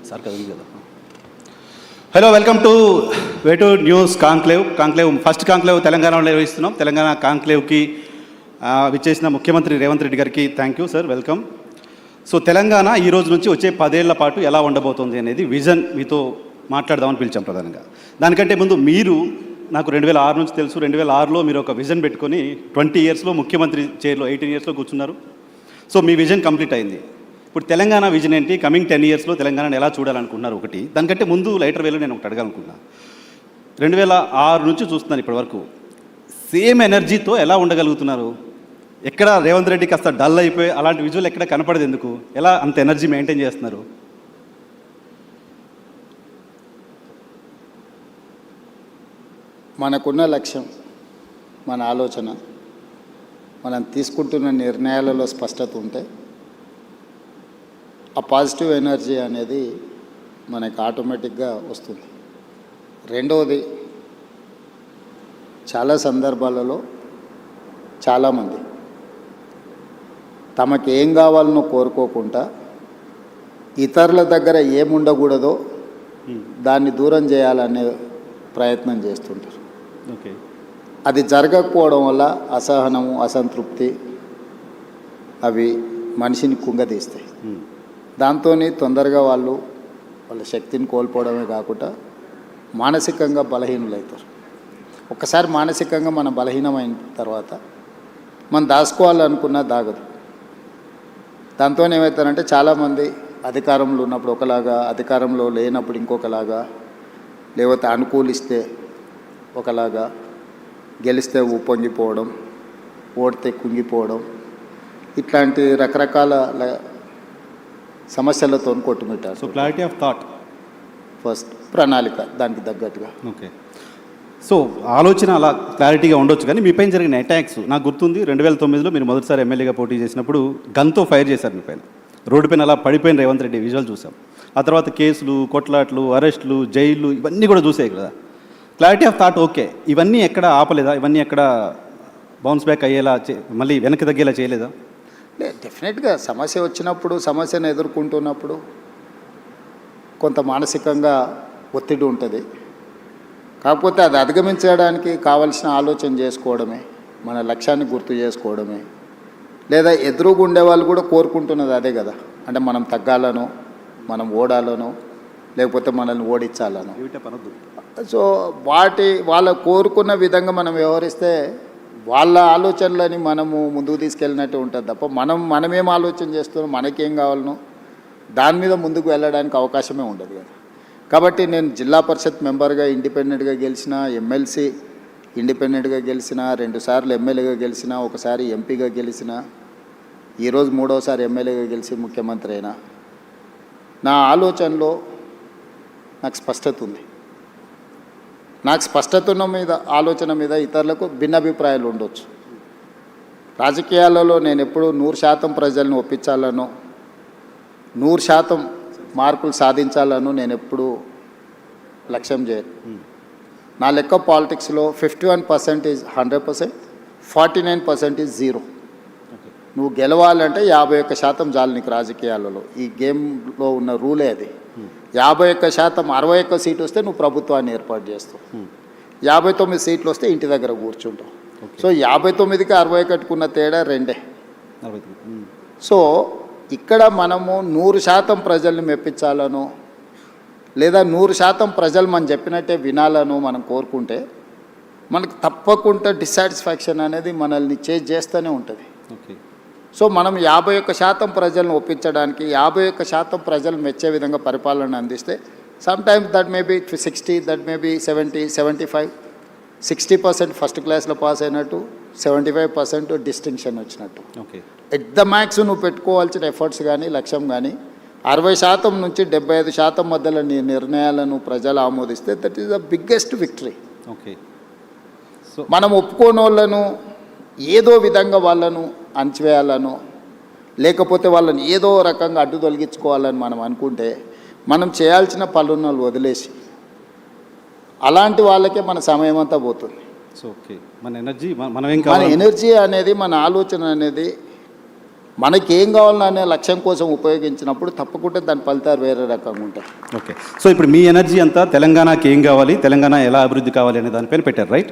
Sir కదా కదా. Hello, welcome to Way2News conclave first conclave తెలంగాణలో నిర్వహిస్తున్నాం. తెలంగాణ కాంక్లేవ్కి విచ్చేసిన ముఖ్యమంత్రి రేవంత్ రెడ్డి గారికి thank you sir, welcome. So Telangana ఈ రోజు నుంచి వచ్చే 10 ఏళ్ల పాటు ఎలా ఉండబోతోంది అనేది విజన్ మీతో మాట్లాడదామని పిలిచాం ప్రధానంగా. దానికంటే ముందు మీరు నాకు 2006 నుంచి తెలుసు, 2006లో మీరు ఒక విజన్ పెట్టుకొని 20 ఇయర్స్లో ముఖ్యమంత్రి చైర్లో 18 ఇయర్స్లో కూర్చున్నారు. సో మీ విజన్ కంప్లీట్ అయింది. ఇప్పుడు తెలంగాణ విజన్ ఏంటి, కమింగ్ 10 ఇయర్స్లో తెలంగాణను ఎలా చూడాలనుకున్నారు ఒకటి. దానికంటే ముందు లైటర్ వేలో నేను ఒకటి అడగాలనుకున్నాను. 2006 నుంచి చూస్తున్నాను ఇప్పటి వరకు, సేమ్ ఎనర్జీతో ఎలా ఉండగలుగుతున్నారు? ఎక్కడ రేవంత్ రెడ్డి కాస్త డల్ అయిపోయి అలాంటి విజువల్ ఎక్కడ కనపడదు ఎందుకు? ఎలా అంత ఎనర్జీ మెయింటైన్ చేస్తున్నారు? మనకున్న లక్ష్యం, మన ఆలోచన, మనం తీసుకుంటున్న నిర్ణయాలలో స్పష్టత ఉంటే ఆ పాజిటివ్ ఎనర్జీ అనేది మనకు ఆటోమేటిక్గా వస్తుంది. రెండవది, చాలా సందర్భాలలో చాలామంది తమకు ఏం కావాలనో కోరుకోకుండా ఇతరుల దగ్గర ఏముండకూడదో దాన్ని దూరం చేయాలనే ప్రయత్నం చేస్తుంటారు. ఓకే, అది జరగకపోవడం వల్ల అసహనము, అసంతృప్తి అవి మనిషిని కుంగదీస్తాయి. దాంతో తొందరగా వాళ్ళ శక్తిని కోల్పోవడమే కాకుండా మానసికంగా బలహీనులవుతారు. ఒక్కసారి మానసికంగా మనం బలహీనమైన తర్వాత మనం దాచుకోవాలనుకున్నా దాగదు. దాంతో ఏమవుతారంటే చాలామంది అధికారంలో ఉన్నప్పుడు ఒకలాగా, అధికారంలో లేనప్పుడు ఇంకొకలాగా, లేకపోతే అనుకూలిస్తే ఒకలాగా, గెలిస్తే ఉప్పొంగిపోవడం, ఓడితే కుంగిపోవడం, ఇట్లాంటి రకరకాల సమస్యలతో కొట్టుమిట్టారు. So clarity of thought first, ప్రణాళిక దానికి తగ్గట్టుగా. ఓకే, సో ఆలోచన అలా క్లారిటీగా ఉండొచ్చు. కానీ మీపైన జరిగిన అటాక్స్ నాకు గుర్తుంది. 2009లో మీరు మొదటిసారి ఎమ్మెల్యేగా పోటీ చేసినప్పుడు గన్తో ఫైర్ చేశారు మీ పైన. రోడ్డు పైన అలా పడిపోయిన రేవంత్ రెడ్డి విజువల్ చూసాం. ఆ తర్వాత కేసులు, కొట్లాట్లు, అరెస్టులు, జైళ్ళు ఇవన్నీ కూడా చూసాయి కదా. క్లారిటీ ఆఫ్ థాట్ ఓకే, ఇవన్నీ ఎక్కడ ఆపలేదా? ఇవన్నీ ఎక్కడ బౌన్స్ బ్యాక్ అయ్యేలా, మళ్ళీ వెనక్కి తగ్గేలా చేయలేదా? డెఫినెట్గా సమస్య వచ్చినప్పుడు, సమస్యను ఎదుర్కొంటున్నప్పుడు కొంత మానసికంగా ఒత్తిడి ఉంటుంది. కాకపోతే అది అధిగమించడానికి కావలసిన ఆలోచన చేసుకోవడమే, మన లక్ష్యాన్ని గుర్తు చేసుకోవడమే. లేదా ఎదురుగా ఉండేవాళ్ళు కూడా కోరుకుంటున్నది అదే కదా, అంటే మనం తగ్గాలనో, మనం ఓడాలనో, లేకపోతే మనల్ని ఓడించాలనో. సో వాళ్ళ కోరుకున్న విధంగా మనం వ్యవహరిస్తే వాళ్ళ ఆలోచనలని మనము ముందుకు తీసుకెళ్ళినట్టు ఉంటుంది తప్ప మనమేం ఆలోచన చేస్తున్నాం, మనకేం కావాలనో దాని మీద ముందుకు వెళ్ళడానికి అవకాశమే ఉండదు కదా. కాబట్టి నేను జిల్లా పరిషత్ మెంబర్గా ఇండిపెండెంట్గా గెలిచిన, ఎమ్మెల్సీ ఇండిపెండెంట్గా గెలిచిన, 2 సార్లు ఎమ్మెల్యేగా గెలిచిన, ఒకసారి ఎంపీగా గెలిచిన, ఈరోజు 3వసారి ఎమ్మెల్యేగా గెలిచి ముఖ్యమంత్రి అయినా. నా ఆలోచనలో నాకు స్పష్టత ఉంది. నాకు స్పష్టత ఉన్న మీద, ఆలోచన మీద ఇతరులకు భిన్నాభిప్రాయాలు ఉండొచ్చు. రాజకీయాలలో నేను ఎప్పుడూ 100% ప్రజలను ఒప్పించాలనో, 100% మార్కులు సాధించాలను నేను ఎప్పుడూ లక్ష్యం చేయను. నా లెక్క పాలిటిక్స్లో 51% ఈజ్ 100%, 49% ఈజ్ 0. నువ్వు గెలవాలంటే 51% చాలు నీకు రాజకీయాలలో. ఈ గేమ్లో ఉన్న రూలే అది. 51%, 61 సీటు వస్తే నువ్వు ప్రభుత్వాన్ని ఏర్పాటు చేస్తావు. 59 సీట్లు వస్తే ఇంటి దగ్గర కూర్చుంటావు. సో 59కి 61కున్న తేడా 2. సో ఇక్కడ మనము 100% ప్రజల్ని మెప్పించాలను, లేదా 100% ప్రజలు మనం చెప్పినట్టే వినాలను మనం కోరుకుంటే మనకు తప్పకుండా డిస్సాటిస్ఫాక్షన్ అనేది మనల్ని చేస్తూనే ఉంటుంది. సో మనం 51% ప్రజలను ఒప్పించడానికి, 51% ప్రజలు మెచ్చే విధంగా పరిపాలన అందిస్తే sometimes that may be 60, that may be 70, 75, 60% first క్లాస్లో పాస్ అయినట్టు, 75% డిస్టింక్షన్ వచ్చినట్టు. ఓకే, ఎట్ ద మ్యాక్స్ నువ్వు పెట్టుకోవాల్సిన ఎఫర్ట్స్ కానీ, లక్ష్యం కానీ 60% నుంచి 75% మధ్యలో నీ నిర్ణయాలను ప్రజలు ఆమోదిస్తే that is the biggest victory. Okay, so మనం ఒప్పుకోని వాళ్ళను ఏదో విధంగా వాళ్ళను అణచివేయాలనో, లేకపోతే వాళ్ళని ఏదో రకంగా అడ్డు తొలగించుకోవాలని మనం అనుకుంటే మనం చేయాల్సిన పనులను వదిలేసి అలాంటి వాళ్ళకే మన సమయం అంతా పోతుంది. సో ఓకే, మన ఎనర్జీ మన ఎనర్జీ అనేది, మన ఆలోచన అనేది మనకి ఏం కావాలనే లక్ష్యం కోసం ఉపయోగించినప్పుడు తప్పకుండా దాని ఫలితాలు వేరే రకంగా ఉంటాయి. ఓకే, సో ఇప్పుడు మీ ఎనర్జీ అంతా తెలంగాణకి ఏం కావాలి, తెలంగాణ ఎలా అభివృద్ధి కావాలి అనే దానిపైన పెట్టారు, రైట్?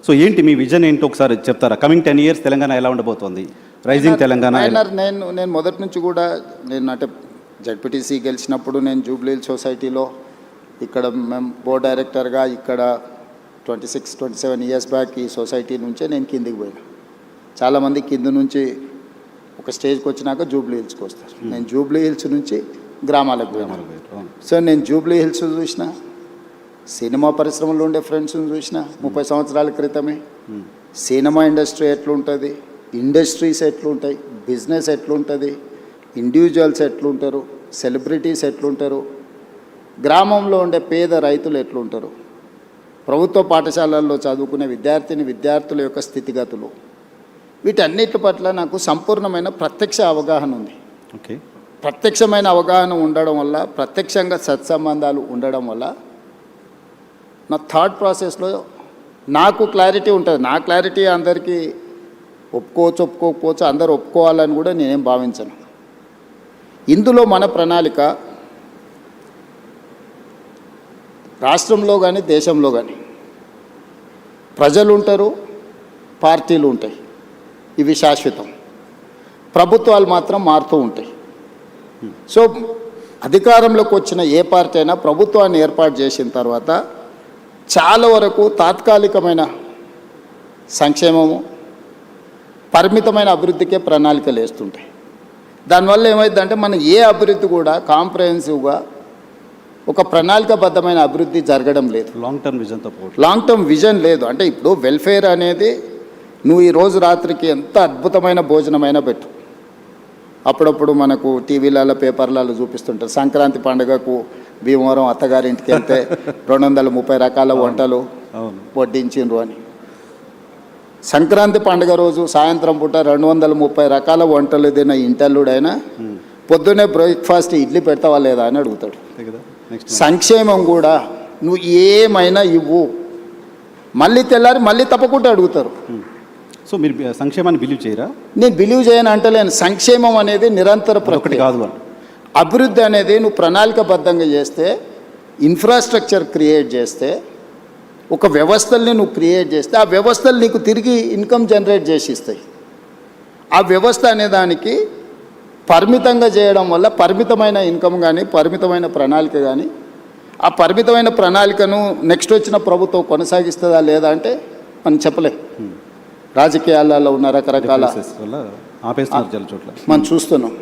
సో ఏంటి మీ విజన్ ఏంటో ఒకసారి చెప్తారా? కమింగ్ 10 years తెలంగాణ ఎలా ఉండబోతోంది? రైజింగ్ తెలంగాణ. నేను మొదటి నుంచి కూడా నేను అంటే జడ్పీటీసీ గెలిచినప్పుడు నేను జూబ్లీ హిల్స్ సొసైటీలో ఇక్కడ మేము బోర్డ్ డైరెక్టర్గా ఇక్కడ 26-27 years బ్యాక్ ఈ సొసైటీ నుంచే నేను కిందికి పోయినా. చాలామంది కింద నుంచి ఒక స్టేజ్కి వచ్చినాక జూబ్లీ హిల్స్కి వస్తారు. నేను జూబ్లీ హిల్స్ నుంచి గ్రామాలకు పోయినాను. సో నేను జూబ్లీ హిల్స్ చూసిన, సినిమా పరిశ్రమలో ఉండే ఫ్రెండ్స్ని చూసిన 30 సంవత్సరాల క్రితమే. సినిమా ఇండస్ట్రీ ఎట్లుంటుంది, ఇండస్ట్రీస్ ఎట్లుంటాయి, బిజినెస్ ఎట్లుంటుంది, ఇండివిజువల్స్ ఎట్లుంటారు, సెలబ్రిటీస్ ఎట్లుంటారు, గ్రామంలో ఉండే పేద రైతులు ఎట్లుంటారు, ప్రభుత్వ పాఠశాలల్లో చదువుకునే విద్యార్థుల యొక్క స్థితిగతులు, వీటన్నిటి పట్ల నాకు సంపూర్ణమైన ప్రత్యక్ష అవగాహన ఉంది. ఓకే, ప్రత్యక్షమైన అవగాహన ఉండడం వల్ల, ప్రత్యక్షంగా సత్సంబంధాలు ఉండడం వల్ల నా థాట్ ప్రాసెస్లో నాకు క్లారిటీ ఉంటుంది. నా క్లారిటీ అందరికీ ఒప్పుకోకపోవచ్చు, అందరూ ఒప్పుకోవాలని కూడా నేనేం భావించను. ఇందులో మన ప్రణాళిక రాష్ట్రంలో కానీ దేశంలో కానీ ప్రజలు ఉంటారు, పార్టీలు ఉంటాయి, ఇవి శాశ్వతం. ప్రభుత్వాలు మాత్రం మారుతూ ఉంటాయి. సో అధికారంలోకి వచ్చిన ఏ పార్టీ అయినా ప్రభుత్వాన్ని ఏర్పాటు చేసిన తర్వాత చాలా వరకు తాత్కాలికమైన సంక్షేమము, పరిమితమైన అభివృద్ధికే ప్రణాళికలు వేస్తుంటాయి. దానివల్ల ఏమైందంటే మన ఏ అభివృద్ధి కూడా కాంప్రహెన్సివ్గా ఒక ప్రణాళికాబద్ధమైన అభివృద్ధి జరగడం లేదు. లాంగ్ టర్మ్ విజన్ లేదు. అంటే ఇప్పుడు వెల్ఫేర్ అనేది నువ్వు ఈ రోజు రాత్రికి ఎంత అద్భుతమైన భోజనమైనా పెట్టు, అప్పుడప్పుడు మనకు టీవీలలో పేపర్లలో చూపిస్తుంటారు సంక్రాంతి పండుగకు భీమవరం అత్తగారింటికి వెళ్తే 230 రకాల వంటలు వడ్డించిండ్రు అని. సంక్రాంతి పండుగ రోజు సాయంత్రం పూట 230 రకాల వంటలు తిన్న ఇంటల్లుడైనా పొద్దున్నే బ్రేక్ఫాస్ట్ ఇడ్లీ పెడతావా లేదా అని అడుగుతాడు. సంక్షేమం కూడా నువ్వు ఏమైనా ఇవ్వు, మళ్ళీ తెల్లారి మళ్ళీ తప్పకుండా అడుగుతారు. సో మీరు సంక్షేమాన్ని బిలీవ్ చేయరా? నేను బిలీవ్ చేయను అంటలేను. సంక్షేమం అనేది నిరంతర ప్రక్రియ కాదు. అభివృద్ధి అనేది నువ్వు ప్రణాళికబద్ధంగా చేస్తే, ఇన్ఫ్రాస్ట్రక్చర్ క్రియేట్ చేస్తే, ఒక వ్యవస్థల్ని నువ్వు క్రియేట్ చేస్తే ఆ వ్యవస్థలు నీకు తిరిగి ఇన్కమ్ జనరేట్ చేసి ఇస్తాయి. ఆ వ్యవస్థ అనే దానికి పరిమితంగా చేయడం వల్ల పరిమితమైన ఇన్కమ్ కానీ, పరిమితమైన ప్రణాళిక కానీ, ఆ పరిమితమైన ప్రణాళికను నెక్స్ట్ వచ్చిన ప్రభుత్వం కొనసాగిస్తుందా లేదా అంటే మనం చెప్పలేం. రాజకీయాలలో ఉన్న రకరకాల మనం చూస్తున్నాం.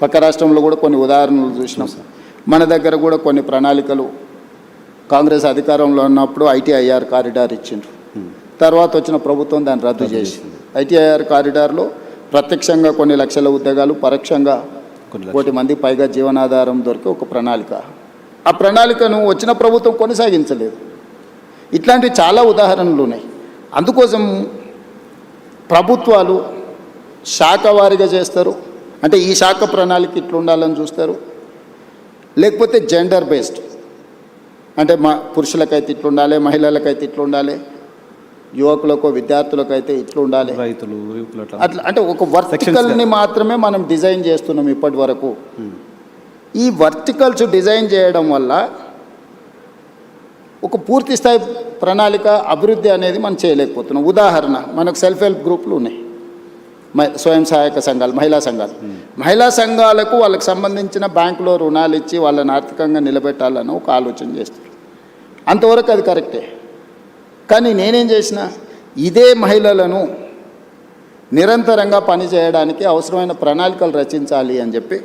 పక్క రాష్ట్రంలో కూడా కొన్ని ఉదాహరణలు చూసినాం. మన దగ్గర కూడా కొన్ని ప్రణాళికలు కాంగ్రెస్ అధికారంలో ఉన్నప్పుడు ఐటీఐఆర్ కారిడార్ ఇచ్చిండ్రు. తర్వాత వచ్చిన ప్రభుత్వం దాన్ని రద్దు చేసింది. ఐటీఐఆర్ కారిడార్లో ప్రత్యక్షంగా కొన్ని లక్షల ఉద్యోగాలు, పరోక్షంగా 1 కోటి మందికి పైగా జీవనాధారం దొరికి ఒక ప్రణాళిక. ఆ ప్రణాళికను వచ్చిన ప్రభుత్వం కొనసాగించలేదు. ఇట్లాంటి చాలా ఉదాహరణలు ఉన్నాయి. అందుకోసం ప్రభుత్వాలు శాఖవారీగా చేస్తారు. అంటే ఈ శాఖ ప్రణాళిక ఇట్లా ఉండాలని చూస్తారు. లేకపోతే జెండర్ బేస్డ్, అంటే పురుషులకైతే ఇట్లా ఉండాలి, మహిళలకైతే ఇట్లా ఉండాలి, యువకులకు విద్యార్థులకైతే ఇట్లా ఉండాలి, రైతులు అట్లా. అంటే ఒక వర్టికల్ని మాత్రమే మనం డిజైన్ చేస్తున్నాం ఇప్పటి వరకు. ఈ వర్టికల్స్ డిజైన్ చేయడం వల్ల ఒక పూర్తి స్థాయి ప్రణాళిక అభివృద్ధి అనేది మనం చేయలేకపోతున్నాం. ఉదాహరణ, మనకు సెల్ఫ్ హెల్ప్ గ్రూపులు ఉన్నాయి, స్వయం సహాయక సంఘాలు, మహిళా సంఘాలకు వాళ్ళకి సంబంధించిన బ్యాంకులో రుణాలు ఇచ్చి వాళ్ళని ఆర్థికంగా నిలబెట్టాలని ఒక ఆలోచన చేస్తారు. అంతవరకు అది కరెక్టే. కానీ నేనేం చేసిన, ఇదే మహిళలను నిరంతరంగా పనిచేయడానికి అవసరమైన ప్రణాళికలు రచించాలి అని చెప్పి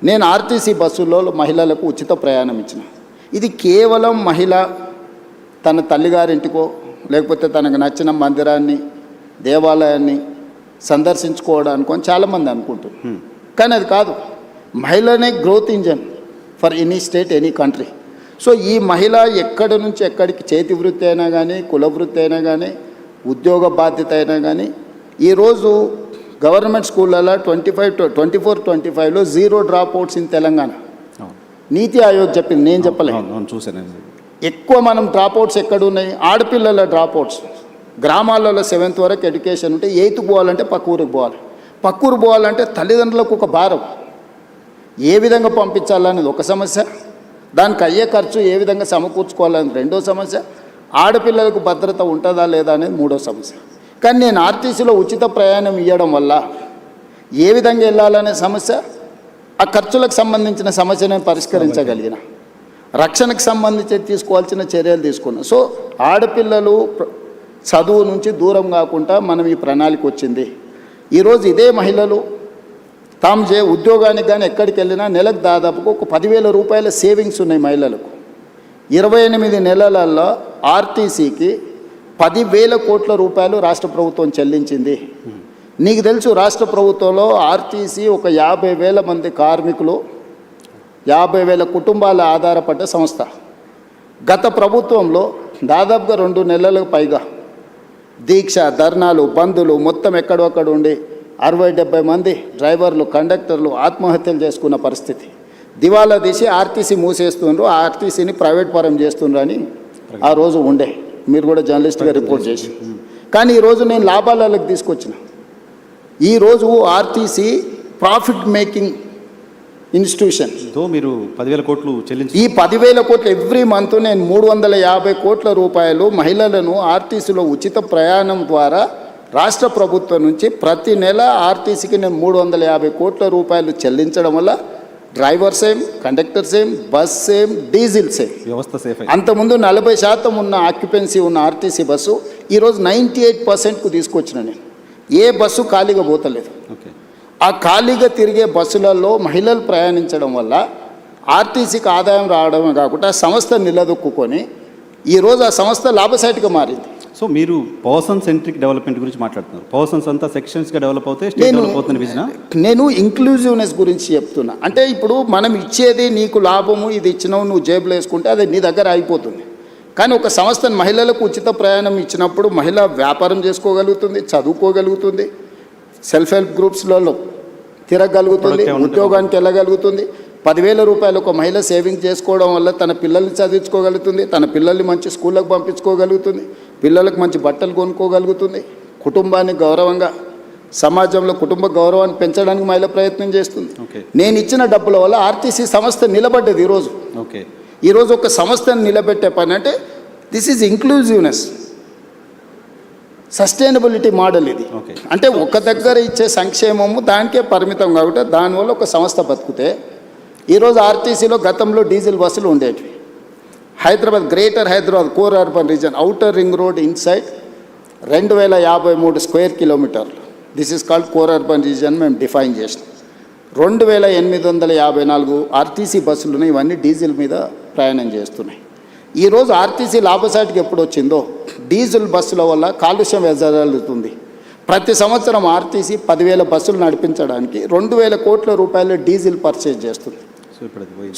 నేను ఆర్టీసీ బస్సుల్లో మహిళలకు ఉచిత ప్రయాణం ఇచ్చిన. ఇది కేవలం మహిళ తన తల్లిగారింటికో లేకపోతే తనకు నచ్చిన మందిరాన్ని, దేవాలయాన్ని సందర్శించుకోవడానికి అని చాలామంది అనుకుంటారు. కానీ అది కాదు. మహిళనే growth engine for any state, any country. So ఈ మహిళ ఎక్కడి నుంచి ఎక్కడికి, చేతి వృత్తి అయినా కానీ, కుల వృత్తి అయినా కానీ, ఉద్యోగ బాధ్యత అయినా కానీ, ఈరోజు గవర్నమెంట్ స్కూళ్ళలో 24-25లో 0 డ్రాప్ అవుట్స్ ఇన్ తెలంగాణ. నీతి ఆయోగ్ చెప్పింది, నేను చెప్పలేదు, చూసాను. ఎక్కువ మనం డ్రాప్ అవుట్స్ ఎక్కడున్నాయి, ఆడపిల్లల డ్రాప్ అవుట్స్. గ్రామాలలో 7th వరకు ఎడ్యుకేషన్ ఉంటే 8th పోవాలంటే పక్క ఊరికి పోవాలి. పక్కూరు పోవాలంటే తల్లిదండ్రులకు ఒక భారం. ఏ విధంగా పంపించాలనేది ఒక సమస్య, దానికి అయ్యే ఖర్చు ఏ విధంగా సమకూర్చుకోవాలనేది రెండో సమస్య, ఆడపిల్లలకు భద్రత ఉంటుందా లేదా అనేది మూడో సమస్య. కానీ నేను ఆర్టీసీలో ఉచిత ప్రయాణం ఇవ్వడం వల్ల ఏ విధంగా వెళ్ళాలనే సమస్య, ఆ ఖర్చులకు సంబంధించిన సమస్య నేను పరిష్కరించగలిగిన, రక్షణకు సంబంధించి తీసుకోవాల్సిన చర్యలు తీసుకున్నాను. సో ఆడపిల్లలు చదువు నుంచి దూరం కాకుండా మనం ఈ ప్రణాళిక వచ్చింది. ఈరోజు ఇదే మహిళలు తాము ఉద్యోగానికి కానీ ఎక్కడికి వెళ్ళినా నెలకు దాదాపుగా ఒక 10,000 రూపాయల సేవింగ్స్ ఉన్నాయి మహిళలకు. 28 నెలలలో ఆర్టీసీకి 10,000 కోట్ల రూపాయలు రాష్ట్ర ప్రభుత్వం చెల్లించింది. నీకు తెలుసు, రాష్ట్ర ప్రభుత్వంలో ఆర్టీసీ ఒక 50,000 మంది కార్మికులు, 50,000 కుటుంబాల ఆధారపడ్డ సంస్థ. గత ప్రభుత్వంలో దాదాపుగా 2 నెలలకు పైగా దీక్ష, ధర్నాలు, బంధులు మొత్తం ఎక్కడొక్కడ ఉండి 60-70 మంది డ్రైవర్లు, కండక్టర్లు ఆత్మహత్యలు చేసుకున్న పరిస్థితి. దివాలా తీసి ఆర్టీసీ మూసేస్తుండ్రు, ఆర్టీసీని ప్రైవేట్ పరం చేస్తుండ్రు అని ఆ రోజు ఉండే. మీరు కూడా జర్నలిస్ట్గా రిపోర్ట్ చేసి. కానీ ఈరోజు నేను లాభాలకు తీసుకొచ్చిన. ఈరోజు ఆర్టీసీ ప్రాఫిట్ మేకింగ్ ఇన్స్టిట్యూషన్. మీరు 10,000 కోట్లు చెల్లించి ఈ 10,000 కోట్లు ఎవ్రీ మంత్ నేను 350 కోట్ల రూపాయలు మహిళలను ఆర్టీసీలో ఉచిత ప్రయాణం ద్వారా రాష్ట్ర ప్రభుత్వం నుంచి ప్రతి నెల ఆర్టీసీకి నేను 350 కోట్ల రూపాయలు చెల్లించడం వల్ల driver same, conductor same, bus same, diesel same, వ్యవస్థ సేఫ్. అంతకుముందు 40% ఉన్న ఆక్యుపెన్సీ ఉన్న ఆర్టీసీ బస్సు ఈరోజు 98%కు తీసుకొచ్చిన నేను. ఏ బస్సు ఖాళీగా పోతలేదు. ఓకే. ఆ ఖాళీగా తిరిగే బస్సులలో మహిళలు ప్రయాణించడం వల్ల ఆర్టీసీకి ఆదాయం రావడమే కాకుండా సంస్థ నిలదొక్కుని ఈరోజు ఆ సంస్థ లాభసాటిగా మారింది. సో మీరు పర్సన్ సెంట్రిక్ డెవలప్మెంట్ గురించి మాట్లాడుతున్నారు. పర్సన్స్ అంతా సెక్షన్స్గా డెవలప్ అవుతే స్టేట్ డెవలప్ అవుతున్న విజన్. నేను ఇంక్లూజివ్నెస్ గురించి చెప్తున్నా. అంటే ఇప్పుడు మనం ఇచ్చేది నీకు లాభము, ఇది ఇచ్చినావు నువ్వు జేబులో వేసుకుంటే అది నీ దగ్గర అయిపోతుంది. కానీ ఒక సంస్థ మహిళలకు ఉచిత ప్రయాణం ఇచ్చినప్పుడు మహిళ వ్యాపారం చేసుకోగలుగుతుంది, చదువుకోగలుగుతుంది, సెల్ఫ్ హెల్ప్ గ్రూప్స్లలో తిరగలుగుతుంది, ఉద్యోగానికి వెళ్ళగలుగుతుంది. 10,000 రూపాయలు ఒక మహిళ సేవింగ్ చేసుకోవడం వల్ల తన పిల్లల్ని చదివించుకోగలుగుతుంది, తన పిల్లల్ని మంచి స్కూళ్ళకు పంపించుకోగలుగుతుంది, పిల్లలకు మంచి బట్టలు కొనుక్కోగలుగుతుంది, కుటుంబాన్ని గౌరవంగా సమాజంలో కుటుంబ గౌరవాన్ని పెంచడానికి మహిళ ప్రయత్నం చేస్తుంది. నేను ఇచ్చిన డబ్బుల వల్ల ఆర్టీసీ సంస్థ నిలబడ్డది. ఈరోజు ఈరోజు ఒక సంస్థను నిలబెట్టే పని అంటే this is inclusiveness, sustainability model ఇది. అంటే ఒక దగ్గర ఇచ్చే సంక్షేమము దానికే పరిమితం కాబట్టి దానివల్ల ఒక సంస్థ బతుకుతే. ఈరోజు ఆర్టీసీలో గతంలో డీజిల్ బస్సులు ఉండేటివి. Hyderabad, greater Hyderabad core urban region, outer ring road inside 2,053 square కిలోమీటర్లు. This is called core urban region మేము డిఫైన్ చేసినాం. 2,854 ఆర్టీసీ బస్సులు ఉన్నాయి. ఇవన్నీ డీజిల్ మీద ప్రయాణం చేస్తున్నాయి. ఈరోజు ఆర్టీసీ లాభసాటికి ఎప్పుడు వచ్చిందో డీజిల్ బస్సుల వల్ల కాలుష్యం వెదజల్లుతుంది. ప్రతి సంవత్సరం ఆర్టీసీ 10,000 బస్సులు నడిపించడానికి 2,000 కోట్ల రూపాయలు డీజిల్ పర్చేజ్ చేస్తుంది.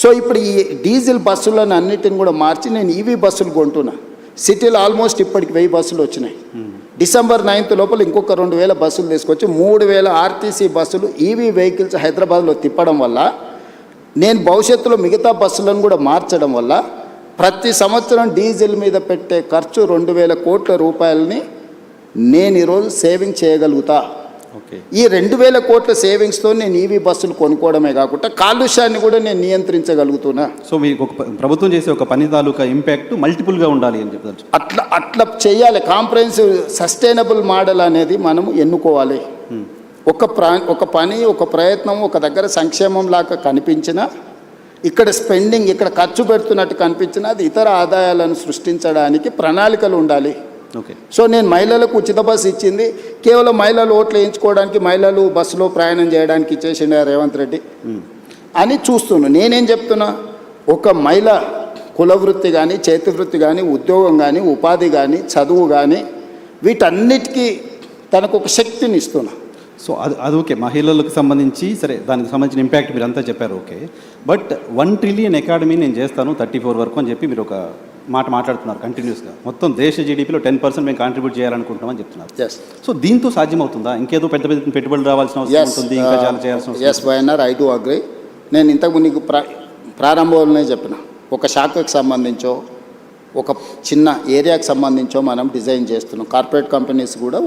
సో ఇప్పుడు ఈ డీజిల్ బస్సులను అన్నిటిని కూడా మార్చి నేను ఈవీ బస్సులు కొంటున్నా. సిటీలో ఆల్మోస్ట్ ఇప్పటికి 1000 బస్సులు వచ్చినాయి. డిసెంబర్ 9th లోపల ఇంకొక 2,000 బస్సులు తీసుకొచ్చి 3,000 ఆర్టీసీ బస్సులు ఈవీ వెహికల్స్ హైదరాబాద్లో తిప్పడం వల్ల, నేను భవిష్యత్తులో మిగతా బస్సులను కూడా మార్చడం వల్ల ప్రతి సంవత్సరం డీజిల్ మీద పెట్టే ఖర్చు 2,000 కోట్ల రూపాయలని నేను ఈరోజు సేవింగ్ చేయగలుగుతా. ఈ 2,000 కోట్ల సేవింగ్స్తో నేను ఈవీ బస్సులు కొనుక్కోవడమే కాకుండా కాలుష్యాన్ని కూడా నేను నియంత్రించగలుగుతున్నా. సో మీకు ఒక ప్రభుత్వం చేసే ఒక పని తాలూకా ఇంపాక్ట్ మల్టిపుల్గా ఉండాలి అని చెప్తారు. అట్లా చేయాలి. కాంప్రహెన్సివ్ సస్టైనబుల్ మోడల్ అనేది మనం ఎన్నుకోవాలి. ఒక పని, ఒక ప్రయత్నం ఒక దగ్గర సంక్షేమం లాగా కనిపించినా, ఇక్కడ స్పెండింగ్, ఇక్కడ ఖర్చు పెడుతున్నట్టు కనిపించినా అది ఇతర ఆదాయాలను సృష్టించడానికి ప్రణాళికలు ఉండాలి. సో నేను మహిళలకు ఉచిత బస్సు ఇచ్చింది కేవలం మహిళలు ఓట్లు వేయించుకోవడానికి, మహిళలు బస్సులో ప్రయాణం చేయడానికి ఇచ్చేసిండే రేవంత్ రెడ్డి అని చూస్తున్నాను. నేనేం చెప్తున్నా, ఒక మహిళ కులవృత్తి కానీ, చేతి వృత్తి కానీ, ఉద్యోగం కానీ, ఉపాధి కానీ, చదువు కానీ వీటన్నిటికీ తనకు ఒక శక్తిని ఇస్తున్నా. సో అది ఓకే, మహిళలకు సంబంధించి సరే, దానికి సంబంధించిన ఇంపాక్ట్ మీరు అంతా చెప్పారు. ఓకే, బట్ 1 ట్రిలియన్ ఎకాడమీ నేను చేస్తాను 34 వరకు అని చెప్పి మీరు ఒక మాట మాట్లాడుతున్నారు కంటిన్యూస్గా. మొత్తం దేశ జీడీపీలో 10% మేము కాంట్రిబ్యూట్ చేయాలనుకుంటున్నామని చెప్తున్నారు. సో దీంతో సాధ్యమవుతుందా? ఇంకేదో పెద్ద పెద్ద పెట్టుబడులు రావాల్సిన అవసరం ఉంటుంది, ఇంకా చాలా చేయాల్సిన అవసరం. ఎస్ వైఎన్ఆర్, ఐ డూ అగ్రీ. నేను ఇంతకు నీకు ప్రారంభంలోనే చెప్పిన, ఒక శాఖకు సంబంధించో ఒక చిన్న ఏరియాకి సంబంధించో మనం డిజైన్ చేస్తున్నాం. కార్పొరేట్ కంపెనీస్ కూడా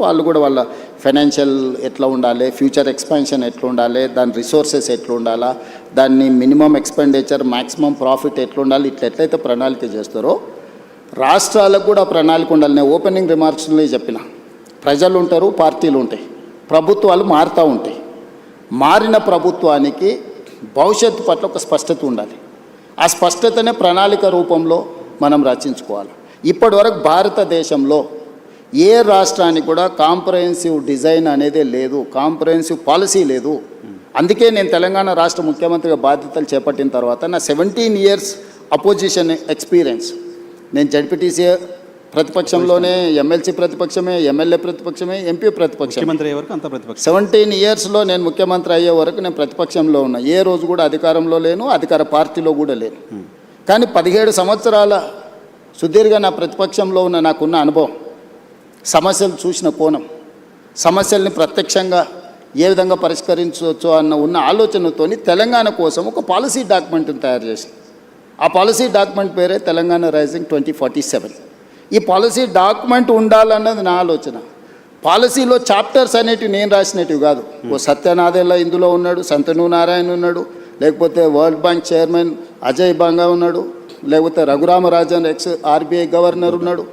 వాళ్ళ ఫైనాన్షియల్ ఎట్లా ఉండాలి, ఫ్యూచర్ ఎక్స్పాన్షన్ ఎట్లా ఉండాలి, దాని రిసోర్సెస్ ఎట్లా ఉండాలా, దాన్ని మినిమం ఎక్స్పెండిచర్ మ్యాక్సిమం ప్రాఫిట్ ఎట్లా ఉండాలి, ఎట్లయితే ప్రణాళిక చేస్తారో రాష్ట్రాలకు కూడా ప్రణాళిక ఉండాలి. నేను ఓపెనింగ్ రిమార్క్స్లో చెప్పిన, ప్రజలు ఉంటారు, పార్టీలు ఉంటాయి, ప్రభుత్వాలు మారుతూ ఉంటాయి. మారిన ప్రభుత్వానికి భవిష్యత్తు పట్ల ఒక స్పష్టత ఉండాలి. ఆ స్పష్టతనే ప్రణాళిక రూపంలో మనం రచించుకోవాలి. ఇప్పటివరకు భారతదేశంలో ఏ రాష్ట్రానికి కూడా కాంప్రహెన్సివ్ డిజైన్ అనేది లేదు, కాంప్రహెన్సివ్ పాలసీ లేదు. అందుకే నేను తెలంగాణ రాష్ట్ర ముఖ్యమంత్రిగా బాధ్యతలు చేపట్టిన తర్వాత నా 17 years అపోజిషన్ ఎక్స్పీరియన్స్, నేను జడ్పీటీసీ ప్రతిపక్షంలోనే, ఎమ్మెల్సీ ప్రతిపక్షమే, ఎమ్మెల్యే ప్రతిపక్షమే, ఎంపీ ప్రతిపక్షం. ముఖ్యమంత్రి అయ్యే వరకు అంత ప్రతిపక్షం. 17 yearsలో నేను ముఖ్యమంత్రి అయ్యే వరకు నేను ప్రతిపక్షంలో ఉన్నా. ఏ రోజు కూడా అధికారంలో లేను, అధికార పార్టీలో కూడా లేను. కానీ 17 సంవత్సరాల సుదీర్ఘ నా ప్రతిపక్షంలో ఉన్న నాకున్న అనుభవం, సమస్యలు చూసిన కోణం, సమస్యల్ని ప్రత్యక్షంగా ఏ విధంగా పరిష్కరించవచ్చు అన్న ఉన్న ఆలోచనతోని తెలంగాణ కోసం ఒక పాలసీ డాక్యుమెంట్ని తయారు చేసి, ఆ పాలసీ డాక్యుమెంట్ పేరే తెలంగాణ రైజింగ్ 2047. ఈ పాలసీ డాక్యుమెంట్ ఉండాలన్నది నా ఆలోచన. పాలసీలో చాప్టర్స్ అనేటివి నేను రాసినవి కాదు. ఓ సత్యనాథేళ్ళ ఇందులో ఉన్నాడు, సంతను నారాయణ ఉన్నాడు, లేకపోతే world bank chairman Ajay Banga ఉన్నాడు, లేకపోతే రఘురామరాజన్ ఎక్స్ ఆర్బీఐ గవర్నర్ ఉన్నాడు,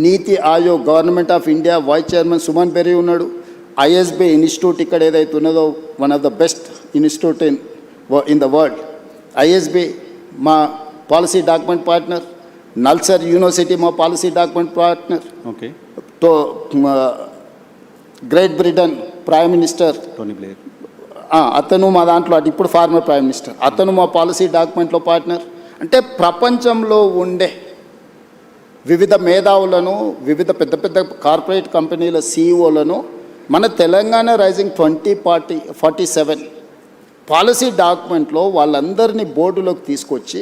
NITI Aayog government of India vice chairman Suman Bery ఉన్నాడు, ఐఎస్బీ ఇన్స్టిట్యూట్ ఇక్కడ ఏదైతే ఉన్నదో one of the best institute in the world, ISB మా policy document partner, NALSAR university మా పాలసీ డాక్యుమెంట్ పార్ట్నర్, ఓకే, తో Great Britain prime minister Tony Blair అతను మా దాంట్లో ఇప్పుడు ఫార్మర్ ప్రైమ్ మినిస్టర్, అతను మా పాలసీ డాక్యుమెంట్లో పార్ట్నర్. అంటే ప్రపంచంలో ఉండే వివిధ మేధావులను, వివిధ పెద్ద పెద్ద కార్పొరేట్ కంపెనీల సీఈఓలను మన తెలంగాణ రైజింగ్ 2047 పాలసీ డాక్యుమెంట్లో వాళ్ళందరినీ బోర్డులోకి తీసుకొచ్చి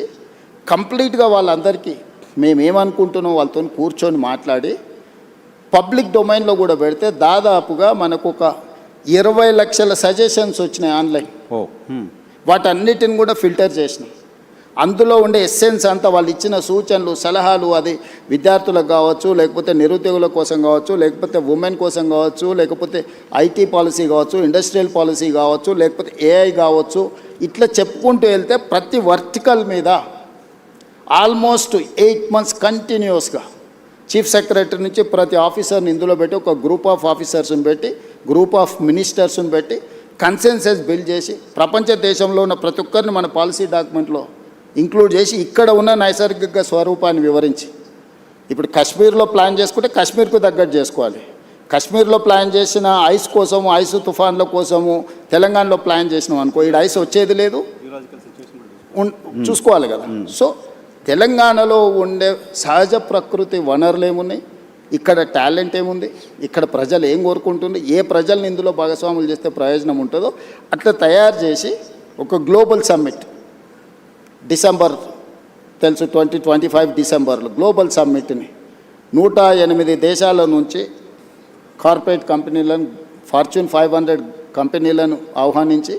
కంప్లీట్గా వాళ్ళందరికీ మేమేమనుకుంటున్నాం వాళ్ళతో కూర్చొని మాట్లాడి పబ్లిక్ డొమైన్లో కూడా పెడితే దాదాపుగా మనకు ఒక 20 లక్షల సజెషన్స్ వచ్చినాయి ఆన్లైన్. వాటన్నిటిని కూడా ఫిల్టర్ చేసినాం. అందులో ఉండే ఎస్సెన్స్ అంతా వాళ్ళు ఇచ్చిన సూచనలు, సలహాలు, అది విద్యార్థులకు కావచ్చు, లేకపోతే నిరుద్యోగుల కోసం కావచ్చు, లేకపోతే ఉమెన్ కోసం కావచ్చు, లేకపోతే ఐటీ పాలసీ కావచ్చు, ఇండస్ట్రియల్ పాలసీ కావచ్చు, లేకపోతే ఏఐ కావచ్చు, ఇట్లా చెప్పుకుంటూ వెళ్తే ప్రతి వర్టికల్ మీద ఆల్మోస్ట్ 8 months కంటిన్యూస్గా చీఫ్ సెక్రటరీ నుంచి ప్రతి ఆఫీసర్ని ఇందులో పెట్టి, ఒక గ్రూప్ ఆఫ్ ఆఫీసర్స్ని పెట్టి, గ్రూప్ ఆఫ్ మినిస్టర్స్ని పెట్టి కన్సెన్సస్ బిల్డ్ చేసి ప్రపంచ దేశంలో ఉన్న ప్రతి ఒక్కరిని మన పాలసీ డాక్యుమెంట్లో ఇంక్లూడ్ చేసి ఇక్కడ ఉన్న నైసర్గిక స్వరూపాన్ని వివరించి, ఇప్పుడు కాశ్మీర్లో ప్లాన్ చేసుకుంటే కాశ్మీర్కు తగ్గట్టు చేసుకోవాలి. కాశ్మీర్లో ప్లాన్ చేసిన ఐస్ కోసము, ఐస్ తుఫాన్ల కోసము తెలంగాణలో ప్లాన్ చేసినాం అనుకో, ఇక్కడ ఐస్ వచ్చేది లేదు, చూసుకోవాలి కదా. సో తెలంగాణలో ఉండే సహజ ప్రకృతి వనరులు ఏమున్నాయి, ఇక్కడ టాలెంట్ ఏముంది, ఇక్కడ ప్రజలు ఏం కోరుకుంటుంది, ఏ ప్రజల్ని ఇందులో భాగస్వాములు చేస్తే ప్రయోజనం ఉంటుందో అట్లా తయారు చేసి ఒక గ్లోబల్ సమ్మిట్ డిసెంబర్, తెలుసు 2025 డిసెంబర్లో గ్లోబల్ సమ్మిట్ని 108 దేశాల నుంచి కార్పొరేట్ కంపెనీలను, ఫార్చ్యూన్ 500 కంపెనీలను ఆహ్వానించి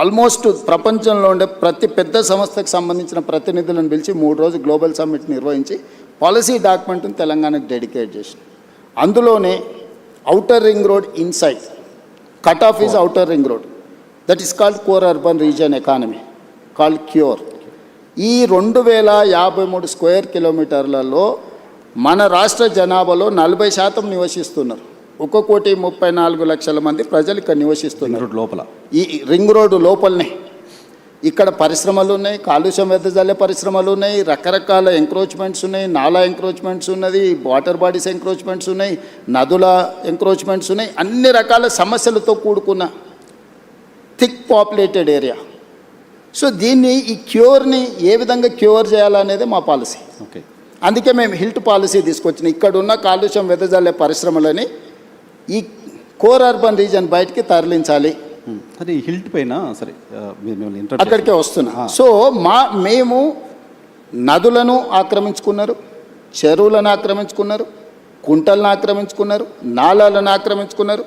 ఆల్మోస్ట్ ప్రపంచంలో ఉండే ప్రతి పెద్ద సంస్థకు సంబంధించిన ప్రతినిధులను పిలిచి 3 రోజులు గ్లోబల్ సమ్మిట్ నిర్వహించి పాలసీ డాక్యుమెంట్ని తెలంగాణకు డెడికేట్ చేసి, అందులోనే outer ring road inside, cut off is outer ring road, that is called core urban region economy called cure. ఈ 2053 స్క్వేర్ కిలోమీటర్లలో మన రాష్ట్ర జనాభాలో 40% నివసిస్తున్నారు. 1,34,00,000 మంది ప్రజలు ఇక్కడ నివసిస్తున్నారు లోపల, ఈ రింగ్ రోడ్డు లోపలనే. ఇక్కడ పరిశ్రమలు ఉన్నాయి, కాలుష్యం వెదజల్లే పరిశ్రమలు ఉన్నాయి, రకరకాల ఎంక్రోచ్మెంట్స్ ఉన్నాయి, నాలా ఎంక్రోచ్మెంట్స్ ఉన్నది, వాటర్ బాడీస్ ఎంక్రోచ్మెంట్స్ ఉన్నాయి, నదుల ఎంక్రోచ్మెంట్స్ ఉన్నాయి, అన్ని రకాల సమస్యలతో కూడుకున్న థిక్ పాపులేటెడ్ ఏరియా. సో దీన్ని, ఈ క్యూర్ని ఏ విధంగా క్యూర్ చేయాలనేది మా పాలసీ. ఓకే, అందుకే మేము హిల్ట్ పాలసీ తీసుకొచ్చినాం. ఇక్కడ ఉన్న కాలుష్యం వెదజల్లే పరిశ్రమలని ఈ కోర్ అర్బన్ రీజన్ బయటికి తరలించాలి. అదే హిల్ట్ పైన సరే అక్కడికే వస్తున్నా. సో మేము నదులను ఆక్రమించుకున్నారు, చెరువులను ఆక్రమించుకున్నారు, కుంటలను ఆక్రమించుకున్నారు, నాలాలను ఆక్రమించుకున్నారు,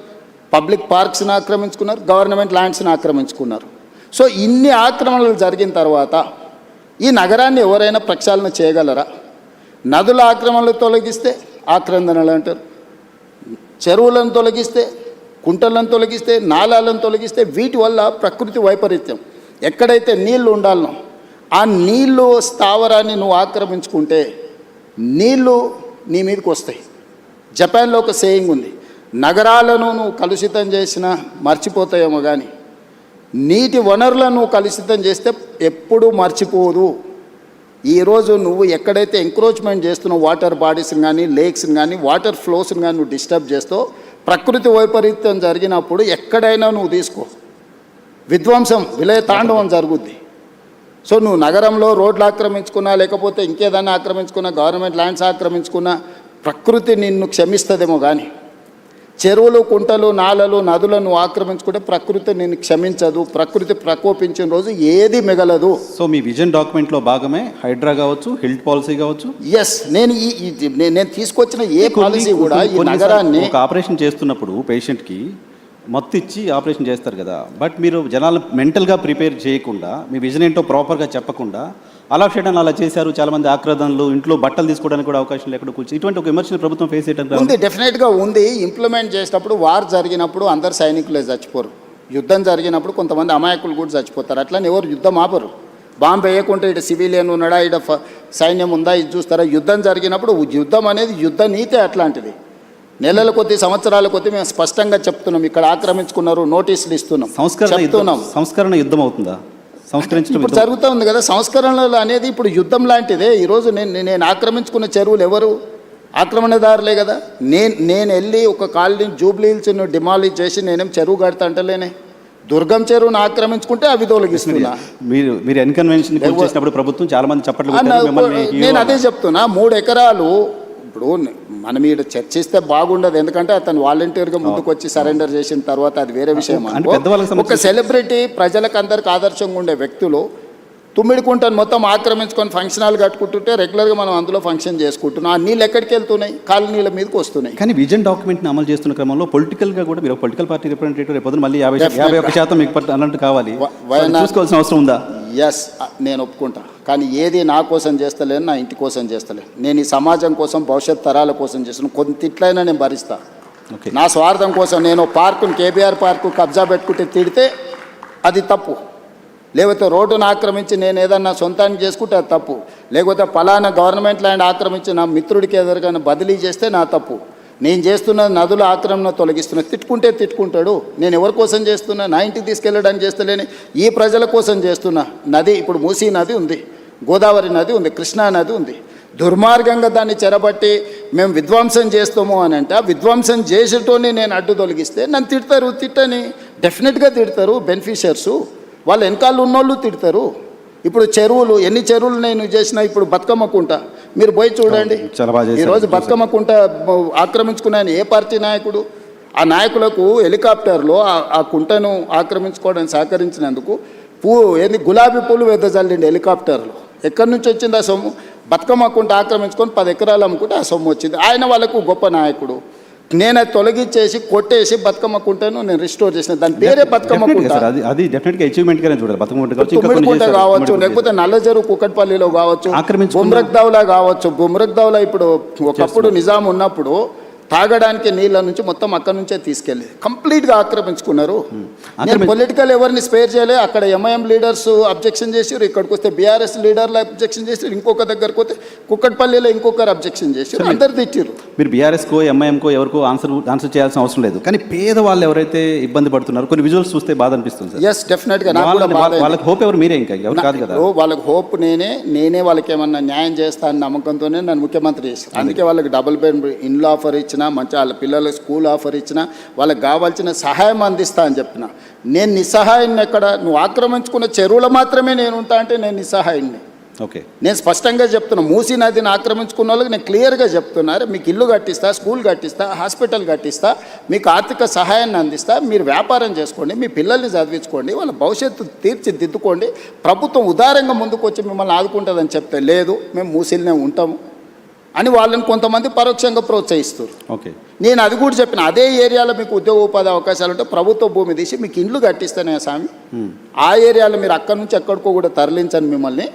పబ్లిక్ పార్క్స్ని ఆక్రమించుకున్నారు, గవర్నమెంట్ ల్యాండ్స్ని ఆక్రమించుకున్నారు. సో ఇన్ని ఆక్రమణలు జరిగిన తర్వాత ఈ నగరాన్ని ఎవరైనా ప్రక్షాళన చేయగలరా? నదుల ఆక్రమణలు తొలగిస్తే ఆక్రందనలు అంటారు, చెరువులను తొలగిస్తే, కుంటలను తొలగిస్తే, నాలాలను తొలగిస్తే వీటి వల్ల ప్రకృతి వైపరీత్యం. ఎక్కడైతే నీళ్లు ఉండాలనో ఆ నీళ్ళు స్థావరాన్ని నువ్వు ఆక్రమించుకుంటే నీళ్ళు నీ మీదకి వస్తాయి. జపాన్లో ఒక సేయింగ్ ఉంది, నగరాలను నువ్వు కలుషితం చేసినా మర్చిపోతాయేమో కానీ నీటి వనరులను నువ్వు కలుషితం చేస్తే ఎప్పుడూ మర్చిపోదు. ఈరోజు నువ్వు ఎక్కడైతే ఎంక్రోచ్మెంట్ చేస్తున్నావు వాటర్ బాడీస్ని కానీ లేక్స్ని కానీ వాటర్ ఫ్లోస్ని కానీ నువ్వు డిస్టర్బ్ చేస్తావు, ప్రకృతి వైపరీత్యం జరిగినప్పుడు ఎక్కడైనా నువ్వు తీసుకో విధ్వంసం విలయ తాండవం జరుగుద్ది. సో నువ్వు నగరంలో రోడ్లు ఆక్రమించుకున్నా లేకపోతే ఇంకేదైనా ఆక్రమించుకున్నా గవర్నమెంట్ ల్యాండ్స్ ఆక్రమించుకున్నా ప్రకృతి నిన్ను క్షమిస్తుందేమో కానీ చెరువులు కుంటలు నాలలు నదులను ఆక్రమించుకుంటే ప్రకృతి నిన్ను క్షమించదు. ప్రకృతి ప్రకోపించిన రోజు ఏది మిగలదు. సో మీ విజన్ డాక్యుమెంట్లో భాగమే హైడ్రా కావచ్చు, హెల్త్ పాలసీ కావచ్చు. ఎస్, నేను తీసుకొచ్చిన ఏ పాలసీ కూడా ఈ నగరాన్ని ఒక ఆపరేషన్ చేస్తున్నప్పుడు పేషెంట్కి మత్తు ఇచ్చి ఆపరేషన్ చేస్తారు కదా, బట్ మీరు జనాలు మెంటల్గా ప్రిపేర్ చేయకుండా మీ విజన్ ఏంటో ప్రాపర్గా చెప్పకుండా అలా చేయడానికి అలా చేశారు. చాలామంది ఆక్రదనలు, ఇంట్లో బట్టలు తీసుకోవడానికి కూడా అవకాశం లేకుండా కూర్చొని ఇటువంటి ఒక విమర్శలు ప్రభుత్వం ఫేస్ చేయడానికి ఉంది. డెఫినెట్గా ఉంది. ఇంప్లిమెంట్ చేసేటప్పుడు వార్ జరిగినప్పుడు అందరు సైనికులే చచ్చిపోరు, యుద్ధం జరిగినప్పుడు కొంతమంది అమాయకులు కూడా చచ్చిపోతారు. అట్లని ఎవరు యుద్ధం ఆపరు. బాంబు వేయకుంటే ఇటు సివిలియన్ ఉన్నాడా, ఇటు సైన్యం ఉందా, ఇది చూస్తారా. యుద్ధం జరిగినప్పుడు యుద్ధం అనేది యుద్ధ నీతే అట్లాంటిది. నెలల కొద్ది సంవత్సరాల కొద్ది మేము స్పష్టంగా చెప్తున్నాం, ఇక్కడ ఆక్రమించుకున్నారు, నోటీసులు ఇస్తున్నాం, సంస్కరణ యుద్ధం అవుతుందా? ఇప్పుడు జరుగుతూ ఉంది కదా సంస్కరణలు అనేది. ఇప్పుడు యుద్ధం లాంటిదే. ఈరోజు నేను ఆక్రమించుకున్న చెరువులు ఎవరు? ఆక్రమణదారులే కదా. నేను వెళ్ళి ఒక కాలనీ జూబ్లీ హిల్స్ను డిమాలిష్ చేసి నేనేం చెరువు కడతా అంటలేనే. దుర్గం చెరువును ఆక్రమించుకుంటే అవి తొలగిస్తున్నా. మీరు ఎన్కన్వెన్షన్ చేసినప్పుడు ప్రభుత్వం చాలా మంది చెప్పట్లేదు. నేను అదే చెప్తున్నా, 3 ఎకరాలు ఇప్పుడు మనం ఈడ చర్చిస్తే బాగుండదు. ఎందుకంటే అతను వాలంటీర్గా ముందుకు వచ్చి సరెండర్ చేసిన తర్వాత అది వేరే విషయం. ఒక సెలబ్రిటీ ప్రజలకు అందరికి ఆదర్శంగా ఉండే వ్యక్తులు తుమ్మిడికుంటాను మొత్తం ఆక్రమించుకొని ఫంక్షన్ హాల్ కట్టుకుంటుంటే రెగ్యులర్గా మనం అందులో ఫంక్షన్ చేసుకుంటున్నాం. ఆ నీళ్ళు ఎక్కడికి వెళ్తున్నాయి? కాలనీల మీదకి వస్తున్నాయి. కానీ విజన్ డాక్యుమెంట్ని అమలు చేస్తున్న క్రమంలో పొలిటికల్గా కూడా మీరు పొలిటికల్ పార్టీ రిప్రజెంటేటివ్ రేపు మళ్ళీ 51% మీకు అన్నట్టు కావాలి, చూసుకోవాల్సిన అవసరం ఉందా? ఎస్, నేను ఒప్పుకుంటా. కానీ ఏది నా కోసం చేస్తలేను, నా ఇంటి కోసం చేస్తలేను. నేను ఈ సమాజం కోసం, భవిష్యత్ తరాల కోసం చేస్తున్నాను. కొన్ని తిట్లైనా నేను భరిస్తా. నా స్వార్థం కోసం నేను పార్కును, కేబీఆర్ పార్కు కబ్జా పెట్టుకుంటే తిడితే అది తప్పు. లేకపోతే రోడ్డును ఆక్రమించి నేను ఏదన్నా సొంతానికి చేసుకుంటే అది తప్పు. లేకపోతే పలానా గవర్నమెంట్ ల్యాండ్ ఆక్రమించి నా మిత్రుడికి ఎదురుగానే బదిలీ చేస్తే నా తప్పు. నేను చేస్తున్న నదుల ఆక్రమణ తొలగిస్తున్నా. తిట్టుకుంటే తిట్టుకుంటాడు. నేను ఎవరి కోసం చేస్తున్నా? నా ఇంటికి తీసుకెళ్ళడానికి చేస్తలేని ఈ ప్రజల కోసం చేస్తున్నా. నది ఇప్పుడు మూసీ నది ఉంది, గోదావరి నది ఉంది, కృష్ణా నది ఉంది. దుర్మార్గంగా దాన్ని చెరబట్టి మేము విధ్వంసం చేస్తాము అని అంటే ఆ విధ్వంసం చేసేటోని నేను అడ్డు తొలగిస్తే నన్ను తిడతారు. తిట్టని డెఫినెట్గా తిడతారు. బెనిఫిషియర్సు వాళ్ళు వెనకాల ఉన్నోళ్ళు తిడతారు. ఇప్పుడు చెరువులు, ఎన్ని చెరువులు నేను చేసినా, ఇప్పుడు బతుకమ్మ కుంట మీరు పోయి చూడండి. ఈరోజు బతుకమ్మ కుంట ఆక్రమించుకున్నాను ఏ పార్టీ నాయకుడు? ఆ నాయకులకు హెలికాప్టర్లో ఆ కుంటను ఆక్రమించుకోవడానికి సహకరించినందుకు గులాబీ పూలు వెదజల్లిండి హెలికాప్టర్లో. ఎక్కడి నుంచి వచ్చింది ఆ సొమ్ము? బతుకమ్మ కుంట ఆక్రమించుకొని 10 ఎకరాలు అమ్ముకుంటే ఆ సొమ్ము వచ్చింది. ఆయన వాళ్ళకు గొప్ప నాయకుడు. నేను తొలగించేసి కొట్టేసి బతుకమ్మ కుంటను నేను రిస్టోర్ చేసిన. దాని పేరే బతుకమ్మ కుంట. అది డెఫినెట్గా అచీవ్మెంట్గానే చూడాలి. కుంట కావచ్చు, లేకపోతే నల్లజరు కుకట్పల్లిలో కావచ్చు, బుమ్రక్దౌలా కావచ్చు. బుమ్రక్దౌలా ఇప్పుడు ఒకప్పుడు నిజాం ఉన్నప్పుడు తాగడానికి నీళ్ళ నుంచి మొత్తం అక్కడి నుంచే తీసుకెళ్ళి కంప్లీట్గా ఆక్రమించుకున్నారు. నేను పొలిటికల్ ఎవరిని స్పేర్ చేయలే. అక్కడ ఎంఐఎం లీడర్స్ అబ్జెక్షన్ చేసారు, ఇక్కడికి వస్తే బీఆర్ఎస్ లీడర్లు అబ్జెక్షన్ చేసారు, ఇంకొక దగ్గరకు పోతే కుక్కట్పల్లిలో ఇంకొకరు అబ్జెక్షన్ చేసారు, అందరు తిట్టారు. మీరు బీఆర్ఎస్కో ఎంఐఎంకో ఎవరికో ఆన్సర్ చేయాల్సిన అవసరం లేదు. కానీ పేదవాళ్ళు ఎవరైతే ఇబ్బంది పడుతున్నారు, కొన్ని విజువల్స్ చూస్తే బాధ అనిపిస్తుంది. ఎస్, డెఫినెట్గా వాళ్ళకి హోప్ ఎవరు? మీరే ఇంకా ఎవరు కాదు కదా. వాళ్ళకి హోప్ నేనే వాళ్ళకి ఏమన్నా న్యాయం చేస్తా అని నమ్మకంతోనే నన్ను ముఖ్యమంత్రి చేశాను. అందుకే వాళ్ళకి డబుల్ బెడ్ ఇండ్లు ఆఫర్ ఇచ్చిన, మంచి వాళ్ళ పిల్లలకు స్కూల్ ఆఫర్ ఇచ్చిన, వాళ్ళకి కావాల్సిన సహాయం అందిస్తా అని చెప్పిన. నేను నిస్సహాయాన్ని ఎక్కడ? నువ్వు ఆక్రమించుకున్న చెరువులు మాత్రమే నేను ఉంటా అంటే నేను నిస్సహాయాన్ని. ఓకే, నేను స్పష్టంగా చెప్తున్నా. మూసీ నదిని ఆక్రమించుకున్న వాళ్ళకి నేను క్లియర్గా చెప్తున్నారు, మీకు ఇల్లు కట్టిస్తా, స్కూల్ కట్టిస్తా, హాస్పిటల్ కట్టిస్తా, మీకు ఆర్థిక సహాయాన్ని అందిస్తా, మీరు వ్యాపారం చేసుకోండి, మీ పిల్లల్ని చదివించుకోండి, వాళ్ళ భవిష్యత్తు తీర్చిదిద్దుకోండి, ప్రభుత్వం ఉదారంగా ముందుకు వచ్చి మిమ్మల్ని ఆదుకుంటుందని చెప్తే లేదు మేము మూసీలనే ఉంటాము అని వాళ్ళని కొంతమంది పరోక్షంగా ప్రోత్సహిస్తారు. ఓకే, నేను అది కూడా చెప్పిన. అదే ఏరియాలో మీకు ఉద్యోగ ఉపాధి అవకాశాలు ఉంటే ప్రభుత్వ భూమి తీసి మీకు ఇండ్లు కట్టిస్తానే స్వామి. ఆ ఏరియాలో మీరు అక్కడి నుంచి ఎక్కడికో కూడా తరలించండి మిమ్మల్ని.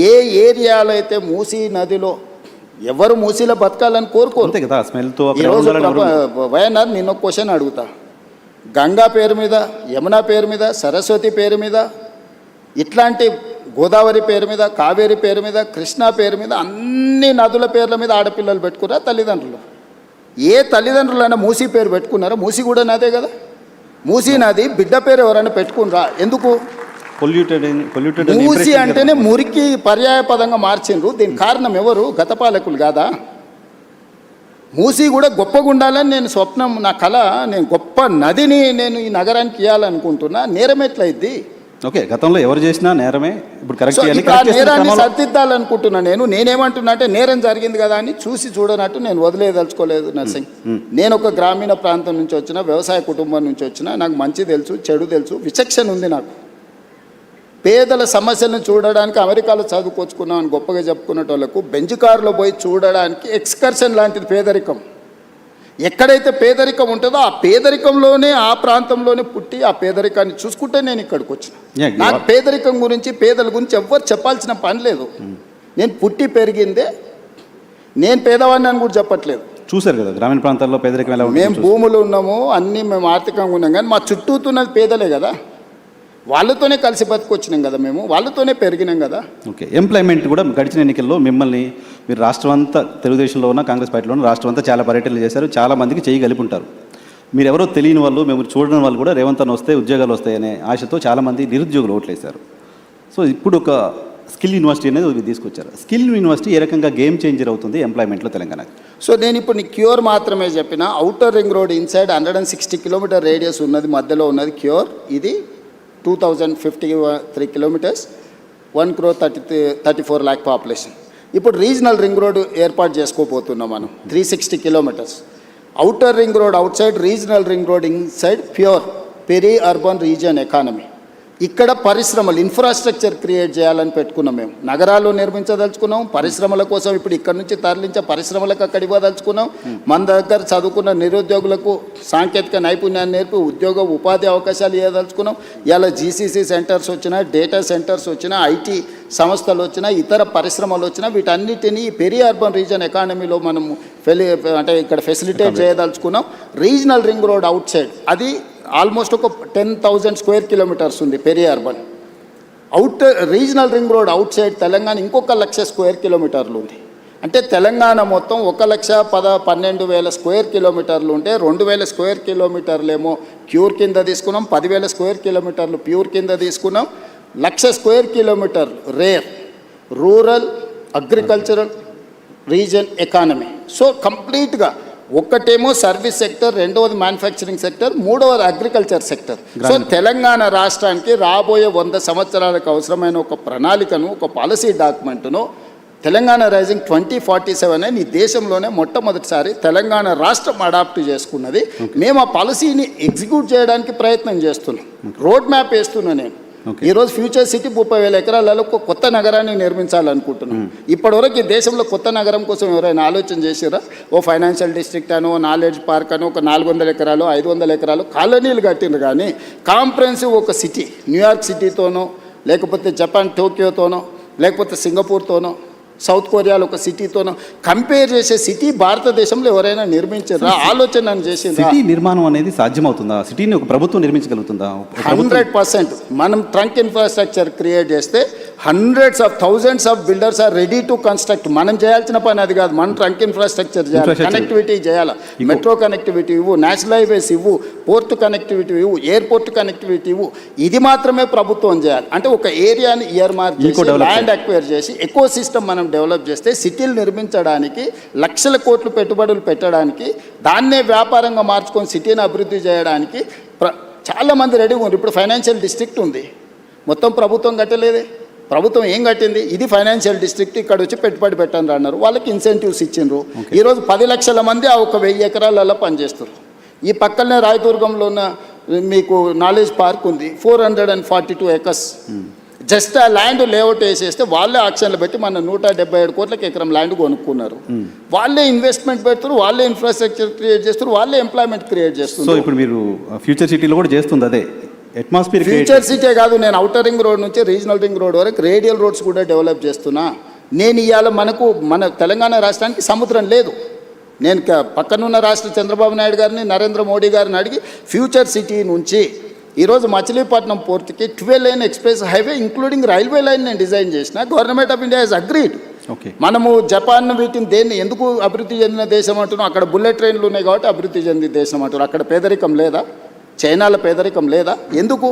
ఏ ఏరియాలో అయితే మూసీ నదిలో ఎవరు మూసీలో బతకాలని కోరుకోరు. అంతే కదా, స్మెల్తో ఈరోజు వైఎన్ఆర్ నిన్న క్వశ్చన్ అడుగుతా, గంగా పేరు మీద, యమున పేరు మీద, సరస్వతి పేరు మీద, ఇట్లాంటి గోదావరి పేరు మీద, కావేరి పేరు మీద, కృష్ణా పేరు మీద, అన్ని నదుల పేర్ల మీద ఆడపిల్లలు పెట్టుకున్నారా తల్లిదండ్రులు? ఏ తల్లిదండ్రులైనా మూసీ పేరు పెట్టుకున్నారా? మూసీ కూడా నదే కదా. మూసీ నది బిడ్డ పేరు ఎవరైనా పెట్టుకున్నారా? ఎందుకు? పొల్యూటెడ్ మూసీ అంటేనే మురికి పర్యాయ పదంగా మార్చిండ్రు. దీనికి కారణం ఎవరు? గత పాలకులు కాదా? మూసీ కూడా గొప్పగా ఉండాలని నేను స్వప్నం, నా కళ. నేను గొప్ప నదిని నేను ఈ నగరానికి ఇవ్వాలనుకుంటున్నా. నేరం ఎట్లయిద్ది? ఓకే, గతంలో ఎవరు చేసినా నేరమే. ఇప్పుడు సో ఇప్పుడు ఆ నేరాన్ని సరిదిద్దాలనుకుంటున్నా. నేనేమంటున్నా అంటే నేరం జరిగింది కదా అని చూసి చూడనట్టు నేను వదిలేదలుచుకోలేదు నర్సింగ్. నేను ఒక గ్రామీణ ప్రాంతం నుంచి వచ్చిన, వ్యవసాయ కుటుంబం నుంచి వచ్చిన, నాకు మంచి తెలుసు, చెడు తెలుసు, విచక్షణ ఉంది నాకు. పేదల సమస్యలను చూడడానికి అమెరికాలో చదువుకొచ్చుకున్నాం అని గొప్పగా చెప్పుకునేటోళ్లకు బెంచ్ కారులో పోయి చూడడానికి ఎక్స్కర్షన్ లాంటిది పేదరికం. ఎక్కడైతే పేదరికం ఉంటుందో ఆ పేదరికంలోనే, ఆ ప్రాంతంలోనే పుట్టి ఆ పేదరికాన్ని చూసుకుంటే నేను ఇక్కడికి వచ్చిన. నాకు పేదరికం గురించి, పేదల గురించి ఎవ్వరు చెప్పాల్సిన పని లేదు. నేను పుట్టి పెరిగిందే, నేను పేదవాడిని అని కూడా చెప్పట్లేదు. చూశారు కదా గ్రామీణ ప్రాంతాల్లో పేదరికం ఎలా ఉంది. మేము భూములు ఉన్నాము, అన్నీ మేము ఆర్థికంగా ఉన్నాం, కానీ మా చుట్టూతున్నది పేదలే కదా. వాళ్ళతోనే కలిసి బతికొచ్చినాం కదా, మేము వాళ్ళతోనే పెరిగినాం కదా. ఓకే, ఎంప్లాయ్మెంట్ కూడా గడిచిన ఎన్నికల్లో మిమ్మల్ని మీరు రాష్ట్రం అంతా, తెలుగుదేశంలో ఉన్న, కాంగ్రెస్ పార్టీలో ఉన్న రాష్ట్రం అంతా చాలా పర్యటనలు చేశారు, చాలా మందికి చేయి కలిపి ఉంటారు. మీరు ఎవరో తెలియని వాళ్ళు, మేము చూడని వాళ్ళు కూడా రేవంత్ అన్న వస్తే ఉద్యోగాలు వస్తాయనే ఆశతో చాలామంది నిరుద్యోగులు ఓట్లేశారు. సో ఇప్పుడు ఒక స్కిల్ యూనివర్సిటీ అనేది తీసుకొచ్చారు. స్కిల్ యూనివర్సిటీ ఏ రకంగా గేమ్ చేంజర్ అవుతుంది ఎంప్లాయ్మెంట్లో తెలంగాణకి? సో నేను ఇప్పుడు నీ క్యూర్ మాత్రమే చెప్పిన. Outer ring road inside 160 kilometre radius ఉన్నది, మధ్యలో ఉన్నది క్యూర్. ఇది 2053 కిలోమీటర్స్, 1,34 lakh పాపులేషన్. ఇప్పుడు రీజనల్ రింగ్ రోడ్ ఏర్పాటు చేసుకోబోతున్నాం మనం, 360 kilometres. Outer ring road outside, regional ring road inside, PURE peri urban region economy. ఇక్కడ పరిశ్రమలు, ఇన్ఫ్రాస్ట్రక్చర్ క్రియేట్ చేయాలని పెట్టుకున్నాం. మేము నగరాల్లో నిర్మించదలుచుకున్నాం, పరిశ్రమల కోసం ఇప్పుడు ఇక్కడ నుంచి తరలించే పరిశ్రమలకు అక్కడ ఇవ్వదలుచుకున్నాం. మన దగ్గర చదువుకున్న నిరుద్యోగులకు సాంకేతిక నైపుణ్యాన్ని నేర్పి ఉద్యోగ ఉపాధి అవకాశాలు ఇవ్వదలుచుకున్నాం. ఇలా జీసీసీ సెంటర్స్ వచ్చినా, డేటా సెంటర్స్ వచ్చినా, ఐటీ సంస్థలు వచ్చినా, ఇతర పరిశ్రమలు వచ్చినా, వీటన్నిటినీ పెరీ అర్బన్ రీజియన్ ఎకానమీలో మనం అంటే ఇక్కడ ఫెసిలిటేట్ చేయదలుచుకున్నాం. Regional ring road outside అది ఆల్మోస్ట్ ఒక 10,000 స్క్వేర్ కిలోమీటర్స్ ఉంది peri urban. Regional ring road outside Telangana ఇంకొక 1,00,000 స్క్వేర్ కిలోమీటర్లు ఉంది. అంటే తెలంగాణ మొత్తం 1,12,000 స్క్వేర్ కిలోమీటర్లు ఉంటే 2,000 స్క్వేర్ కిలోమీటర్లు ఏమో క్యూర్ కింద తీసుకున్నాం, 10,000 స్క్వేర్ కిలోమీటర్లు ప్యూర్ కింద తీసుకున్నాం, 1,00,000 square kilometre RARE rural agricultural region economy. So కంప్లీట్గా ఒకటేమో సర్వీస్ సెక్టర్, రెండవది మ్యానుఫ్యాక్చరింగ్ సెక్టర్, మూడవది అగ్రికల్చర్ సెక్టర్. సో తెలంగాణ రాష్ట్రానికి రాబోయే 100 సంవత్సరాలకు అవసరమైన ఒక ప్రణాళికను, ఒక పాలసీ డాక్యుమెంట్ను తెలంగాణ రైజింగ్ 2047 అని ఈ దేశంలోనే మొట్టమొదటిసారి తెలంగాణ రాష్ట్రం అడాప్ట్ చేసుకున్నది. మేము ఆ పాలసీని ఎగ్జిక్యూట్ చేయడానికి ప్రయత్నం చేస్తున్నాం, రోడ్ మ్యాప్ వేస్తున్నా నేను. ఈరోజు ఫ్యూచర్ సిటీ 30,000 ఎకరాలలో ఒక కొత్త నగరాన్ని నిర్మించాలనుకుంటున్నాం. ఇప్పటివరకు ఈ దేశంలో కొత్త నగరం కోసం ఎవరైనా ఆలోచన చేసారా? ఓ ఫైనాన్షియల్ డిస్ట్రిక్ట్ అనో, నాలెడ్జ్ పార్క్ అనో, ఒక 400 ఎకరాలు 500 ఎకరాలు కాలనీలు కట్టిండ్రు. కానీ కాంప్రహెన్సివ్ ఒక సిటీ, న్యూయార్క్ సిటీతోనో, లేకపోతే జపాన్ టోక్యోతోనో, లేకపోతే సింగపూర్తోనో, సౌత్ కొరియాలో ఒక సిటీతోనో కంపేర్ చేసే సిటీ భారతదేశంలో ఎవరైనా నిర్మించారా? ఆలోచన చేసింది. సిటీ నిర్మాణం అనేది సాధ్యమవుతుందా? సిటీని ఒక ప్రభుత్వం నిర్మించగలుగుతుందా? 100%. మనం ట్రంక్ ఇన్ఫ్రాస్ట్రక్చర్ క్రియేట్ చేస్తే hundreds of thousands of builders are ready to construct. మనం చేయాల్సిన పని అది కాదు, మనం ట్రంక్ ఇన్ఫ్రాస్ట్రక్చర్ చేయాలి, కనెక్టివిటీ చేయాలి, మెట్రో కనెక్టివిటీ ఇవ్వు, నేషనల్ హైవేస్ ఇవ్వు, పోర్ట్ కనెక్టివిటీ ఇవ్వు, ఎయిర్పోర్ట్ కనెక్టివిటీ ఇవ్వు. ఇది మాత్రమే ప్రభుత్వం చేయాలి. అంటే ఒక ఏరియాని ఇయర్ మార్క్ చేసి, ల్యాండ్ అక్వైర్ చేసి, ఎకో సిస్టమ్ మనం డెవలప్ చేస్తే సిటీలు నిర్మించడానికి, లక్షల కోట్లు పెట్టుబడులు పెట్టడానికి, దాన్నే వ్యాపారంగా మార్చుకొని సిటీని అభివృద్ధి చేయడానికి చాలామంది రెడీగా ఉన్నారు. ఇప్పుడు ఫైనాన్షియల్ డిస్ట్రిక్ట్ ఉంది, మొత్తం ప్రభుత్వం కట్టలేదే. ప్రభుత్వం ఏం కట్టింది? ఇది ఫైనాన్షియల్ డిస్ట్రిక్ట్, ఇక్కడ వచ్చి పెట్టుబడి పెట్టండి అన్నారు, వాళ్ళకి ఇన్సెంటివ్స్ ఇచ్చిండ్రు. ఈరోజు 10 లక్షల మంది ఆ ఒక 1000 ఎకరాలలో పనిచేస్తారు. ఈ పక్కనే రాయదుర్గంలో ఉన్న మీకు నాలెడ్జ్ పార్క్ ఉంది, 442 ఎకర్స్. జస్ట్ ఆ ల్యాండ్ లేఅవుట్ వేసేస్తే వాళ్ళే ఆక్షన్లు పెట్టి మన 177 కోట్లకి ఎకరం ల్యాండ్ కొనుక్కున్నారు. వాళ్ళే ఇన్వెస్ట్మెంట్ పెడతారు, వాళ్ళే ఇన్ఫ్రాస్ట్రక్చర్ క్రియేట్ చేస్తారు, వాళ్ళే ఎంప్లాయ్మెంట్ క్రియేట్ చేస్తారు. సో ఇప్పుడు మీరు ఫ్యూచర్ సిటీలో కూడా చేస్తుంది అదే అట్మాస్ఫియర్. ఫ్యూచర్ సిటీ కాదు, నేను ఔటర్ రింగ్ రోడ్ నుంచి రీజనల్ రింగ్ రోడ్ వరకు రేడియల్ రోడ్స్ కూడా డెవలప్ చేస్తున్నా. నేను ఇవాళ మన తెలంగాణ రాష్ట్రానికి సముద్రం లేదు. నేను పక్కనున్న రాష్ట్ర చంద్రబాబు నాయుడు గారిని, నరేంద్ర మోడీ గారిని అడిగి ఫ్యూచర్ సిటీ నుంచి ఈరోజు మచిలీపట్నం పోర్టుకి 12 line express highway including railway line నేను డిజైన్ చేసిన. Government of India has agreed. మనము జపాన్ వీటిని దేన్ని ఎందుకు అభివృద్ధి చెందిన దేశం అంటున్నాం? అక్కడ బుల్లెట్ ట్రైన్లు ఉన్నాయి కాబట్టి అభివృద్ధి చెందిన దేశం అంటున్నారు. అక్కడ పేదరికం లేదా? చైనాలో పేదరికం లేదా? ఎందుకు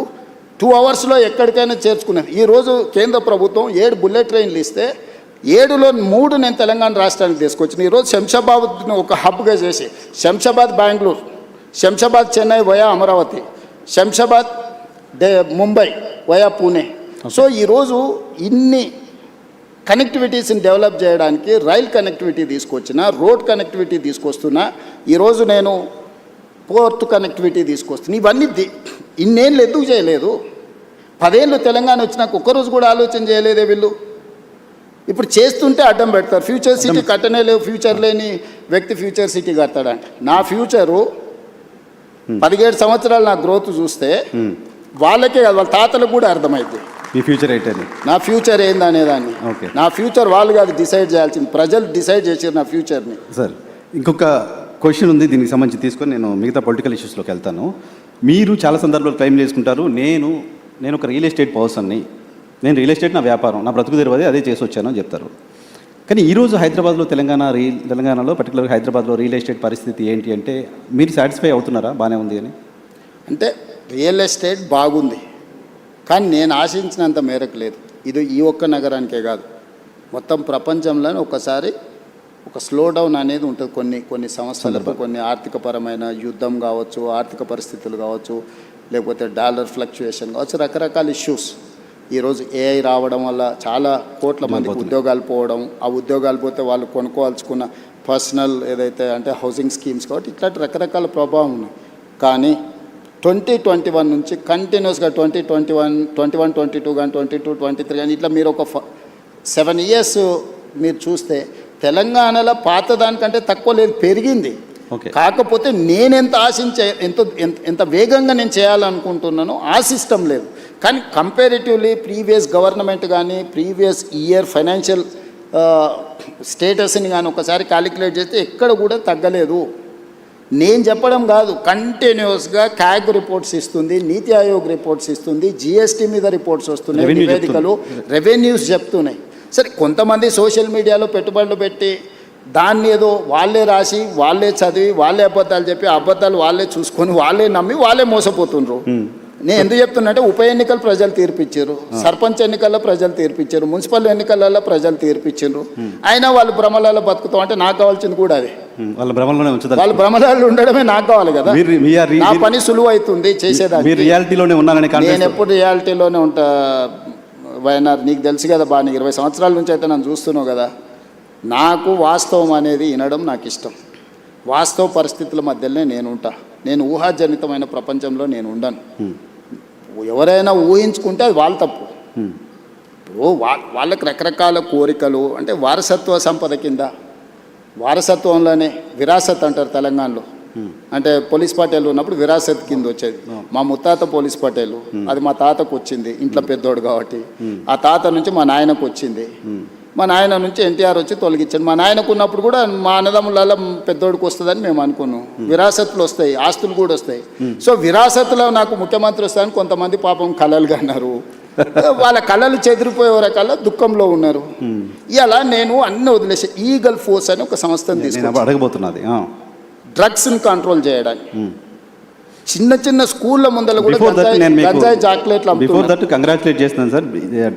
2 అవర్స్లో ఎక్కడికైనా చేర్చుకునేది? ఈరోజు కేంద్ర ప్రభుత్వం 7 బుల్లెట్ ట్రైన్లు ఇస్తే 7లో 3 నేను తెలంగాణ రాష్ట్రానికి తీసుకొచ్చిన. ఈరోజు శంషాబాద్ను ఒక హబ్గా చేసి Shamshabad Bengaluru, Shamshabad Chennai via Amaravati, Shamshabad Mumbai via Pune. So ఈరోజు ఇన్ని కనెక్టివిటీస్ని డెవలప్ చేయడానికి రైల్ కనెక్టివిటీ తీసుకొచ్చిన, రోడ్ కనెక్టివిటీ తీసుకొస్తున్నా. ఈరోజు నేను పోర్ట్ కనెక్టివిటీ తీసుకొస్తున్నా. ఇవన్నీ ఇన్నేళ్ళు ఎందుకు చేయలేదు? 10 ఏళ్ళు తెలంగాణ వచ్చినాక ఒక్కరోజు కూడా ఆలోచన చేయలేదే వీళ్ళు. ఇప్పుడు చేస్తుంటే అడ్డం పెడతారు. ఫ్యూచర్ సిటీ కట్టనే లేవు, ఫ్యూచర్ లేని వ్యక్తి ఫ్యూచర్ సిటీ కడతాడంట. నా ఫ్యూచరు 17 సంవత్సరాలు నా గ్రోత్ చూస్తే వాళ్ళకే కాదు, వాళ్ళ తాతలకు కూడా అర్థమైంది మీ ఫ్యూచర్ ఏంటని, నా ఫ్యూచర్ ఏందనేదాన్ని. నా ఫ్యూచర్ వాళ్ళు కాదు డిసైడ్ చేయాల్సింది, ప్రజలు డిసైడ్ చేసారు నా ఫ్యూచర్ని. సార్ ఇంకొక క్వశ్చన్ ఉంది, దీనికి సంబంధించి తీసుకొని నేను మిగతా పొలిటికల్ ఇష్యూస్లోకి వెళ్తాను. మీరు చాలా సందర్భాలు క్లెయిమ్ చేసుకుంటారు, నేను ఒక రియల్ ఎస్టేట్ పర్సన్ని, నేను రియల్ ఎస్టేట్ నా వ్యాపారం, నా బ్రతుకు తెరవదే అదే చేసి వచ్చాను అని చెప్తారు. కానీ ఈరోజు హైదరాబాద్లో తెలంగాణలో పర్టికులర్గా హైదరాబాద్లో రియల్ ఎస్టేట్ పరిస్థితి ఏంటి అంటే మీరు సాటిస్ఫై అవుతున్నారా బాగానే ఉంది అని? అంటే రియల్ ఎస్టేట్ బాగుంది, కానీ నేను ఆశించినంత మేరకు లేదు. ఇది ఈ ఒక్క నగరానికే కాదు, మొత్తం ప్రపంచంలోనే ఒకసారి ఒక స్లో డౌన్ అనేది ఉంటుంది. కొన్ని సంవత్సరాలకు కొన్ని ఆర్థికపరమైన యుద్ధం కావచ్చు, ఆర్థిక పరిస్థితులు కావచ్చు, లేకపోతే డాలర్ ఫ్లక్చుయేషన్ కావచ్చు, రకరకాల ఇష్యూస్. ఈరోజు ఏఐ రావడం వల్ల చాలా కోట్ల మందికి ఉద్యోగాలు పోవడం, ఆ ఉద్యోగాలు పోతే వాళ్ళు కొనుక్కోవాల్సుకున్న పర్సనల్ ఏదైతే అంటే హౌసింగ్ స్కీమ్స్ కాబట్టి ఇట్లాంటి రకరకాల ప్రభావం ఉన్నాయి. కానీ 2021 నుంచి కంటిన్యూస్గా 2021, 22 కానీ 22, 23 కానీ ఇట్లా మీరు ఒక 7 years మీరు చూస్తే తెలంగాణలో పాత దానికంటే తక్కువ లేదు, పెరిగింది. కాకపోతే నేనెంత ఆశించే ఎంత వేగంగా నేను చేయాలనుకుంటున్నానో ఆ సిస్టమ్ లేదు. కానీ కంపారిటివ్లీ ప్రీవియస్ గవర్నమెంట్ కానీ ప్రీవియస్ ఇయర్ ఫైనాన్షియల్ స్టేటస్ని కానీ ఒకసారి క్యాలిక్యులేట్ చేస్తే ఎక్కడ కూడా తగ్గలేదు. నేను చెప్పడం కాదు, కంటిన్యూస్గా క్యాగ్ రిపోర్ట్స్ ఇస్తుంది, నీతి ఆయోగ్ రిపోర్ట్స్ ఇస్తుంది, జిఎస్టీ మీద రిపోర్ట్స్ వస్తున్నాయి, నివేదికలు రెవెన్యూస్ చెప్తున్నాయి. సరే కొంతమంది సోషల్ మీడియాలో పెట్టుబడులు పెట్టి దాన్ని ఏదో వాళ్ళే రాసి వాళ్ళే చదివి వాళ్ళే అబద్ధాలు చెప్పి అబద్ధాలు వాళ్ళే చూసుకొని వాళ్ళే నమ్మి వాళ్ళే మోసపోతుండ్రు. నేను ఎందుకు చెప్తున్నా అంటే ఉప ఎన్నికలు ప్రజలు తీర్పిచ్చారు, సర్పంచ్ ఎన్నికల్లో ప్రజలు తీర్పిచ్చారు, మున్సిపల్ ఎన్నికలలో ప్రజలు తీర్పిచ్చారు. అయినా వాళ్ళు భ్రమలలో బతుకుతాం అంటే నాకు కావాల్సింది కూడా అదే. వాళ్ళ భ్రమలలో ఉండడమే నాకు కావాలి కదా. నా పని సులువు అవుతుంది చేసేదాన్ని. నేను ఎప్పుడు రియాలిటీలోనే ఉంటా వైఎన్ఆర్. నీకు తెలుసు కదా బాగా, నీకు 20 సంవత్సరాల నుంచి అయితే నన్ను చూస్తున్నావు కదా. నాకు వాస్తవం అనేది వినడం నాకు ఇష్టం. వాస్తవ పరిస్థితుల మధ్యలోనే నేను ఉంటా. నేను ఊహాజనితమైన ప్రపంచంలో నేను ఉండను. ఎవరైనా ఊహించుకుంటే అది వాళ్ళ తప్పు. ఇప్పుడు వాళ్ళకి రకరకాల కోరికలు అంటే వారసత్వ సంపద కింద, వారసత్వంలోనే విరాసత్ అంటారు తెలంగాణలో. అంటే పోలీస్ పటేల్ ఉన్నప్పుడు విరాసత్ కింద వచ్చేది. మా ముత్తాత పోలీస్ పటేల్, అది మా తాతకు వచ్చింది, ఇంట్లో పెద్దోడు కాబట్టి. ఆ తాత నుంచి మా నాయనకు వచ్చింది, మా నాయన నుంచి ఎన్టీఆర్ వచ్చి తొలగించాడు. మా నాయనకు ఉన్నప్పుడు కూడా మా అన్నదమ్ములలో పెద్దోడికి వస్తుందని మేము అనుకున్నాం. విరాసత్తులు వస్తాయి, ఆస్తులు కూడా వస్తాయి. సో విరాసత్తులో నాకు ముఖ్యమంత్రి వస్తాయని కొంతమంది పాపం కలలుగా అన్నారు. వాళ్ళ కళలు చెదిరిపోయే రకాల దుఃఖంలో ఉన్నారు. ఇలా నేను అన్ని వదిలేసి ఈగల్ ఫోర్స్ అని ఒక సంస్థను తీసుకున్నాను డ్రగ్స్ని కంట్రోల్ చేయడానికి. చిన్న చిన్న స్కూళ్ళ ముందర కూడా గంజాయి చాక్లెట్లు కంగ్రాచులేట్ చేస్తున్నాను సార్.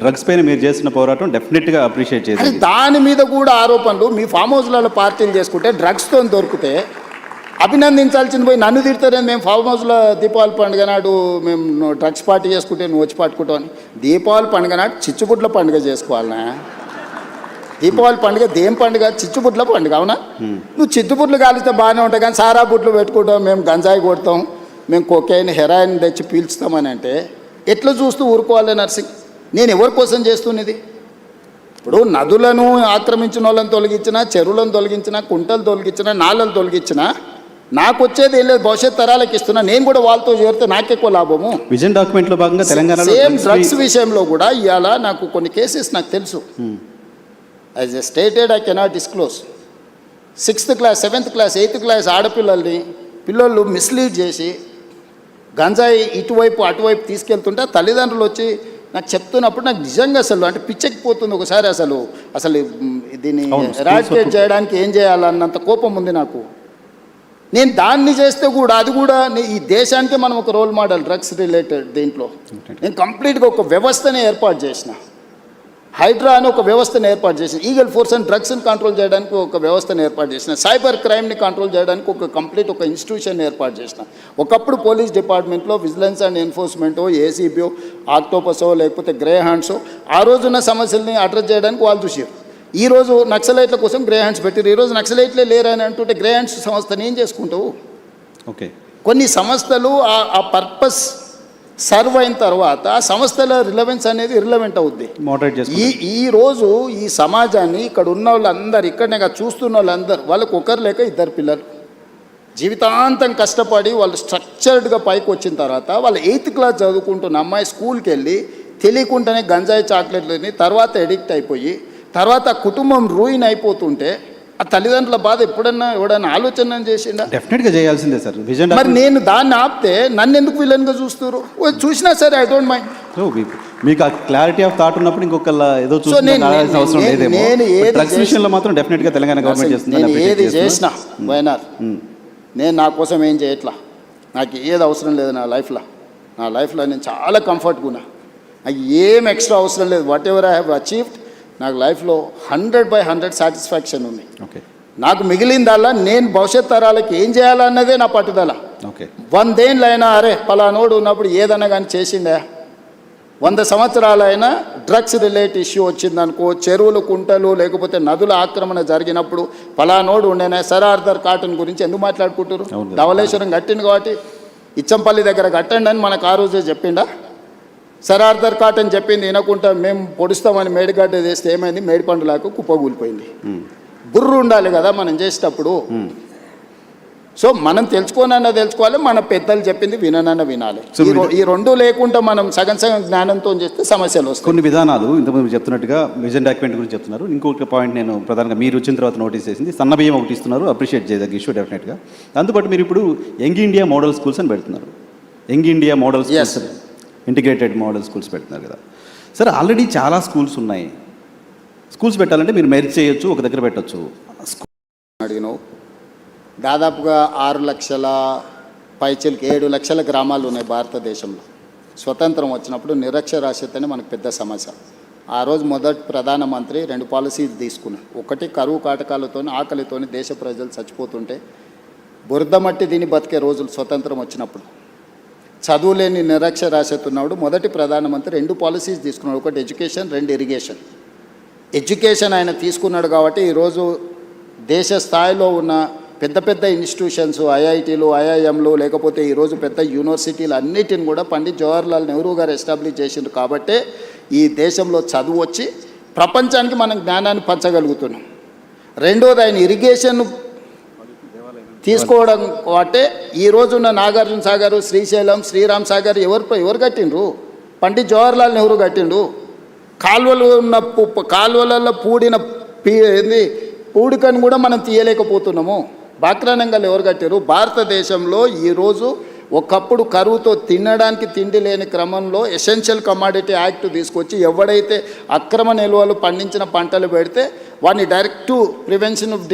డ్రగ్స్ పైన మీరు చేస్తున్న పోరాటం డెఫినెట్గా అప్రిషియేట్ చేయాలి. దాని మీద కూడా ఆరోపణలు. మీ ఫామ్ హౌస్లలో పార్టీలు చేసుకుంటే డ్రగ్స్తో దొరికితే అభినందించాల్సింది పోయి నన్ను తిడతారని. మేము ఫామ్ హౌస్లో దీపావళి పండుగ నాడు మేము డ్రగ్స్ పార్టీ చేసుకుంటే నువ్వు వచ్చి పట్టుకుంటావు అని. దీపావళి పండుగ నాడు చిచ్చుబుడ్ల పండుగ చేసుకోవాలనా? దీపావళి పండుగ దేం పండుగ? చిచ్చుబుడ్ల పండుగ. అవునా? నువ్వు చిచ్చుబుడ్లు కాలిస్తే బాగానే ఉంటాయి, కానీ సారా బుడ్లు పెట్టుకుంటాం, మేము గంజాయి కొడతాం, మేము కొకైన్ హెరాయిన్ తెచ్చి పీల్చుతామని అంటే ఎట్లా చూస్తూ ఊరుకోవాలి నర్సింగ్? నేను ఎవరి కోసం చేస్తున్నది? ఇప్పుడు నదులను ఆక్రమించిన వాళ్ళని తొలగించినా, చెరువులను తొలగించినా, కుంటలు తొలగించినా, నాళ్ళను తొలగించినా నాకు వచ్చేది ఏం లేదు, భవిష్యత్ తరాలకు ఇస్తున్నా. నేను కూడా వాళ్ళతో చేరితే నాకెక్కువ లాభము. విజన్ డాక్యుమెంట్లో భాగంగా తెలంగాణ సేమ్ డ్రగ్స్ విషయంలో కూడా ఇవాళ నాకు కొన్ని కేసెస్ నాకు తెలుసు. As a stated I cannot disclose. 6th class 7th class 8th class పిల్లలు మిస్లీడ్ చేసి గంజాయి ఇటువైపు అటువైపు తీసుకెళ్తుంటే తల్లిదండ్రులు వచ్చి నాకు చెప్తున్నప్పుడు నాకు నిజంగా అసలు అంటే పిచ్చెక్కిపోతుంది ఒకసారి. అసలు దీన్ని ఎరాడికేట్ చేయడానికి ఏం చేయాలన్నంత కోపం ఉంది నాకు. నేను దాన్ని చేస్తే కూడా అది కూడా ఈ దేశానికే మనం ఒక రోల్ మోడల్ డ్రగ్స్ రిలేటెడ్ దీంట్లో. నేను కంప్లీట్గా ఒక వ్యవస్థని ఏర్పాటు చేసిన, హైడ్రా అని ఒక వ్యవస్థను ఏర్పాటు చేసిన, ఈగల్ ఫోర్స్ అండ్ డ్రగ్స్ని కంట్రోల్ చేయడానికి ఒక వ్యవస్థను ఏర్పాటు చేసిన, సైబర్ క్రైమ్ని కంట్రోల్ చేయడానికి ఒక ఇన్స్టిట్యూషన్ ఏర్పాటు చేసిన. ఒకప్పుడు పోలీస్ డిపార్ట్మెంట్లో విజిలెన్స్ అండ్ ఎన్ఫోర్స్మెంటో, ఏసీబీఓ, ఆక్టోపసో లేకపోతే గ్రే హ్యాండ్సో ఆ రోజున్న సమస్యల్ని అడ్రస్ చేయడానికి వాళ్ళు చూసారు. ఈరోజు నక్సలైట్ల కోసం గ్రే హ్యాండ్స్ పెట్టారు. ఈరోజు నక్సలైట్లే లేరని అంటుంటే గ్రే హ్యాండ్స్ సంస్థను ఏం చేసుకుంటావు? ఓకే, కొన్ని సంస్థలు ఆ పర్పస్ సర్వ్ అయిన తర్వాత ఆ సంస్థల రిలవెన్స్ అనేది ఇర్రిలవెంట్ అవుద్ది. ఈరోజు ఈ సమాజాన్ని ఇక్కడ ఉన్న వాళ్ళందరూ, ఇక్కడనే చూస్తున్న వాళ్ళందరూ, వాళ్ళకు ఒకరు లేక 2 పిల్లలు జీవితాంతం కష్టపడి వాళ్ళు స్ట్రక్చర్డ్గా పైకి వచ్చిన తర్వాత వాళ్ళ 8th క్లాస్ చదువుకుంటున్న అమ్మాయి స్కూల్కి వెళ్ళి తెలియకుండానే గంజాయి చాక్లెట్లని తర్వాత ఎడిక్ట్ అయిపోయి తర్వాత కుటుంబం రూయిన్ అయిపోతుంటే ఆ తల్లిదండ్రుల బాధ ఎవడన్నా ఆలోచన చేసిండా? డెఫినెట్గా చేయాల్సిందే సార్. మరి నేను దాన్ని ఆపితే నన్ను ఎందుకు విలన్గా చూస్తారు? చూసినా సరే ఐ డోంట్ మైండ్. మీకు ఆ క్లారిటీ ఆఫ్ థాట్ ఉన్నప్పుడు ఇంకొకళ్ళ ఏదో చూడాల్సిన అవసరం లేదేమో. డ్రగ్స్ విషయంలో మాత్రం డెఫినెట్గా తెలంగాణ గవర్నమెంట్ చేస్తుంది. నేను ఏది చేసినా వైనార్ నేను నా కోసం ఏం చేయట్లా. నాకు ఏది అవసరం లేదు నా లైఫ్లో నేను చాలా కంఫర్ట్గా ఉన్నా. నాకు ఏం ఎక్స్ట్రా అవసరం లేదు. What ever I have achieved నాకు లైఫ్లో 100/100 సాటిస్ఫాక్షన్ ఉంది. నాకు మిగిలిందల్లా నేను భవిష్యత్ తరాలకి ఏం చేయాలన్నదే నా పట్టుదల. 100 ఏళ్ళైనా అరే పలానోడు ఉన్నప్పుడు ఏదన్నా కానీ చేసిండే, 100 సంవత్సరాలైనా డ్రగ్స్ రిలేటెడ్ ఇష్యూ వచ్చిందనుకో, చెరువులు కుంటలు లేకపోతే నదుల ఆక్రమణ జరిగినప్పుడు పలానోడు ఉండేనే. సర్ ఆర్థర్ కాటన్ గురించి ఎందుకు మాట్లాడుకుంటారు? ధవళేశ్వరం కట్టింది కాబట్టి ఇచ్చంపల్లి దగ్గర కట్టండి అని మనకు ఆ రోజే చెప్పిండా? సర్ ఆర్థర్ కాటన్ చెప్పింది వినకుండా మేము పొడుస్తామని మేడిగడ్డ చేస్తే ఏమైంది? మేడిపండులాగా కుప్పగూలిపోయింది. బుర్రు ఉండాలి కదా మనం చేసేటప్పుడు. సో మనం తెలుసుకోవాలి, మన పెద్దలు చెప్పింది వినాలి. ఈ 2 లేకుండా మనం సగం జ్ఞానంతో చేస్తే సమస్యలు వస్తాయి. కొన్ని విధానాలు ఇంతకుముందు చెప్తున్నట్టుగా విజన్ డాక్యుమెంట్ గురించి చెప్తున్నారు. ఇంకొక పాయింట్ నేను ప్రధానంగా మీరు వచ్చిన తర్వాత నోటీస్ చేసింది, సన్నబియ్యం ఒకటి ఇస్తున్నారు, అప్రిషియేట్ చేయదగ్గ ఇష్యూ డెఫినెట్గా. దాంతోపాటు మీరు ఇప్పుడు యంగ్ ఇండియా మోడల్ స్కూల్స్ అని పెడుతున్నారు. Young India model schools, integrated model schools పెడుతున్నారు కదా సార్. ఆల్రెడీ చాలా స్కూల్స్ ఉన్నాయి. స్కూల్స్ పెట్టాలంటే మీరు మెర్జ్ చేయొచ్చు, ఒక దగ్గర పెట్టచ్చు. అడిగినావు దాదాపుగా 6 లక్షల పైచీలకి 7 లక్షల గ్రామాలు ఉన్నాయి భారతదేశంలో. స్వతంత్రం వచ్చినప్పుడు నిరక్షరాస్యతనే మనకు పెద్ద సమస్య. ఆ రోజు మొదటి ప్రధానమంత్రి 2 పాలసీలు తీసుకున్నాడు. ఒకటి, కరువు కాటకాలతో ఆకలితో దేశ ప్రజలు చచ్చిపోతుంటే బురద మట్టి దీన్ని బతికే రోజులు స్వతంత్రం వచ్చినప్పుడు. చదువులేని నిరక్షరాస్యత ఉన్నప్పుడు మొదటి ప్రధానమంత్రి 2 పాలసీస్ తీసుకున్నాడు. ఒకటి ఎడ్యుకేషన్, 2 ఇరిగేషన్. ఎడ్యుకేషన్ ఆయన తీసుకున్నాడు కాబట్టి ఈరోజు దేశ స్థాయిలో ఉన్న పెద్ద ఇన్స్టిట్యూషన్స్, ఐఐటీలు, ఐఐఎంలు లేకపోతే ఈరోజు పెద్ద యూనివర్సిటీలు అన్నిటిని కూడా పండిత్ జవహర్లాల్ నెహ్రూ గారు ఎస్టాబ్లిష్ చేసిండ్రు. కాబట్టి ఈ దేశంలో చదువు వచ్చి ప్రపంచానికి మనం జ్ఞానాన్ని పంచగలుగుతున్నాం. రెండోది ఆయన ఇరిగేషన్ తీసుకోవడం అంటే ఈ రోజున్న నాగార్జున సాగర్, శ్రీశైలం, శ్రీరామ్ సాగర్ ఎవరు కట్టిండ్రు? పండిత్ జవహర్లాల్ నెహ్రూ కట్టిండు. కాలువలు ఉన్న కాలువలలో పూడికని కూడా మనం తీయలేకపోతున్నాము. బాక్రానంగాలు ఎవరు కట్టారు? భారతదేశంలో ఈరోజు ఒకప్పుడు కరువుతో తినడానికి తిండి లేని క్రమంలో ఎసెన్షియల్ కమాడిటీ యాక్ట్ తీసుకొచ్చి ఎవడైతే అక్రమ నిల్వలు పండించిన పంటలు పెడితే వాడిని direct prevention of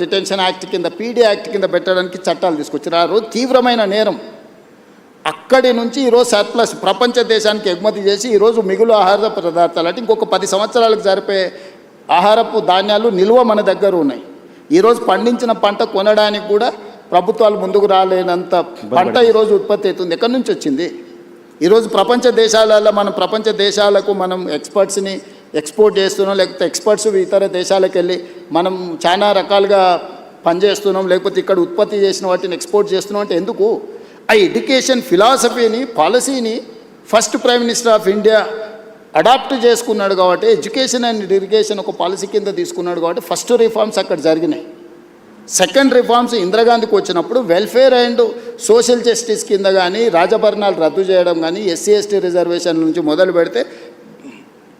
detention act కింద, పీడీ యాక్ట్ కింద పెట్టడానికి చట్టాలు తీసుకొచ్చారు. ఆ రోజు తీవ్రమైన నేరం. అక్కడి నుంచి ఈరోజు సర్ప్లస్ ప్రపంచ దేశానికి ఎగుమతి చేసి ఈరోజు మిగులు ఆహార పదార్థాలు అంటే ఇంకొక 10 సంవత్సరాలకు జరిపే ఆహారపు ధాన్యాలు నిల్వ మన దగ్గర ఉన్నాయి. ఈరోజు పండించిన పంట కొనడానికి కూడా ప్రభుత్వాలు ముందుకు రాలేనంత పంట ఈరోజు ఉత్పత్తి అవుతుంది. ఎక్కడి నుంచి వచ్చింది? ఈరోజు ప్రపంచ దేశాలకు మనం ఎక్స్పర్ట్స్ని ఎక్స్పోర్ట్ చేస్తున్నాం, లేకపోతే ఎక్స్పర్ట్స్ ఇతర దేశాలకు వెళ్ళి మనం చాలా రకాలుగా పనిచేస్తున్నాం, లేకపోతే ఇక్కడ ఉత్పత్తి చేసిన వాటిని ఎక్స్పోర్ట్ చేస్తున్నాం. అంటే ఎందుకు? ఆ ఎడ్యుకేషన్ ఫిలాసఫీని, పాలసీని first prime minister of India adopt చేసుకున్నాడు కాబట్టి, ఎడ్యుకేషన్ అండ్ ఇరిగేషన్ ఒక పాలసీ కింద తీసుకున్నాడు కాబట్టి ఫస్ట్ రిఫార్మ్స్ అక్కడ జరిగినాయి. సెకండ్ రిఫార్మ్స్ ఇందిరాగాంధీకి వచ్చినప్పుడు వెల్ఫేర్ అండ్ సోషల్ జస్టిస్ కింద కానీ రాజభరణాలు రద్దు చేయడం కానీ, ఎస్సీ ఎస్టీ రిజర్వేషన్ నుంచి మొదలు పెడితే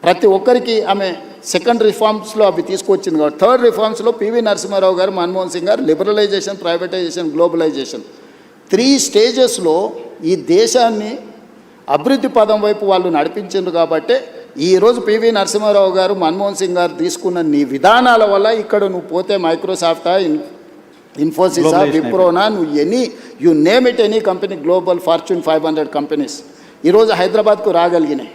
ప్రతి ఒక్కరికి ఆమె సెకండ్ రిఫార్మ్స్లో అవి తీసుకొచ్చింది కాబట్టి థర్డ్ రిఫార్మ్స్లో పివి నరసింహారావు గారు, మన్మోహన్ సింగ్ గారు లిబరలైజేషన్, ప్రైవేటైజేషన్, గ్లోబలైజేషన్ 3 స్టేజెస్లో ఈ దేశాన్ని అభివృద్ధి పదం వైపు వాళ్ళు నడిపించారు. కాబట్టి ఈరోజు పివి నరసింహారావు గారు, మన్మోహన్ సింగ్ గారు తీసుకున్న నీ విధానాల వల్ల ఇక్కడ నువ్వు పోతే మైక్రోసాఫ్టా, ఇన్ఫోసిసా, విప్రోనా, నువ్వు you name it any company, global fortune 500 companies ఈరోజు హైదరాబాద్కు రాగలిగినాయి.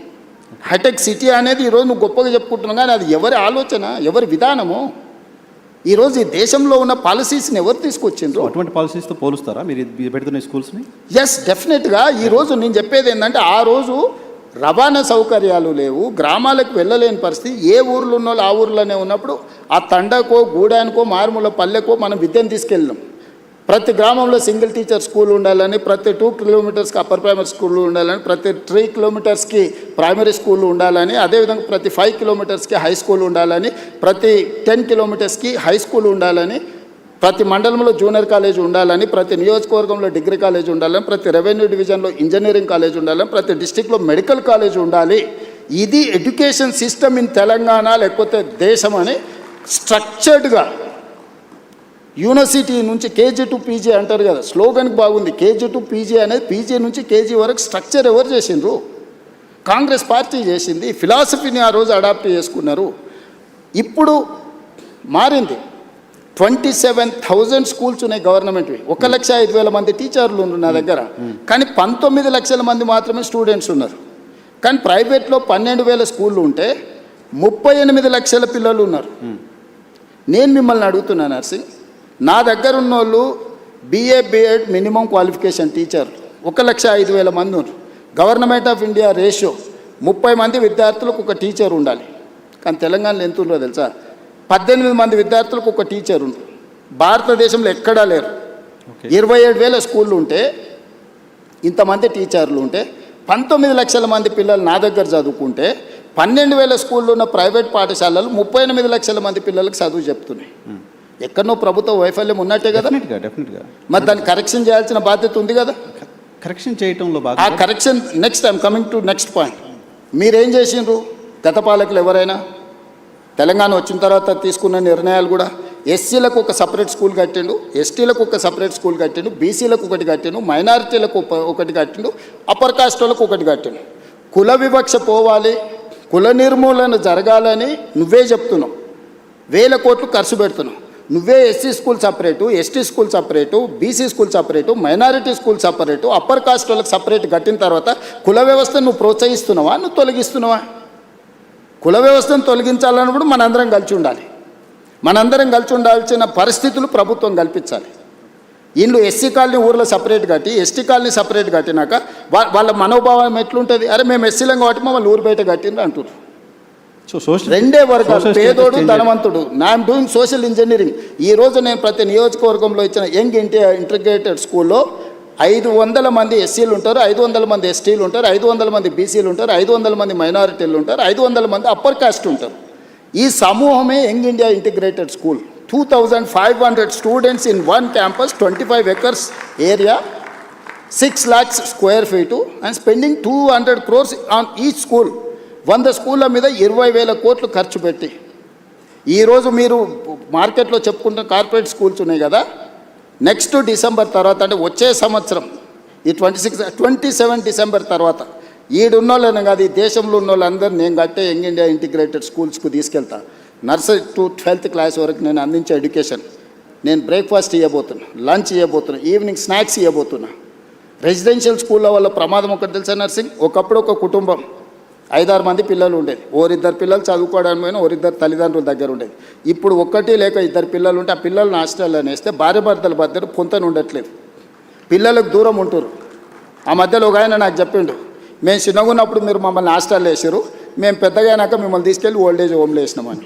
హైటెక్ సిటీ అనేది ఈరోజు నువ్వు గొప్పగా చెప్పుకుంటున్నావు, కానీ అది ఎవరి ఆలోచన, ఎవరి విధానము? ఈరోజు ఈ దేశంలో ఉన్న పాలసీస్ని ఎవరు తీసుకొచ్చిండ్రు? అటువంటి పాలసీస్తో పోలుస్తారా మీరు పెడుతున్న స్కూల్స్ని? ఎస్, డెఫినెట్గా. ఈరోజు నేను చెప్పేది ఏంటంటే ఆ రోజు రవాణా సౌకర్యాలు లేవు, గ్రామాలకు వెళ్ళలేని పరిస్థితి. ఏ ఊర్లో ఉన్న వాళ్ళు ఆ ఊర్లోనే ఉన్నప్పుడు ఆ తండకో, గూడానికో, మారుమూల పల్లెకో మనం విద్యను తీసుకెళ్ళాం. ప్రతి గ్రామంలో సింగిల్ టీచర్ స్కూల్ ఉండాలని, ప్రతి 2 కిలోమీటర్స్కి అప్పర్ ప్రైమరీ స్కూల్ ఉండాలని, ప్రతి 3 కిలోమీటర్స్కి ప్రైమరీ స్కూల్ ఉండాలని, అదేవిధంగా ప్రతి 5 కిలోమీటర్స్కి హై స్కూల్ ఉండాలని, ప్రతి 10 కిలోమీటర్స్కి హై స్కూల్ ఉండాలని, ప్రతి మండలంలో జూనియర్ కాలేజ్ ఉండాలని, ప్రతి నియోజకవర్గంలో డిగ్రీ కాలేజ్ ఉండాలని, ప్రతి రెవెన్యూ డివిజన్లో ఇంజనీరింగ్ కాలేజ్ ఉండాలని, ప్రతి డిస్టిక్లో మెడికల్ కాలేజ్ ఉండాలి. ఇది ఎడ్యుకేషన్ సిస్టమ్ ఇన్ తెలంగాణ లేకపోతే దేశం అని స్ట్రక్చర్డ్గా యూనివర్సిటీ నుంచి కేజీ టు పీజీ అంటారు కదా, స్లోగన్కి బాగుంది. కేజీ టు పీజీ అనేది పీజీ నుంచి కేజీ వరకు స్ట్రక్చర్ ఎవరు చేసిండ్రు? కాంగ్రెస్ పార్టీ చేసింది. ఫిలాసఫీని ఆ రోజు అడాప్ట్ చేసుకున్నారు. ఇప్పుడు మారింది. 27,000 స్కూల్స్ ఉన్నాయి గవర్నమెంట్వి. 1,05,000 మంది టీచర్లు ఉన్నారు నా దగ్గర, కానీ 19 లక్షల మంది మాత్రమే స్టూడెంట్స్ ఉన్నారు. కానీ ప్రైవేట్లో 12,000 స్కూళ్ళు ఉంటే 38 లక్షల పిల్లలు ఉన్నారు. నేను మిమ్మల్ని అడుగుతున్నాను నర్సింగ్, నా దగ్గర ఉన్న వాళ్ళు BA B.Ed మినిమం క్వాలిఫికేషన్ టీచర్లు 1,05,000 మంది ఉన్నారు. గవర్నమెంట్ ఆఫ్ ఇండియా రేషియో 30 మంది విద్యార్థులకు ఒక టీచర్ ఉండాలి. కానీ తెలంగాణలో ఎంత ఉందో తెలుసా? 18 మంది విద్యార్థులకు ఒక టీచర్ ఉంది. భారతదేశంలో ఎక్కడా లేరు. 27,000 స్కూళ్ళు ఉంటే, ఇంతమంది టీచర్లు ఉంటే, 19 లక్షల మంది పిల్లలు నా దగ్గర చదువుకుంటే, 12,000 స్కూళ్ళు ఉన్న ప్రైవేట్ పాఠశాలలు 38 లక్షల మంది పిల్లలకు చదువు చెప్తున్నాయి. ఎక్కడనో ప్రభుత్వ వైఫల్యం ఉన్నట్టే కదా. డెఫినెట్గా. మరి దాన్ని కరెక్షన్ చేయాల్సిన బాధ్యత ఉంది కదా. కరెక్షన్ చేయటంలో ఆ correction next I'm coming to next point. మీరేం చేసిండ్రు? గత పాలకులు ఎవరైనా తెలంగాణ వచ్చిన తర్వాత తీసుకున్న నిర్ణయాలు కూడా ఎస్సీలకు ఒక సపరేట్ స్కూల్ కట్టిండు, ఎస్టీలకు ఒక సపరేట్ స్కూల్ కట్టిండు, బీసీలకు ఒకటి కట్టిండు, మైనారిటీలకు ఒకటి కట్టిండు, అప్పర్ కాస్ట్ వాళ్ళకు ఒకటి కట్టిండు. కుల వివక్ష పోవాలి, కుల నిర్మూలన జరగాలని నువ్వే చెప్తున్నావు. 1,000 కోట్లు ఖర్చు పెడుతున్నావు. నువ్వే SC school separate, ST school separate, BC school separate, minority school separate, upper caste వాళ్ళకి సపరేట్ కట్టిన తర్వాత కుల వ్యవస్థను నువ్వు ప్రోత్సహిస్తున్నావా, నువ్వు తొలగిస్తున్నావా? కుల వ్యవస్థను తొలగించాలన్నప్పుడు మనందరం కలిసి ఉండాలి. మనందరం కలిసి ఉండాల్సిన పరిస్థితులు ప్రభుత్వం కల్పించాలి. వీళ్ళు ఎస్సీ కాలనీ ఊర్లో సపరేట్ కట్టి, ఎస్టీ కాలనీ సపరేట్ కట్టినాక వాళ్ళ మనోభావం ఎట్లుంటుంది? అరే మేము ఎస్సీలం కాబట్టి మమ్మల్ని ఊరు బయట కట్టిండ్రు అంటున్నారు. రెండే వర్గాలు, పేదోడు, ధనవంతుడు. I'm doing social engineering. ఈరోజు నేను ప్రతి నియోజకవర్గంలో ఇచ్చిన యంగ్ ఇంటిగ్రేటెడ్ స్కూల్లో 500 మంది ఎస్సీలు ఉంటారు, 500 మంది ఎస్టీలు ఉంటారు, 500 మంది బీసీలు ఉంటారు, 500 మంది మైనారిటీలు ఉంటారు, 500 మంది అప్పర్ కాస్ట్ ఉంటారు. ఈ సమూహమే young India integrated school. 2,500 students in one campus, 25 acres area, 6 lakhs square feet and spending 200 crores on each school. 100 స్కూళ్ళ మీద 20,000 కోట్లు ఖర్చు పెట్టి ఈరోజు మీరు మార్కెట్లో చెప్పుకుంటున్న కార్పొరేట్ స్కూల్స్ ఉన్నాయి కదా, నెక్స్ట్ డిసెంబర్ తర్వాత అంటే వచ్చే సంవత్సరం ఈ 27 డిసెంబర్ తర్వాత ఈడున్నోళ్ళని కాదు, ఈ దేశంలో ఉన్న వాళ్ళందరూ నేను కట్టే యంగ్ ఇండియా ఇంటిగ్రేటెడ్ స్కూల్స్కు తీసుకెళ్తా. నర్సరీ టు 12th క్లాస్ వరకు నేను అందించే ఎడ్యుకేషన్. నేను బ్రేక్ఫాస్ట్ ఇవ్వబోతున్నా, లంచ్ ఇవ్వబోతున్నా, ఈవినింగ్ స్నాక్స్ ఇవ్వబోతున్నా. రెసిడెన్షియల్ స్కూళ్ళ వల్ల ప్రమాదం ఒకటి తెలుసా నర్సింగ్? ఒకప్పుడు ఒక కుటుంబం 5-6 మంది పిల్లలు ఉండేది. ఓరిద్దరు పిల్లలు చదువుకోవడానికి పోయినా ఓరిద్దరు తల్లిదండ్రుల దగ్గర ఉండేది. ఇప్పుడు ఒక్కటి లేక 2 పిల్లలు ఉంటే ఆ పిల్లల్ని హాస్టల్లో వేస్తే భార్య భర్తల మధ్య పొంతన ఉండట్లేదు, పిల్లలకు దూరం ఉంటారు. ఆ మధ్యలో ఒక ఆయన నాకు చెప్పిండు, మేము చిన్నగా ఉన్నప్పుడు మీరు మమ్మల్ని హాస్టల్లో వేసారు, మేము పెద్దగా అయినాక మిమ్మల్ని తీసుకెళ్ళి ఓల్డేజ్ హోమ్లో వేసినామని.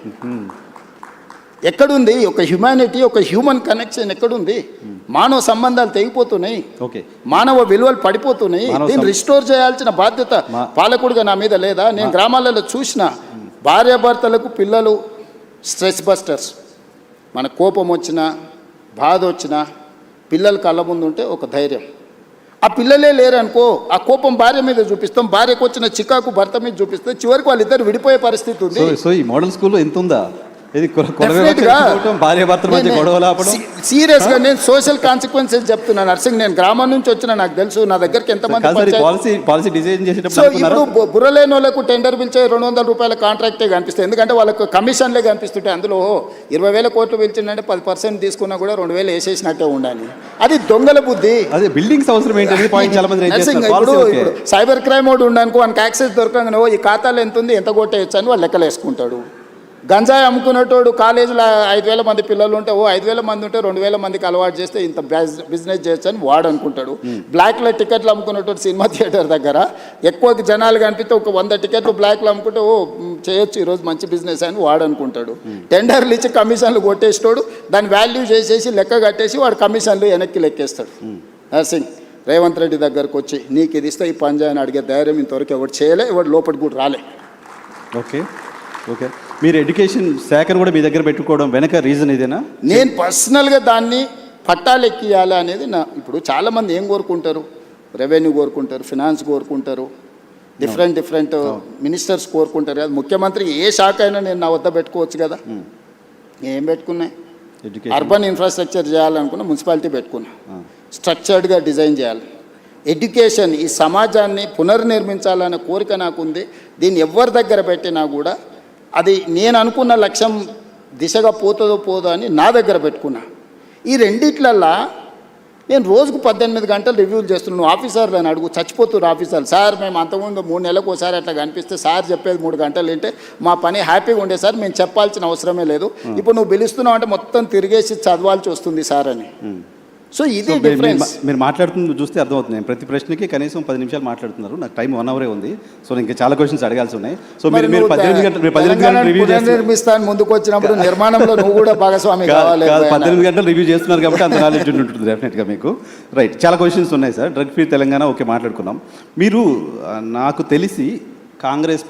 ఎక్కడుంది ఒక హ్యుమానిటీ, ఒక హ్యూమన్ కనెక్షన్ ఎక్కడుంది? మానవ సంబంధాలు తెగిపోతున్నాయి, మానవ విలువలు పడిపోతున్నాయి. దీన్ని రిస్టోర్ చేయాల్సిన బాధ్యత పాలకుడిగా నా మీద లేదా? నేను గ్రామాలలో చూసిన భార్యాభర్తలకు పిల్లలు స్ట్రెస్ బస్టర్స్. మన కోపం వచ్చినా, బాధ వచ్చినా పిల్లలు కళ్ళ ముందు ఉంటే ఒక ధైర్యం. ఆ పిల్లలే లేరనుకో, ఆ కోపం భార్య మీద చూపిస్తాం, భార్యకు వచ్చిన చికాకు భర్త మీద చూపిస్తే చివరికి వాళ్ళిద్దరు విడిపోయే పరిస్థితి ఉంది. సో ఈ మోడల్ స్కూల్లో ఎంత ఉందా? ఇది Definitely-గా భార్య భర్తల మధ్య గొడవలు ఆపడం. సీరియస్గా నేను సోషల్ కాన్సిక్వెన్సెస్ చెప్తున్నాను నర్సింగ్. నేను గ్రామం నుంచి వచ్చిన, నాకు తెలుసు నా దగ్గరికి ఎంతమంది పాలసీ డిజైన్ సో చేసేటప్పుడు ఇప్పుడు బుర్రలేని వాళ్ళకు టెండర్ పిలిచే 200 రూపాయల కాంట్రాక్టే కనిపిస్తాయి, ఎందుకంటే వాళ్ళకు కమిషన్లే కనిపిస్తుంటాయి. అందులో 20,000 కోట్లు పిలిచిందంటే 10% తీసుకున్నా కూడా 2,000 వేసేసినట్టే ఉండాలి. అది దొంగల బుద్ధి. అదే బిల్డింగ్స్ అవసరం ఏంటనేది పాయింట్ చాలా మంది రైజ్ నర్సింగ్ చేస్తున్నారు. ఇప్పుడు సైబర్ క్రైమ్ వాడు ఉండడానికి వానికి యాక్సెస్ దొరకగానే ఈ ఖాతాలో ఎంత ఉంది, ఎంత కొట్టేయచ్చు అని వాళ్ళు లెక్కలు వేసుకుంటాడు. గంజాయి అమ్ముకునేటోడు కాలేజీలో 5,000 మంది పిల్లలు ఉంటే 5,000 మంది ఉంటే 2,000 మందికి అలవాటు చేస్తే ఇంత బిజినెస్ చేయొచ్చు అని వాడు అనుకుంటాడు. బ్లాక్లో టికెట్లు అమ్ముకునేటోడు సినిమా థియేటర్ దగ్గర ఎక్కువ జనాలు కనిపిస్తే ఒక 100 టికెట్లు బ్లాక్లో అమ్ముకుంటే చేయొచ్చు ఈరోజు మంచి బిజినెస్ అని వాడు అనుకుంటాడు. టెండర్లు ఇచ్చి కమిషన్లు కొట్టేసేటోడు దాని వాల్యూ చేసేసి లెక్క కట్టేసి వాడు కమిషన్లు వెనక్కి లెక్కేస్తాడు. నర్సింగ్ రేవంత్ రెడ్డి దగ్గరకు వచ్చి నీకు ఇది ఇస్తే ఈ పంజాయని అడిగే ధైర్యం ఇంతవరకు ఎవరు చేయలే, ఎవరు లోపలికి కూడా రాలే. ఓకే ఓకే, మీరు ఎడ్యుకేషన్ శాఖను కూడా మీ దగ్గర పెట్టుకోవడం వెనక రీజన్ ఇదేనా? నేను పర్సనల్గా దాన్ని పట్టాలు ఎక్కియాలి అనేది ఇప్పుడు చాలామంది ఏం కోరుకుంటారు, రెవెన్యూ కోరుకుంటారు, ఫినాన్స్ కోరుకుంటారు, డిఫరెంట్ మినిస్టర్స్ కోరుకుంటారు కదా. ముఖ్యమంత్రి ఏ శాఖ అయినా నేను నా వద్ద పెట్టుకోవచ్చు కదా. ఏం పెట్టుకున్నా, అర్బన్ ఇన్ఫ్రాస్ట్రక్చర్ చేయాలనుకున్నా మున్సిపాలిటీ పెట్టుకున్నా, స్ట్రక్చర్డ్గా డిజైన్ చేయాలి. ఎడ్యుకేషన్ ఈ సమాజాన్ని పునర్నిర్మించాలనే కోరిక నాకుంది. దీన్ని ఎవరి దగ్గర పెట్టినా కూడా అది నేను అనుకున్న లక్ష్యం దిశగా పోతుందో పోదో అని నా దగ్గర పెట్టుకున్నా. ఈ రెండిట్లల్లా నేను రోజుకు 18 గంటలు రివ్యూలు చేస్తున్నాను. నువ్వు ఆఫీసర్లు అని అడుగు, చచ్చిపోతున్నారు ఆఫీసర్లు. సార్ మేము అంతకుముందు 3 నెలలకు ఒకసారి అట్లా కనిపిస్తే సార్ చెప్పేది 3 గంటలు వింటే మా పని హ్యాపీగా ఉండే సార్, మేము చెప్పాల్సిన అవసరమే లేదు. ఇప్పుడు నువ్వు పిలుస్తున్నావు అంటే మొత్తం తిరిగేసి చదవాల్సి వస్తుంది సార్ అని. సో ఇది డిఫరెన్స్. మీరు మాట్లాడుతుంది చూస్తే అర్థమవుతుంది. నేను ప్రతి ప్రశ్నకి కనీసం 10 నిమిషాలు మాట్లాడుతున్నారు. నాకు టైం 1 అవరే ఉంది. సో ఇంకా చాలా క్వశ్చన్స్ అడగాల్సి ఉన్నాయి. సో మీరు 18 గంటలు రివ్యూ నిర్మిస్తాను ముందుకు వచ్చినప్పుడు నిర్మాణంలో నువ్వు కూడా భాగస్వామి కావాలి. 18 గంటలు రివ్యూ చేస్తున్నారు కాబట్టి అంత నాలెడ్జ్ ఉంటుంది డెఫినెట్గా మీకు. రైట్, చాలా క్వశ్చన్స్ ఉన్నాయి sir. Drug free Telangana okay మాట్లాడుకున్నాం. మీరు నాకు తెలిసి కాంగ్రెస్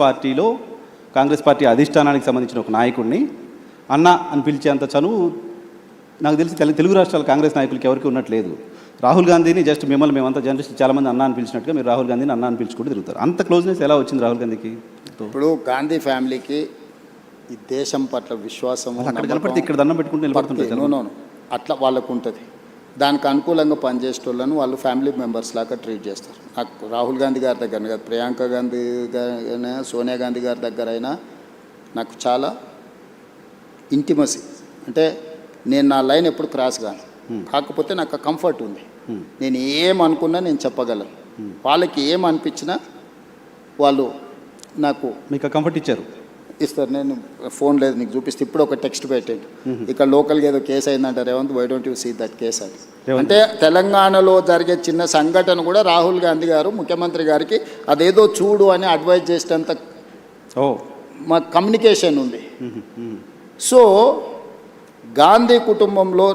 పార్టీ అధిష్టానానికి సంబంధించిన ఒక నాయకుడిని అన్న అని పిలిచేంత చనువు నాకు తెలిసి తెలుగు రాష్ట్రాల కాంగ్రెస్ నాయకులకి ఎవరికి ఉన్నట్లేదు. రాహుల్ గాంధీని జస్ట్ మిమ్మల్ని మేమంతా జర్నలిస్ట్ చాలామంది అన్న అని పిలిచినట్టుగా మీరు రాహుల్ గాంధీని అన్న అని పిలుచుకుంటూ తిరుగుతారు. అంత క్లోజ్నెస్ ఎలా వచ్చింది రాహుల్ గాంధీకి? ఇప్పుడు గాంధీ ఫ్యామిలీకి ఈ దేశం పట్ల విశ్వాసం అక్కడ కనపడితే ఇక్కడ దండం పెట్టుకుంటూ నిలబడుతుంది. అట్లా వాళ్ళకు ఉంటుంది. దానికి అనుకూలంగా పనిచేసేటోళ్ళను వాళ్ళు ఫ్యామిలీ మెంబర్స్ లాగా ట్రీట్ చేస్తారు. నాకు రాహుల్ గాంధీ గారి దగ్గర కాదు, ప్రియాంక గాంధీ గారైనా సోనియా గాంధీ గారి దగ్గర అయినా నాకు చాలా ఇంటిమసీ. అంటే నేను నా లైన్ ఎప్పుడు క్రాస్ కాను, కాకపోతే నాకు కంఫర్ట్ ఉంది. నేను ఏమనుకున్నా నేను చెప్పగలను. వాళ్ళకి ఏమనిపించినా వాళ్ళు నాకు మీకు కంఫర్ట్ ఇస్తారు. నేను ఫోన్ లేదు నీకు చూపిస్తే ఇప్పుడు ఒక టెక్స్ట్ పెట్టండి, ఇక్కడ లోకల్గా ఏదో కేసు అయిందంట Revanth, why don't you see that case అని. అంటే తెలంగాణలో జరిగే చిన్న సంఘటన కూడా రాహుల్ గాంధీ గారు ముఖ్యమంత్రి గారికి అదేదో చూడు అని అడ్వైజ్ చేసేంత మా కమ్యూనికేషన్ ఉంది. సో గాంధీ కుటుంబంలో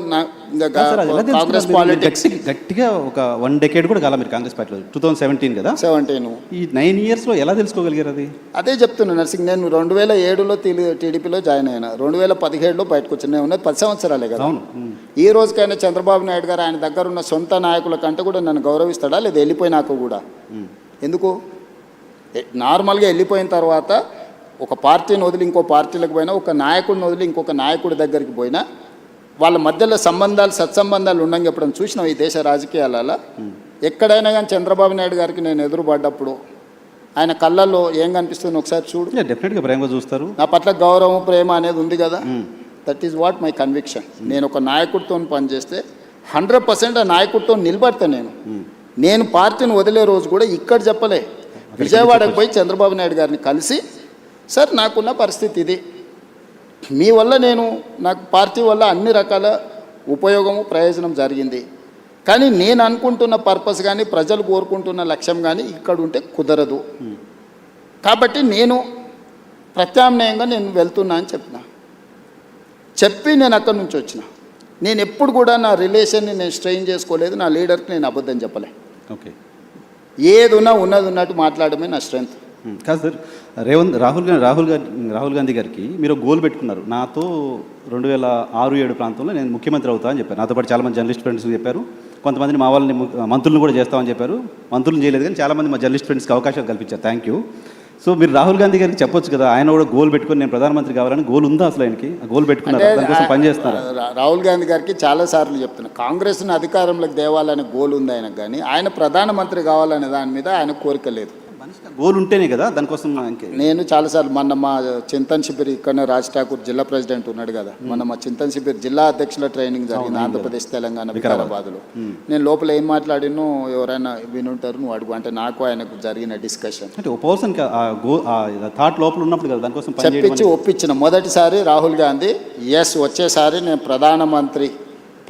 కాంగ్రెస్ పాలిటిక్స్ గట్టిగా ఒక 1 decade కూడా కాలం మీరు కాంగ్రెస్ పార్టీలో 2017 కదా. 17 ఈ 9 yearsలో ఎలా తెలుసుకోగలిగారు? అది అదే చెప్తున్నా నర్సింగ్. నేను 2007లో టీడీపీలో జాయిన్ అయినా, 2017లో బయటకు వచ్చి నేను ఉన్నది 10 సంవత్సరాలే కదా. ఈ రోజుకైనా చంద్రబాబు నాయుడు గారు ఆయన దగ్గర ఉన్న సొంత నాయకుల కంటే కూడా నన్ను గౌరవిస్తాడా లేదా? వెళ్ళిపోయినాక కూడా ఎందుకు? నార్మల్గా వెళ్ళిపోయిన తర్వాత ఒక పార్టీని వదిలి ఇంకో పార్టీలకు పోయినా, ఒక నాయకుడిని వదిలి ఇంకొక నాయకుడి దగ్గరికి పోయినా వాళ్ళ మధ్యలో సత్సంబంధాలు ఉండని చెప్పడం చూసినాం ఈ దేశ రాజకీయాలలో. ఎక్కడైనా కానీ చంద్రబాబు నాయుడు గారికి నేను ఎదురుపడ్డప్పుడు ఆయన కళ్ళల్లో ఏం కనిపిస్తుంది ఒకసారి చూడు. డెఫినెట్గా ప్రేమగా చూస్తారు. నా పట్ల గౌరవం ప్రేమ అనేది ఉంది కదా. That is what my conviction. నేను ఒక నాయకుడితో పనిచేస్తే 100% ఆ నాయకుడితో నిలబడతా. నేను పార్టీని వదిలే రోజు కూడా ఇక్కడ చెప్పలే, విజయవాడకు పోయి చంద్రబాబు నాయుడు గారిని కలిసి సార్ నాకున్న పరిస్థితి ఇది, మీ వల్ల నాకు పార్టీ వల్ల అన్ని రకాల ఉపయోగము ప్రయోజనం జరిగింది, కానీ నేను అనుకుంటున్న పర్పస్ కానీ ప్రజలు కోరుకుంటున్న లక్ష్యం కానీ ఇక్కడ ఉంటే కుదరదు, కాబట్టి నేను ప్రత్యామ్నాయంగా నేను వెళ్తున్నా అని చెప్పి నేను అక్కడి నుంచి వచ్చిన. నేను ఎప్పుడు కూడా నా రిలేషన్ని నేను స్ట్రెయిన్ చేసుకోలేదు, నా లీడర్కి నేను అబద్ధం చెప్పలే. ఓకే, ఏదున్నా ఉన్నట్టు మాట్లాడమే నా స్ట్రెంగ్త్. కాదు సార్, రాహుల్ గాంధీ గారికి మీరు గోల్ పెట్టుకున్నారు. నాతో 2006-07 ప్రాంతంలో నేను ముఖ్యమంత్రి అవుతా అని చెప్పారు. నాతో పాటు చాలామంది జర్నలిస్ట్ ఫ్రెండ్స్ చెప్పారు. కొంతమందిని మా వాళ్ళని మంత్రులను కూడా చేస్తామని చెప్పారు. మంత్రులను చేయలేదు కానీ చాలామంది మా జర్నలిస్ట్ ఫ్రెండ్స్కి అవకాశాలు కల్పించారు. Thank you. సో మీరు రాహుల్ గాంధీ గారికి చెప్పొచ్చు కదా, ఆయన కూడా గోల్ పెట్టుకొని నేను ప్రధానమంత్రి కావాలని గోల్ ఉందా అసలు ఆయనకి? ఆ గోల్ పెట్టుకున్నారు, దానికోసం పనిచేస్తున్నారు. రాహుల్ గాంధీ గారికి చాలాసార్లు చెప్తున్నా, కాంగ్రెస్ను అధికారంలోకి తేవాలనే గోల్ ఉంది ఆయనకు, కానీ ఆయన ప్రధానమంత్రి కావాలనే దాని మీద ఆయన కోరిక లేదు. గోల్ ఉంటేనే కదా దానికోసం. నేను చాలాసార్లు మొన్న మా చింతన్ శిబిర్ ఇక్కడనే రాజ్ ఠాకూర్ జిల్లా ప్రెసిడెంట్ ఉన్నాడు కదా, మొన్న మా చింతన్ శిబిర్ జిల్లా అధ్యక్షుల ట్రైనింగ్ జరిగింది ఆంధ్రప్రదేశ్ తెలంగాణ వికారాబాద్లో. నేను లోపల ఏం మాట్లాడినో ఎవరైనా వినుంటారు, నువ్వు అడుగు అంటే నాకు ఆయనకు జరిగిన డిస్కషన్ అంటే ఒక పర్సన్ థాట్ లోపల ఉన్నప్పుడు కదా దానికోసం చెప్పించి ఒప్పించిన. మొదటిసారి రాహుల్ గాంధీ ఎస్ వచ్చేసారి నేను ప్రధానమంత్రి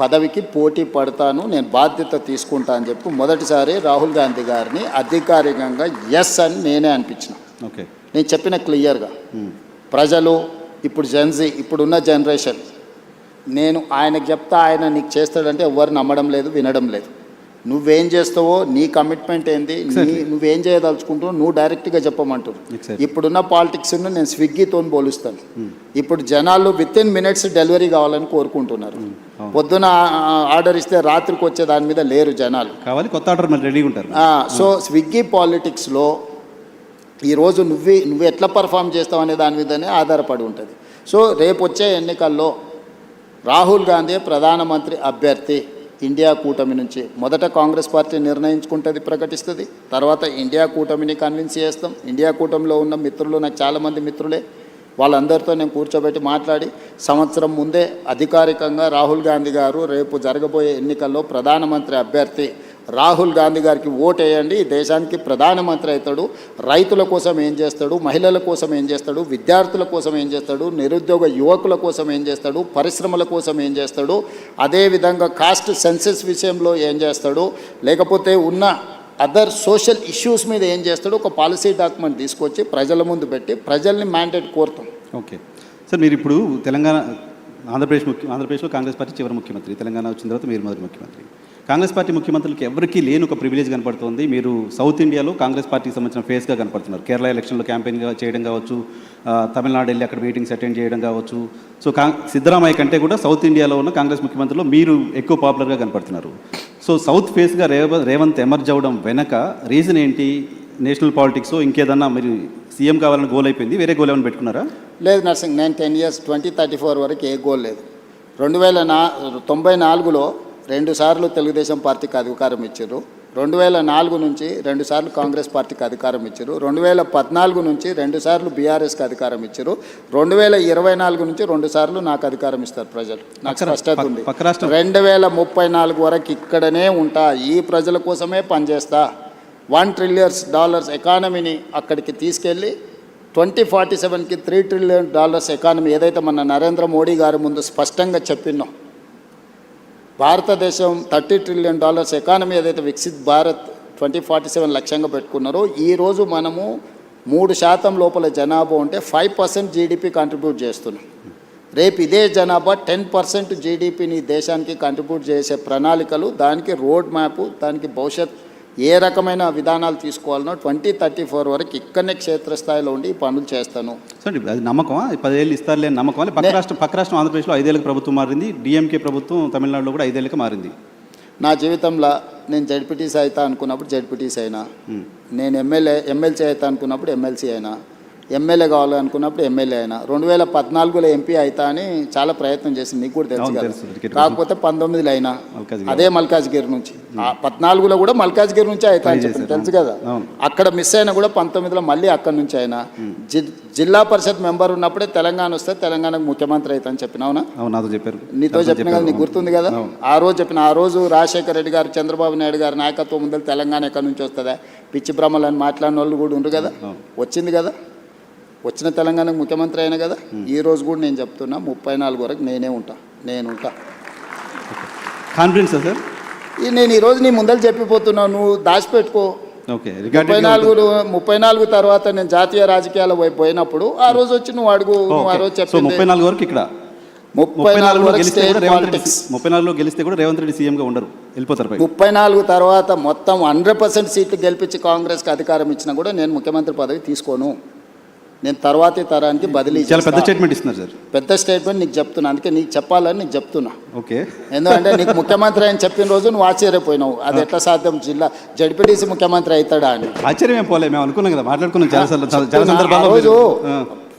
పదవికి పోటీ పడతాను, నేను బాధ్యత తీసుకుంటా అని చెప్పి మొదటిసారి రాహుల్ గాంధీ గారిని అధికారికంగా ఎస్ అని నేనే అనిపించిన. ఓకే, నేను చెప్పిన క్లియర్గా ప్రజలు ఇప్పుడు జెన్జీ ఇప్పుడున్న జనరేషన్, నేను ఆయనకు చెప్తా ఆయన నీకు చేస్తాడంటే ఎవరు నమ్మడం లేదు, వినడం లేదు. నువ్వేం చేస్తావో, నీ కమిట్మెంట్ ఏంది, నువ్వేం చేయదలుచుకుంటావో నువ్వు డైరెక్ట్గా చెప్పమంటారు. ఇప్పుడున్న పాలిటిక్స్ను నేను స్విగ్గీతో పోలుస్తాను. ఇప్పుడు జనాలు విత్ ఇన్ మినిట్స్ డెలివరీ కావాలని కోరుకుంటున్నారు. పొద్దున ఆర్డర్ ఇస్తే రాత్రికి వచ్చే దాని మీద లేరు జనాలు, కావాలి కొత్త ఆర్డర్ మరి రెడీగా ఉంటారు. సో స్విగ్గీ పాలిటిక్స్లో ఈరోజు నువ్వు ఎట్లా పర్ఫామ్ చేస్తావు అనే దాని మీదనే ఆధారపడి ఉంటుంది. సో రేపు వచ్చే ఎన్నికల్లో రాహుల్ గాంధీ ప్రధానమంత్రి అభ్యర్థి ఇండియా కూటమి నుంచి. మొదట కాంగ్రెస్ పార్టీ నిర్ణయించుకుంటుంది, ప్రకటిస్తుంది, తర్వాత ఇండియా కూటమిని కన్విన్స్ చేస్తాం. ఇండియా కూటమిలో ఉన్న మిత్రులు నాకు చాలామంది మిత్రులే, వాళ్ళందరితో నేను కూర్చోబెట్టి మాట్లాడి సంవత్సరం ముందే అధికారికంగా రాహుల్ గాంధీ గారు రేపు జరగబోయే ఎన్నికల్లో ప్రధానమంత్రి అభ్యర్థి రాహుల్ గాంధీ గారికి ఓటేయండి, ఈ దేశానికి ప్రధానమంత్రి అవుతాడు, రైతుల కోసం ఏం చేస్తాడు, మహిళల కోసం ఏం చేస్తాడు, విద్యార్థుల కోసం ఏం చేస్తాడు, నిరుద్యోగ యువకుల కోసం ఏం చేస్తాడు, పరిశ్రమల కోసం ఏం చేస్తాడు, అదేవిధంగా కాస్ట్ సెన్సెస్ విషయంలో ఏం చేస్తాడు, లేకపోతే ఉన్న అదర్ సోషల్ ఇష్యూస్ మీద ఏం చేస్తాడు, ఒక పాలసీ డాక్యుమెంట్ తీసుకొచ్చి ప్రజల ముందు పెట్టి ప్రజల్ని మ్యాండేట్ కోరుతాం. ఓకే సార్, మీరు ఇప్పుడు ఆంధ్రప్రదేశ్లో కాంగ్రెస్ పార్టీ చివరి ముఖ్యమంత్రి, తెలంగాణ వచ్చిన తర్వాత మీరు మొదటి ముఖ్యమంత్రి. కాంగ్రెస్ పార్టీ ముఖ్యమంత్రులకి ఎవరికీ లేని ఒక ప్రివిలేజ్ కనపడుతుంది. మీరు సౌత్ ఇండియాలో కాంగ్రెస్ పార్టీకి సంబంధించిన ఫేస్గా కనపడుతున్నారు. కేరళ ఎలక్షన్లో క్యాంపెయిన్ చేయడం కావచ్చు, తమిళనాడు వెళ్ళి అక్కడ మీటింగ్స్ అటెండ్ చేయడం కావచ్చు. సో సిద్ధరామయ్య కంటే కూడా సౌత్ ఇండియాలో ఉన్న కాంగ్రెస్ ముఖ్యమంత్రులు మీరు ఎక్కువ పాపులర్గా కనపడుతున్నారు. సో సౌత్ ఫేస్గా రేవంత్ ఎమర్జ్ అవ్వడం వెనక రీజన్ ఏంటి? నేషనల్ పాలిటిక్స్ ఇంకేదన్నా మీరు సీఎం కావాలని గోల్ అయిపోయింది, వేరే గోల్ ఏమైనా పెట్టుకున్నారా? లేదు నర్సింగ్, నేను 10 years 2034 వరకు ఏ గోల్ లేదు. 1994లో 2 సార్లు తెలుగుదేశం పార్టీకి అధికారం ఇచ్చారు, 2004 నుంచి 2 సార్లు కాంగ్రెస్ పార్టీకి అధికారం ఇచ్చారు, 2014 నుంచి 2 సార్లు బీఆర్ఎస్కి అధికారం ఇచ్చారు, 2024 నుంచి 2 సార్లు నాకు అధికారం ఇస్తారు ప్రజలు. నాకు స్పష్టత ఉంది. 2034 వరకు ఇక్కడనే ఉంటా, ఈ ప్రజల కోసమే పనిచేస్తా. $1 trillion ఎకానమీని అక్కడికి తీసుకెళ్ళి 2047కి $3 trillion ఎకానమీ ఏదైతే మన నరేంద్ర మోడీ గారి ముందు స్పష్టంగా చెప్పినాం, భారతదేశం $30 trillion ఎకానమీ ఏదైతే వికసిత్ భారత్ 2047 లక్ష్యంగా పెట్టుకున్నారో, ఈరోజు మనము 3% లోపల జనాభా ఉంటే 5% జీడిపి కంట్రిబ్యూట్ చేస్తున్నాం. రేపు ఇదే జనాభా 10% జీడిపిని దేశానికి కంట్రిబ్యూట్ చేసే ప్రణాళికలు, దానికి రోడ్ మ్యాప్, దానికి భవిష్యత్ ఏ రకమైన విధానాలు తీసుకోవాలనో 2034 వరకు ఇక్కడనే క్షేత్రస్థాయిలో ఉండి ఈ పనులు చేస్తాను. సార్ అది నమ్మకమా? 10 ఏళ్ళు ఇస్తారు లేని నమ్మకమా? పక్క రాష్ట్రం ఆంధ్రప్రదేశ్లో 5 ఏళ్ళకి ప్రభుత్వం మారింది, డిఎంకే ప్రభుత్వం తమిళనాడులో కూడా 5 ఏళ్ళకి మారింది. నా జీవితంలో నేను జడ్పీటీసీ అవుతా అనుకున్నప్పుడు జడ్పీటీసీ అయినా, నేను ఎమ్మెల్సీ అవుతా అనుకున్నప్పుడు ఎమ్మెల్సీ అయినా, ఎమ్మెల్యే కావాలనుకున్నప్పుడు ఎమ్మెల్యే అయినా, 2014లో ఎంపీ అవుతా అని చాలా ప్రయత్నం చేసింది, నీకు కూడా తెలుసు కదా. కాకపోతే 19లో అయినా అదే మల్కాజ్గిరి నుంచి, 14లో కూడా మల్కాజ్గిరి నుంచి అవుతా అని చెప్పి తెలుసు కదా. అక్కడ మిస్ అయినా కూడా 19లో మళ్ళీ అక్కడి నుంచి అయినా. జిల్లా పరిషత్ మెంబర్ ఉన్నప్పుడే తెలంగాణ వస్తే తెలంగాణకు ముఖ్యమంత్రి అవుతా అని చెప్పిన. అవునా? చెప్పారు, నీతో చెప్పిన కదా, నీకు గుర్తుంది కదా. ఆ రోజు రాజశేఖర రెడ్డి గారు, చంద్రబాబు నాయుడు గారు నాయకత్వం ముందు తెలంగాణ ఎక్కడి నుంచి వస్తుందా, పిచ్చి భ్రమలని మాట్లాడిన వాళ్ళు కూడా ఉండరు కదా. వచ్చింది కదా, వచ్చిన తెలంగాణకు ముఖ్యమంత్రి అయినా కదా. ఈ రోజు కూడా నేను చెప్తున్నా 34 వరకు నేనే ఉంటా. కాన్ఫిడెన్స్ సార్, నేను ఈరోజు నీ ముందర చెప్పిపోతున్నావు, నువ్వు దాచిపెట్టుకో. 34 తర్వాత నేను జాతీయ రాజకీయాల వైపు పోయినప్పుడు ఆ రోజు వచ్చి నువ్వు అడుగు. నువ్వు ఆ రోజు చెప్పి 34 వరకు ఇక్కడ 34లో గెలిస్తే కూడా రేవంత్ రెడ్డి సీఎంగా ఉండరు, వెళ్ళిపోతారు. 34 తర్వాత మొత్తం 100% సీట్లు గెలిపించి కాంగ్రెస్కి అధికారం ఇచ్చినా కూడా నేను ముఖ్యమంత్రి పదవి తీసుకోను. నేను తర్వాతి తరానికి బదిలీ చాలా పెద్ద చేస్తా. స్టేట్మెంట్ ఇస్తున్నారు సార్. పెద్ద స్టేట్మెంట్ నీకు చెప్తున్నా, అందుకే నీకు చెప్పాలని నీకు చెప్తున్నా. ఓకే. ఎందుకంటే నీకు ముఖ్యమంత్రి అని చెప్పిన రోజు నువ్వు ఆశ్చర్యపోయినావు, అది ఎట్లా సాధ్యం, జిల్లా జడ్పీటీసీ ముఖ్యమంత్రి అవుతాడా అని. ఆశ్చర్యం ఏం పోలే, మేము అనుకున్నాం కదా, మాట్లాడుకున్నాం చాలా ఆ సందర్భాల్లో. రోజు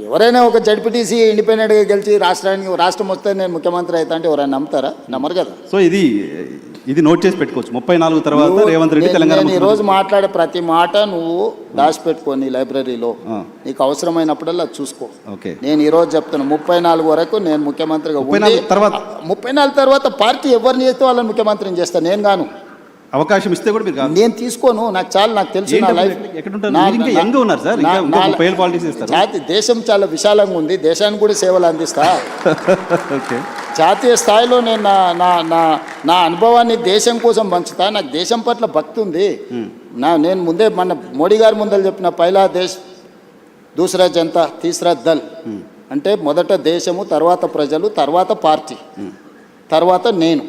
ఎవరైనా ఒక జడ్పీటీసీ ఇండిపెండెంట్గా గెలిచి రాష్ట్రం వస్తే నేను ముఖ్యమంత్రి అవుతా అంటే ఎవరైనా నమ్ముతారా? నమ్మరు కదా. సో ఇది నోట్ చేసి పెట్టుకోవచ్చు. 34 తర్వాత రేవంత్ రెడ్డి తెలంగాణ నేను ఈరోజు మాట్లాడే ప్రతి మాట నువ్వు దాచిపెట్టుకోని లైబ్రరీలో నీకు అవసరమైనప్పుడల్లా చూసుకో. ఓకే. నేను ఈరోజు చెప్తున్నా 34 వరకు నేను ముఖ్యమంత్రిగా 34 తర్వాత పార్టీ ఎవరిని చేస్తే వాళ్ళని ముఖ్యమంత్రిని చేస్తాను, నేను గాను. అవకాశం ఇస్తే కూడా మీరు కాదు. నేను తీసుకోను, నాకు తెలుసు నా లైఫ్. జాతి దేశం చాలా విశాలంగా ఉంది, దేశానికి కూడా సేవలు అందిస్తా. జాతీయ స్థాయిలో నేను నా అనుభవాన్ని దేశం కోసం పంచుతా. నాకు దేశం పట్ల భక్తి ఉంది. నేను ముందే మన మోడీ గారి ముందర చెప్పిన పైలా దేశ్ దూసరా జనతా తీసరా దల్ అంటే మొదట దేశము, తర్వాత ప్రజలు, తర్వాత పార్టీ, తర్వాత నేను.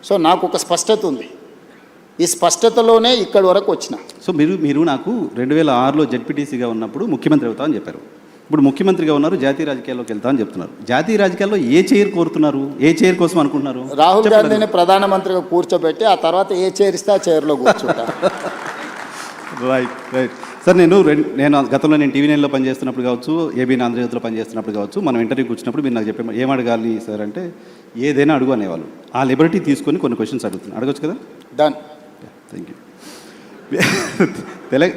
సో నాకు ఒక స్పష్టత ఉంది, ఈ స్పష్టతలోనే ఇక్కడి వరకు వచ్చిన. సో మీరు నాకు 2006లో జడ్పీటీసీగా ఉన్నప్పుడు ముఖ్యమంత్రి అవుతా అని చెప్పారు. ఇప్పుడు ముఖ్యమంత్రిగా ఉన్నారు, జాతీయ రాజకీయాల్లోకి వెళ్తా అని చెప్తున్నారు. జాతీయ రాజకీయాల్లో ఏ చైర్ కోరుతున్నారు, ఏ చైర్ కోసం అనుకుంటున్నారు? రాహుల్ గాంధీని ప్రధానమంత్రిగా కూర్చోబెట్టి ఆ తర్వాత ఏ చైర్ ఇస్తే ఆ చైర్లో కూర్చుంటా. Right sir. నేను గతంలో టీవీ 9లో పనిచేస్తున్నప్పుడు కావచ్చు, ఏబీ ఆంధ్రజ్యోతిలో పనిచేస్తున్నప్పుడు కావచ్చు, మనం ఇంటర్వ్యూకి వచ్చినప్పుడు మీరు నాకు చెప్పే ఏం అడగాలి సార్ అంటే ఏదైనా అడుగు అనేవాళ్ళు. ఆ లిబర్టీ తీసుకొని కొన్ని క్వశ్చన్స్ అడుగుతున్నాను, అడగచ్చు కదా? డన్. Thank you.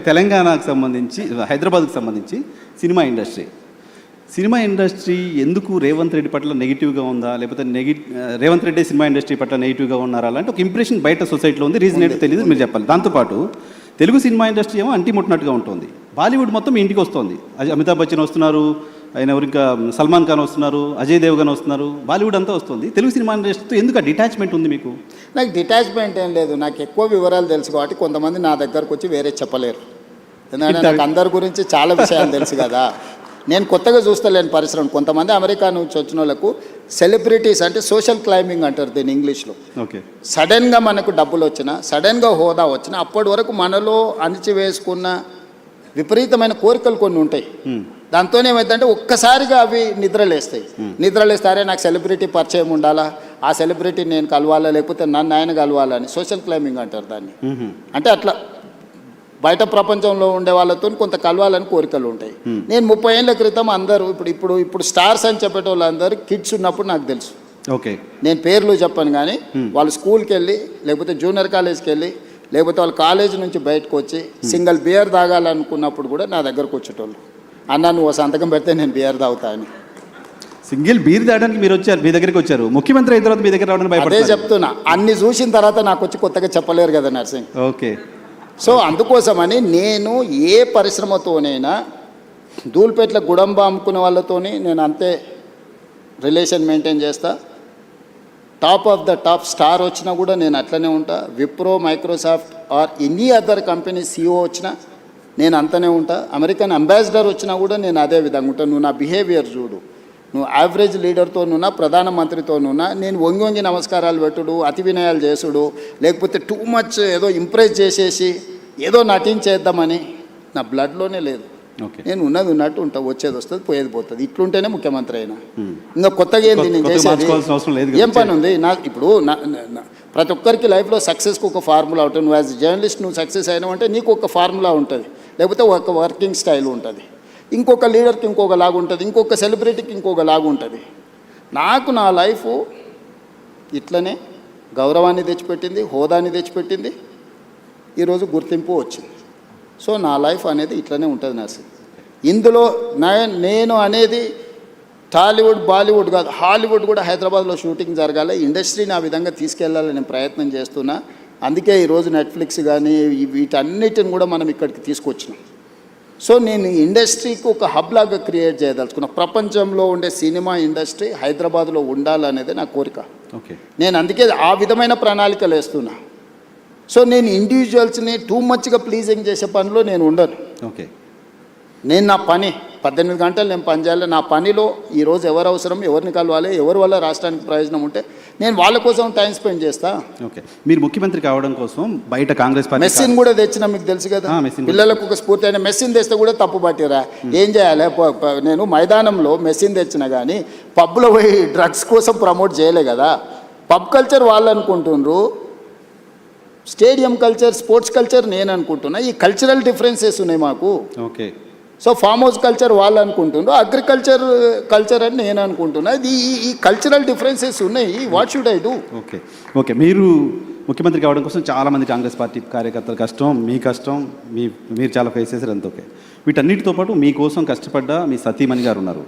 తెలంగాణకు సంబంధించి, హైదరాబాద్కు సంబంధించి సినిమా ఇండస్ట్రీ ఎందుకు రేవంత్ రెడ్డి పట్ల నెగిటివ్గా ఉందా, లేకపోతే రేవంత్ రెడ్డి సినిమా ఇండస్ట్రీ పట్ల నెగిటివ్గా ఉన్నారా అలాంటి ఒక ఇంప్రెషన్ బయట సొసైటీలో ఉంది. రీజన్ ఏంటో తెలియదు, మీరు చెప్పాలి. దాంతోపాటు తెలుగు సినిమా ఇండస్ట్రీ ఏమో అంటిముట్టినట్టుగా ఉంటుంది. బాలీవుడ్ మొత్తం ఇంటికి వస్తుంది. అమితాబ్ బచ్చన్ వస్తున్నారు, ఆయన ఇంకా సల్మాన్ ఖాన్ వస్తున్నారు, అజయ్ దేవ్గన్ వస్తున్నారు, బాలీవుడ్ అంతా వస్తుంది. తెలుగు సినిమా ఇండస్ట్రీతో ఎందుకు డిటాచ్మెంట్ ఉంది మీకు? నాకు డిటాచ్మెంట్ ఏం లేదు, నాకు ఎక్కువ వివరాలు తెలుసు కాబట్టి కొంతమంది నా దగ్గరకు వచ్చి వేరే చెప్పలేరు. ఎందుకంటే నాకు అందరి గురించి చాలా విషయాలు తెలుసు కదా. నేను కొత్తగా చూస్తలేను పరిశ్రమ. కొంతమంది అమెరికా నుంచి వచ్చిన వాళ్ళకు సెలబ్రిటీస్ అంటే సోషల్ క్లైంబింగ్ అంటారు దీన్ని ఇంగ్లీష్లో. ఓకే. సడన్గా మనకు డబ్బులు వచ్చినా, సడన్గా హోదా వచ్చినా, అప్పటి వరకు మనలో అణిచివేసుకున్న విపరీతమైన కోరికలు కొన్ని ఉంటాయి. దాంతో ఏమైందంటే ఒక్కసారిగా అవి నిద్రలేస్తారే నాకు సెలబ్రిటీ పరిచయం ఉండాలా, ఆ సెలబ్రిటీ నేను కలవాలా, లేకపోతే నన్ను ఆయన కలవాలా అని సోషల్ క్లైంబింగ్ అంటారు దాన్ని. అంటే అట్లా బయట ప్రపంచంలో ఉండే వాళ్ళతో కొంత కలవాలని కోరికలు ఉంటాయి. నేను 30 ఏళ్ళ క్రితం అందరూ ఇప్పుడు స్టార్స్ అని చెప్పేట వాళ్ళందరూ కిడ్స్ ఉన్నప్పుడు నాకు తెలుసు. ఓకే. నేను పేర్లు చెప్పను కానీ వాళ్ళు స్కూల్కి వెళ్ళి, లేకపోతే జూనియర్ కాలేజ్కి వెళ్ళి, లేకపోతే వాళ్ళ కాలేజ్ నుంచి బయటకు వచ్చి సింగిల్ బియర్ తాగాలనుకున్నప్పుడు కూడా నా దగ్గరకు వచ్చేటోళ్ళు. అన్న నువ్వు సంతకం పెడితే నేను బియర్ తాగుతా అని. సింగిల్ బీర్ తాగడానికి మీరు వచ్చారు, మీ దగ్గరికి వచ్చారు. ముఖ్యమంత్రి అయిన తర్వాత మీ దగ్గర రావడానికి భయపడతారు. అదే చెప్తున్నా, అన్ని చూసిన తర్వాత నాకు వచ్చి కొత్తగా చెప్పలేరు కదా నర్సింగ్. ఓకే. సో అందుకోసమని నేను ఏ పరిశ్రమతోనైనా ధూల్పేట్ల గుడంబ అమ్ముకునే వాళ్ళతోని నేను అంతే రిలేషన్ మెయింటైన్ చేస్తా. Top of the top star వచ్చినా కూడా నేను అట్లనే ఉంటా. Wipro, Microsoft or any other company CEO వచ్చినా నేను అంతనే ఉంటా. అమెరికన్ అంబాసిడర్ వచ్చినా కూడా నేను అదే విధంగా ఉంటాను. నువ్వు నా బిహేవియర్ చూడు, నువ్వు యావరేజ్ లీడర్తోనున్నా, ప్రధానమంత్రితోనున్నా నేను వంగి నమస్కారాలు పెట్టుడు, అతి వినయాలు చేసుడు, లేకపోతే టూ మచ్ ఏదో ఇంప్రెస్ చేసేసి ఏదో నటించేద్దామని నా బ్లడ్లోనే లేదు. నేను ఉన్నది ఉన్నట్టు ఉంటా, వచ్చేది వస్తుంది, పోయేది పోతుంది. ఇట్లుంటేనే ముఖ్యమంత్రి అయినా. ఇంకా కొత్తగా ఏంది నేను చేసేది? ఏం పని ఉంది? ఇప్పుడు ప్రతి ఒక్కరికి లైఫ్లో సక్సెస్కి ఒక ఫార్ములా ఉంటుంది. నువ్వు యాజ్ జర్నలిస్ట్ నువ్వు సక్సెస్ అయినావు అంటే నీకు ఒక ఫార్ములా ఉంటుంది, లేకపోతే ఒక వర్కింగ్ స్టైల్ ఉంటుంది. ఇంకొక లీడర్కి ఇంకొక లాగా ఉంటుంది, ఇంకొక సెలబ్రిటీకి ఇంకొక లాగా ఉంటుంది. నాకు నా లైఫ్ ఇట్లనే గౌరవాన్ని తెచ్చిపెట్టింది, హోదాని తెచ్చిపెట్టింది, ఈరోజు గుర్తింపు వచ్చింది. సో నా లైఫ్ అనేది ఇట్లనే ఉంటుంది నర్సింగ్. ఇందులో నేను అనేది టాలీవుడ్, బాలీవుడ్ కాదు, హాలీవుడ్ కూడా హైదరాబాద్లో షూటింగ్ జరగాలి, ఇండస్ట్రీని ఆ విధంగా తీసుకెళ్లాలని ప్రయత్నం చేస్తున్నా. అందుకే ఈరోజు నెట్ఫ్లిక్స్ కానీ వీటన్నిటిని కూడా మనం ఇక్కడికి తీసుకొచ్చినాం. సో నేను ఇండస్ట్రీకి ఒక హబ్ లాగా క్రియేట్ చేయదలుచుకున్నా. ప్రపంచంలో ఉండే సినిమా ఇండస్ట్రీ హైదరాబాద్లో ఉండాలనేది నా కోరిక. ఓకే. నేను అందుకే ఆ విధమైన ప్రణాళికలు వేస్తున్నా. సో నేను ఇండివిజువల్స్ని టూ మచ్గా ప్లీజింగ్ చేసే పనిలో నేను ఉండను. ఓకే. నేను నా పని 18 గంటలు నేను పనిచేయాలి. నా పనిలో ఈరోజు ఎవరు అవసరం, ఎవరిని కలవాలి, ఎవరి వల్ల రాష్ట్రానికి ప్రయోజనం ఉంటే నేను వాళ్ళ కోసం టైం స్పెండ్ చేస్తా. ఓకే, మీరు ముఖ్యమంత్రి కావడం కోసం బయట కాంగ్రెస్ పార్టీ మెస్సీని కూడా తెచ్చిన మీకు తెలుసు కదా, మెస్సీని పిల్లలకు ఒక స్ఫూర్తి అయిన మెస్సీని తెస్తే కూడా తప్పు పట్టిరా. ఏం చేయాలి? నేను మైదానంలో మెస్సీని తెచ్చిన కానీ పబ్లో పోయి డ్రగ్స్ కోసం ప్రమోట్ చేయలే కదా. పబ్ కల్చర్ వాళ్ళు అనుకుంటున్నారు, స్టేడియం కల్చర్, స్పోర్ట్స్ కల్చర్ నేను అనుకుంటున్నా. ఈ కల్చరల్ డిఫరెన్సెస్ ఉన్నాయి మాకు. Okay, so farm house culture వాళ్ళు అనుకుంటున్నారు, అగ్రికల్చర్ కల్చర్ అని నేను అనుకుంటున్నా. ఇది ఈ కల్చరల్ డిఫరెన్సెస్ ఉన్నాయి. What should I do? Okay okay, మీరు ముఖ్యమంత్రి కావడం కోసం చాలామంది కాంగ్రెస్ పార్టీ కార్యకర్తల కష్టం, మీ కష్టం, మీరు చాలా ఫేస్ చేశారు అంత. ఓకే, వీటన్నిటితో పాటు మీకోసం కష్టపడ్డ మీ సతీమణి గారు ఉన్నారు,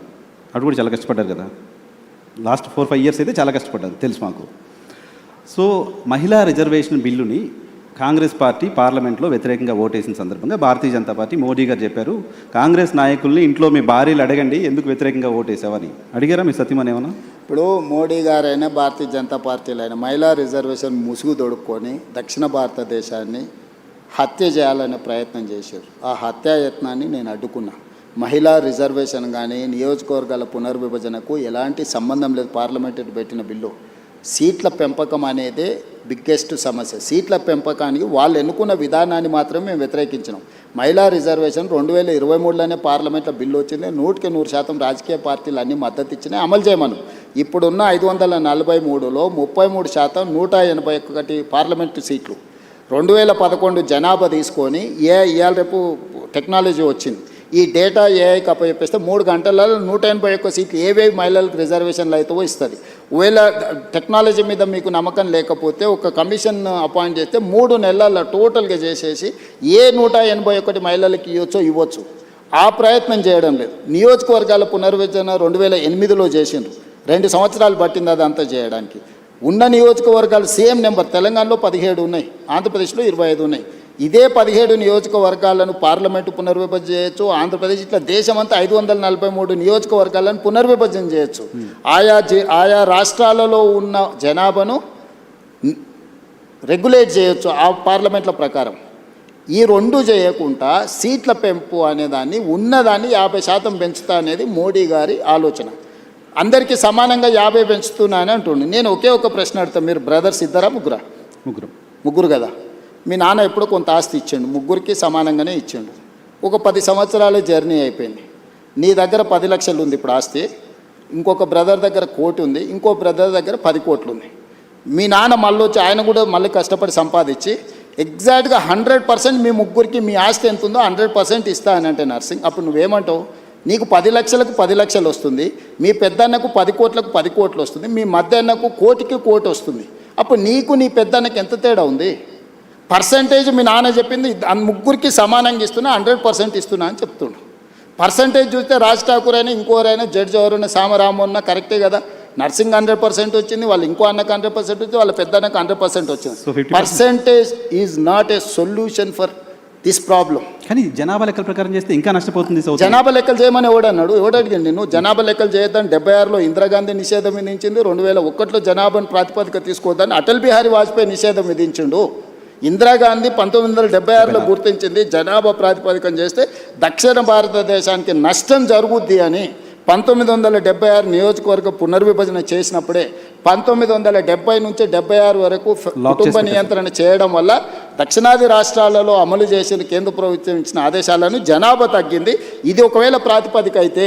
అటు కూడా చాలా కష్టపడ్డారు కదా. లాస్ట్ 4-5 ఇయర్స్ అయితే చాలా కష్టపడ్డారు తెలుసు మాకు. సో మహిళా రిజర్వేషన్ బిల్లుని కాంగ్రెస్ పార్టీ పార్లమెంట్లో వ్యతిరేకంగా ఓటేసిన సందర్భంగా భారతీయ జనతా పార్టీ మోడీ గారు చెప్పారు, కాంగ్రెస్ నాయకుల్ని ఇంట్లో మీ భార్యలు అడగండి ఎందుకు వ్యతిరేకంగా ఓటేసావని. అడిగారా మీ సతీమణి ఏమన్నా? ఇప్పుడు మోడీ గారైనా భారతీయ జనతా పార్టీలో అయినా మహిళా రిజర్వేషన్ ముసుగు తొడుక్కొని దక్షిణ భారతదేశాన్ని హత్య చేయాలనే ప్రయత్నం చేశారు. ఆ హత్యాయత్నాన్ని నేను అడ్డుకున్నా. మహిళా రిజర్వేషన్ కానీ నియోజకవర్గాల పునర్విభజనకు ఎలాంటి సంబంధం లేదు. పార్లమెంట్ పెట్టిన బిల్లు సీట్ల పెంపకం అనేదే బిగ్గెస్ట్ సమస్య. సీట్ల పెంపకానికి వాళ్ళు ఎన్నుకున్న విధానాన్ని మాత్రమే మేము వ్యతిరేకించినాం. మహిళా రిజర్వేషన్ 2023లోనే పార్లమెంట్లో బిల్లు వచ్చింది. 100% రాజకీయ పార్టీలు అన్నీ మద్దతు ఇచ్చినాయి, అమలు చేయమను. ఇప్పుడున్న 543లో 33%, 181 పార్లమెంటు సీట్లు, 2011 జనాభా తీసుకొని ఇవాళ రేపు టెక్నాలజీ వచ్చింది. ఈ డేటా ఏఐకి అప్పచెప్పేస్తే 3 గంటలలో 181 సీట్లు ఏవేవి మహిళలకు రిజర్వేషన్లు అవుతావో ఇస్తుంది. ఒకవేళ టెక్నాలజీ మీద మీకు నమ్మకం లేకపోతే ఒక కమిషన్ అపాయింట్ చేస్తే 3 నెలల్లో టోటల్గా చేసేసి 181 మహిళలకు ఇవ్వచ్చు. ఆ ప్రయత్నం చేయడం లేదు. నియోజకవర్గాల పునర్విభజన 2008లో చేసిండ్రు, 2 సంవత్సరాలు పట్టింది అదంతా చేయడానికి. ఉన్న నియోజకవర్గాలు సేమ్ నెంబర్, తెలంగాణలో 17 ఉన్నాయి, ఆంధ్రప్రదేశ్లో 25 ఉన్నాయి. ఇదే 17 నియోజకవర్గాలను పార్లమెంటు పునర్విభజన చేయొచ్చు. ఆంధ్రప్రదేశ్ ఇట్లా దేశమంతా 543 నియోజకవర్గాలను పునర్విభజన చేయొచ్చు. ఆయా రాష్ట్రాలలో ఉన్న జనాభాను రెగ్యులేట్ చేయొచ్చు ఆ పార్లమెంట్ల ప్రకారం. ఈ 2 చేయకుండా సీట్ల పెంపు అనేదాన్ని ఉన్నదాన్ని 50% పెంచుతా అనేది మోడీ గారి ఆలోచన. అందరికీ సమానంగా 50 పెంచుతున్నా అని అంటుండే. నేను ఒకే ఒక ప్రశ్న అడుగుతాను, మీరు బ్రదర్స్ ఇద్దరా ముగ్గురా? ముగ్గురు కదా. మీ నాన్న ఎప్పుడో కొంత ఆస్తి ఇచ్చిండు, ముగ్గురికి సమానంగానే ఇచ్చిండు. ఒక 10 సంవత్సరాల జర్నీ అయిపోయింది. నీ దగ్గర 10 లక్షలు ఉంది ఇప్పుడు ఆస్తి, ఇంకొక బ్రదర్ దగ్గర 1 కోటి ఉంది, ఇంకో బ్రదర్ దగ్గర 10 కోట్లు ఉంది. మీ నాన్న మళ్ళీ వచ్చి ఆయన కూడా మళ్ళీ కష్టపడి సంపాదించి ఎగ్జాక్ట్గా 100% మీ ముగ్గురికి మీ ఆస్తి ఎంత ఉందో 100% ఇస్తా అని అంటే నర్సింగ్, అప్పుడు నువ్వేమంటావు? నీకు 10 లక్షలకు 10 లక్షలు వస్తుంది, మీ పెద్దన్నకు 10 కోట్లకు 10 కోట్లు వస్తుంది, మీ మధ్య అన్నకు 1 కోటికి 1 కోటి వస్తుంది. అప్పుడు నీకు నీ పెద్దన్నకు ఎంత తేడా ఉంది? పర్సంటేజ్ మీ నాన్న చెప్పింది ముగ్గురికి సమానంగా ఇస్తున్నా, 100% ఇస్తున్నా అని చెప్తుండు. పర్సంటేజ్ చూస్తే రాజ్ ఠాకూర్ అయినా ఇంకోరైనా జడ్జి ఎవరైనా సామరామన్న కరెక్టే కదా. నర్సింగ్ 100% వచ్చింది, వాళ్ళు ఇంకో అన్నకు 100% వచ్చింది, వాళ్ళ పెద్ద అన్నకు 100% వచ్చింది. Percentage is not a solution for this problem. కానీ జనాభా లెక్కల ప్రకారం చేస్తే ఇంకా నష్టపోతుంది. జనాభా లెక్కలు చేయమని ఎవడన్నాడు? ఎవడడిగండి? నేను జనాభా లెక్కలు చేయొద్దని 76లో ఇందిరాగాంధీ నిషేధం విధించింది, 2001లో జనాభాను ప్రాతిపదిక తీసుకోవద్దని అటల్ బిహారీ వాజ్పేయి నిషేధం విధించిండు. ఇందిరాగాంధీ 1976లో గుర్తించింది జనాభా ప్రాతిపదికం చేస్తే దక్షిణ భారతదేశానికి నష్టం జరుగుద్ది అని. 1976 నియోజకవర్గ పునర్విభజన చేసినప్పుడే 1970 నుంచి 76 వరకు కుటుంబ నియంత్రణ చేయడం వల్ల దక్షిణాది రాష్ట్రాలలో అమలు చేసిన కేంద్ర ప్రభుత్వం ఇచ్చిన ఆదేశాలను జనాభా తగ్గింది. ఇది ఒకవేళ ప్రాతిపదిక అయితే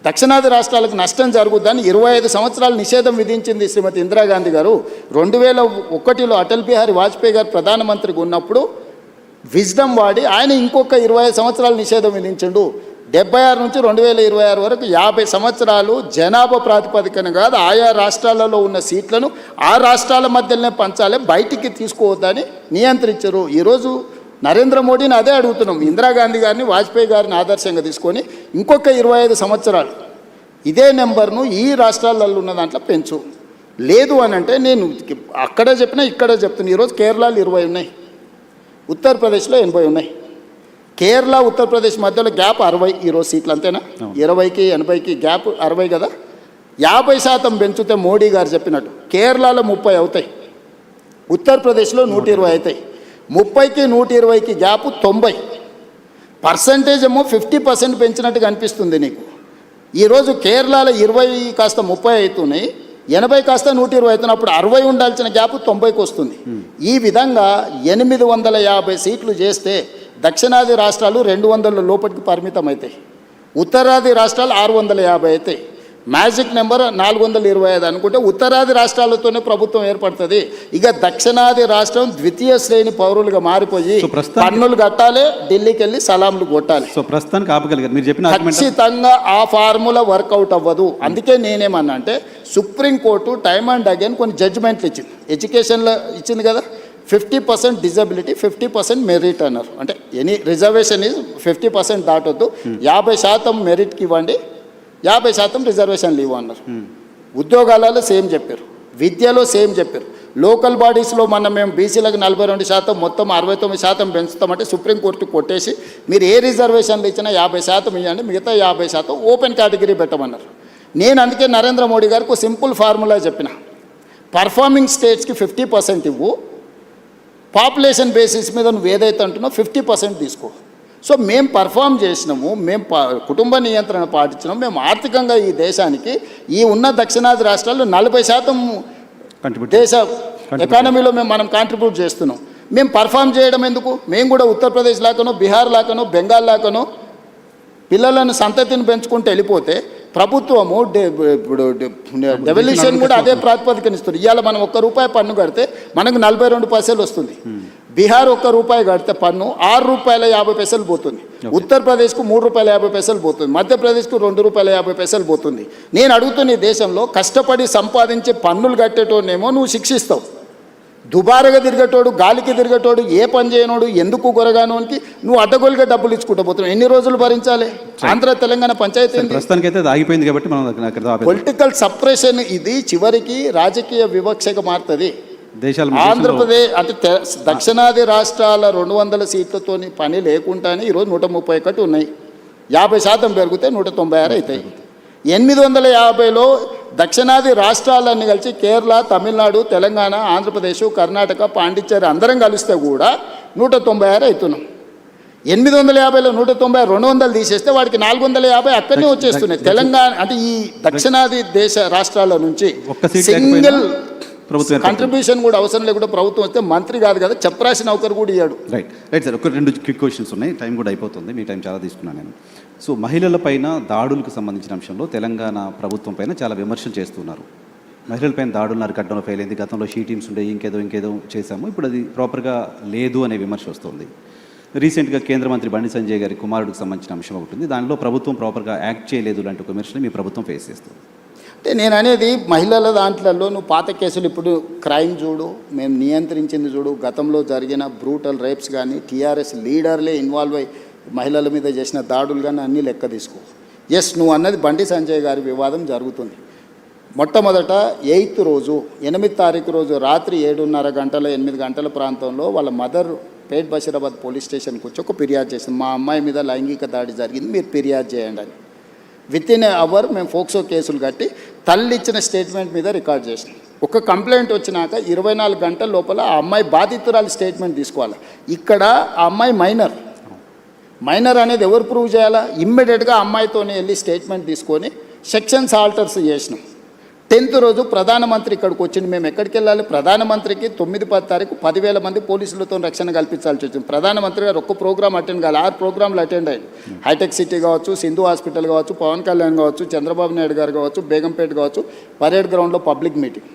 దక్షిణాది రాష్ట్రాలకు నష్టం జరుగుద్దని 25 సంవత్సరాలు నిషేధం విధించింది శ్రీమతి ఇందిరాగాంధీ గారు. 2001లో అటల్ బిహారీ వాజ్పేయి గారు ప్రధానమంత్రిగా ఉన్నప్పుడు విజ్డమ్ వాడి ఆయన ఇంకొక 25 సంవత్సరాలు నిషేధం విధించిండు. 76 నుంచి 2026 వరకు 50 సంవత్సరాలు జనాభా ప్రాతిపదికన కాదు, ఆయా రాష్ట్రాలలో ఉన్న సీట్లను ఆ రాష్ట్రాల మధ్యలోనే పంచాలి, బయటికి తీసుకోవద్దని నియంత్రించరు. ఈరోజు నరేంద్ర మోడీని అదే అడుగుతున్నాం. ఇందిరాగాంధీ గారిని వాజ్పేయి గారిని ఆదర్శంగా తీసుకొని ఇంకొక 25 సంవత్సరాలు ఇదే నెంబర్ను ఈ రాష్ట్రాలలో ఉన్న దాంట్లో పెంచు. లేదు అని అంటే నేను అక్కడే చెప్పినా ఇక్కడే చెప్తున్నా. ఈరోజు కేరళలో 20 ఉన్నాయి, ఉత్తరప్రదేశ్లో 80 ఉన్నాయి. కేరళ ఉత్తరప్రదేశ్ మధ్యలో గ్యాప్ 60 ఈరోజు సీట్లు, అంతేనా? 20కి 80కి గ్యాప్ 60 కదా. 50% పెంచితే మోడీ గారు చెప్పినట్టు కేరళలో 30 అవుతాయి, ఉత్తరప్రదేశ్లో 120 అవుతాయి. 30కి 120కి గ్యాప్ 90. పర్సంటేజ్ ఏమో 50% పెంచినట్టుగా అనిపిస్తుంది నీకు. ఈరోజు కేరళలో 20 కాస్త 30 అవుతున్నాయి, 80 కాస్త 120 అవుతున్నాయి. అప్పుడు 60 ఉండాల్సిన గ్యాప్ 90కి వస్తుంది. ఈ విధంగా 850 సీట్లు చేస్తే దక్షిణాది రాష్ట్రాలు 200 లోపలికి పరిమితం అవుతాయి, ఉత్తరాది రాష్ట్రాలు 650 అవుతాయి. మ్యాజిక్ నెంబర్ 425 అనుకుంటే ఉత్తరాది రాష్ట్రాలతోనే ప్రభుత్వం ఏర్పడుతుంది. ఇక దక్షిణాది రాష్ట్రం ద్వితీయ శ్రేణి పౌరులుగా మారిపోయి పన్నులు కట్టాలి, ఢిల్లీకి వెళ్ళి సలాంలు కొట్టాలి. సో ప్రస్తుతానికి ఆపగలిగారు మీరు చెప్పిన ఖచ్చితంగా ఆ ఫార్ములా వర్కౌట్ అవ్వదు. అందుకే నేనేమన్నా అంటే సుప్రీంకోర్టు టైమ్ అండ్ అగైన్ కొన్ని జడ్జిమెంట్లు ఇచ్చింది. ఎడ్యుకేషన్లో ఇచ్చింది కదా, 50% డిజబిలిటీ, 50% మెరిట్ అన్నారు. అంటే ఎనీ రిజర్వేషన్ ఈజ్ 50% దాటొద్దు, 50% మెరిట్కి ఇవ్వండి, 50% రిజర్వేషన్లు ఇవ్వన్నారు. ఉద్యోగాలలో సేమ్ చెప్పారు, విద్యలో సేమ్ చెప్పారు. లోకల్ బాడీస్లో మేము బీసీలకు 42%, మొత్తం 69% పెంచుతామంటే సుప్రీంకోర్టు కొట్టేసి మీరు ఏ రిజర్వేషన్లు ఇచ్చినా 50% ఇవ్వండి, మిగతా 50% ఓపెన్ కేటగిరీ పెట్టమన్నారు. నేను అందుకే నరేంద్ర మోడీ గారికి ఒక సింపుల్ ఫార్ములా చెప్పిన, పర్ఫార్మింగ్ స్టేట్స్కి 50% ఇవ్వు, పాపులేషన్ బేసిస్ మీద నువ్వు ఏదైతే అంటున్నావు 50% తీసుకో. సో మేము పర్ఫామ్ చేసినాము, మేము కుటుంబ నియంత్రణ పాటించినాము, మేము ఆర్థికంగా ఈ దేశానికి ఈ ఉన్న దక్షిణాది రాష్ట్రాల్లో 40% దేశ ఎకానమీలో మనం కాంట్రిబ్యూట్ చేస్తున్నాం. మేము పర్ఫామ్ చేయడం ఎందుకు? మేము కూడా ఉత్తరప్రదేశ్ లాగానో, బీహార్ లాగానో, బెంగాల్ లాగానో పిల్లలను సంతతిని పెంచుకుంటూ వెళ్ళిపోతే ప్రభుత్వము ఇప్పుడు డెవల్యూషన్ కూడా అదే ప్రాతిపదికన ఇస్తుంది. ఇవాళ మనం ₹1 పన్ను కడితే మనకు 42 పైసలు వస్తుంది. బీహార్ ₹1 కడితే పన్ను ₹6.50 పోతుంది. ఉత్తరప్రదేశ్కు ₹3.50 పోతుంది. మధ్యప్రదేశ్కు ₹2.50 పోతుంది. నేను అడుగుతున్న ఈ దేశంలో కష్టపడి సంపాదించి పన్నులు కట్టేటోనేమో నువ్వు శిక్షిస్తావు, దుబారుగా తిరిగేటోడు, గాలికి తిరిగేటోడు, ఏ పని చేయనోడు, ఎందుకు కొరగానోనికి నువ్వు అడ్డగోలుగా డబ్బులు ఇచ్చుకుంటూ పోతున్నావు. ఎన్ని రోజులు భరించాలి? ఆంధ్ర తెలంగాణ పంచాయతీ ఆగిపోయింది కాబట్టి పొలిటికల్ సప్రెషన్ ఇది చివరికి రాజకీయ వివక్షగా మారుతుంది. ఆంధ్రప్రదేశ్ అంటే దక్షిణాది రాష్ట్రాల 200 సీట్లతో పని లేకుండానే ఈరోజు 131 ఉన్నాయి. 50% పెరిగితే 196 అవుతాయి. 850లో దక్షిణాది రాష్ట్రాలన్నీ కలిసి కేరళ, తమిళనాడు, తెలంగాణ, ఆంధ్రప్రదేశ్, కర్ణాటక, పాండిచ్చేరి అందరం కలిస్తే కూడా 196 అవుతున్నాం. 850లో 190, 200 తీసేస్తే వాడికి 450 అక్కడనే వచ్చేస్తున్నాయి. తెలంగాణ అంటే ఈ దక్షిణాది దేశ రాష్ట్రాల నుంచి సింగిల్ కంట్రిబ్యూషన్ కూడా అవసరం లేకుండా ప్రభుత్వం వస్తే మంత్రి కాదు కదా, చెప్పరాసిన నౌకరు కూడా ఇయ్యాడు. రైట్ సార్, ఒక 2 క్విక్ క్వశ్చన్స్ ఉన్నాయి, టైం కూడా అయిపోతుంది, మీ టైం చాలా తీసుకున్నాను నేను. సో మహిళల పైన దాడులకు సంబంధించిన అంశంలో తెలంగాణ ప్రభుత్వం పైన చాలా విమర్శలు చేస్తున్నారు. మహిళలపైన దాడులు అరికట్టడంలో ఫెయిల్ అయింది, గతంలో షీ టీమ్స్ ఉండే ఇంకేదో చేశాము, ఇప్పుడు అది ప్రాపర్గా లేదు అనే విమర్శ వస్తుంది. రీసెంట్గా కేంద్ర మంత్రి బండి సంజయ్ గారి కుమారుడికి సంబంధించిన అంశం ఒకటి ఉంది, దానిలో ప్రభుత్వం ప్రాపర్గా యాక్ట్ చేయలేదు లాంటి ఒక విమర్శని మీ ప్రభుత్వం ఫేస్ చేస్తుంది. అంటే నేను అనేది మహిళల దాంట్లో నువ్వు పాత కేసులు ఇప్పుడు క్రైమ్ చూడు, మేము నియంత్రించింది చూడు, గతంలో జరిగిన బ్రూటల్ రేప్స్ కానీ టీఆర్ఎస్ లీడర్లే ఇన్వాల్వ్ అయ్యి మహిళల మీద చేసిన దాడులు కానీ అన్నీ లెక్క తీసుకో. ఎస్, నువ్వు అన్నది బండి సంజయ్ గారి వివాదం జరుగుతుంది. మొట్టమొదట 8th రోజు 8వ తారీఖు రోజు రాత్రి 7:30 గంటల 8 గంటల ప్రాంతంలో వాళ్ళ మదర్ పేట్ బషీరాబాద్ పోలీస్ స్టేషన్కి వచ్చి ఒక ఫిర్యాదు చేసింది, మా అమ్మాయి మీద లైంగిక దాడి జరిగింది, మీరు ఫిర్యాదు చేయండి అని. వితిన్ ఏ అవర్ మేము ఫోక్సో కేసులు కట్టి తల్లి ఇచ్చిన స్టేట్మెంట్ మీద రికార్డ్ చేసినాం. ఒక కంప్లైంట్ వచ్చినాక 24 గంటల లోపల ఆ అమ్మాయి బాధితురాలు స్టేట్మెంట్ తీసుకోవాలి. ఇక్కడ ఆ అమ్మాయి మైనర్ అనేది ఎవరు ప్రూవ్ చేయాలా? ఇమ్మీడియట్గా అమ్మాయితోనే వెళ్ళి స్టేట్మెంట్ తీసుకొని సెక్షన్స్ ఆల్టర్స్ చేసినాం. 10th రోజు ప్రధానమంత్రి ఇక్కడికి వచ్చింది. మేము ఎక్కడికి వెళ్ళాలి? ప్రధానమంత్రికి 9-10 తారీఖు 10,000 మంది పోలీసులతో రక్షణ కల్పించాల్సి వచ్చింది. ప్రధానమంత్రి గారు ఒక్క ప్రోగ్రామ్ అటెండ్ కావాలి, 6 ప్రోగ్రాంలు అటెండ్ అయ్యారు. హైటెక్ సిటీ కావచ్చు, సింధు హాస్పిటల్ కావచ్చు, పవన్ కళ్యాణ్ కావచ్చు, చంద్రబాబు నాయుడు గారు కావచ్చు, బేగంపేట కావచ్చు, పరేడ్ గ్రౌండ్లో పబ్లిక్ మీటింగ్.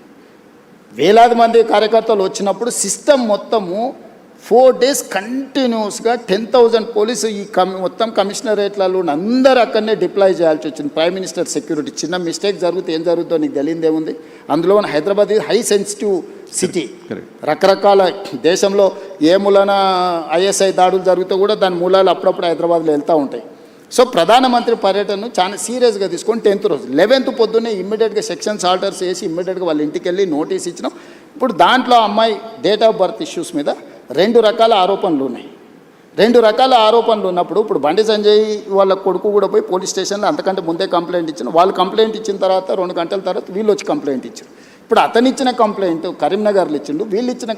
వేలాది మంది కార్యకర్తలు వచ్చినప్పుడు సిస్టమ్ మొత్తము 4 days కంటిన్యూస్గా 10,000 పోలీసు ఈ మొత్తం కమిషనరేట్లలో అందరూ అక్కడనే డిప్లాయ్ చేయాల్సి వచ్చింది. Prime minister security. చిన్న మిస్టేక్ జరిగితే ఏం జరుగుతుందో నీకు తెలియదు ఏముంది. అందులో హైదరాబాద్ హై సెన్సిటివ్ సిటీ, రకరకాల దేశంలో ఏ మూలన ఐఎస్ఐ దాడులు జరిగితే కూడా దాని మూలాలు అప్పుడప్పుడు హైదరాబాద్లో వెళ్తూ ఉంటాయి. సో ప్రధానమంత్రి పర్యటనను చాలా సీరియస్గా తీసుకొని 10th రోజు 11th పొద్దున్నే ఇమ్మీడియట్గా సెక్షన్స్ ఆర్డర్స్ చేసి ఇమ్మీడియట్గా వాళ్ళ ఇంటికి వెళ్ళి నోటీస్ ఇచ్చినాం. ఇప్పుడు దాంట్లో అమ్మాయి డేట్ ఆఫ్ బర్త్ ఇష్యూస్ మీద 2 రకాల ఆరోపణలు ఉన్నాయి. 2 రకాల ఆరోపణలు ఉన్నప్పుడు ఇప్పుడు బండి సంజయ్ వాళ్ళ కొడుకు కూడా పోయి పోలీస్ స్టేషన్లో అంతకంటే ముందే కంప్లైంట్ ఇచ్చిన. వాళ్ళు కంప్లైంట్ ఇచ్చిన తర్వాత 2 గంటల తర్వాత వీళ్ళు వచ్చి కంప్లైంట్ ఇచ్చారు. ఇప్పుడు అతను ఇచ్చిన కంప్లైంట్ కరీంనగర్లో ఇచ్చిండు, వీళ్ళు ఇచ్చిన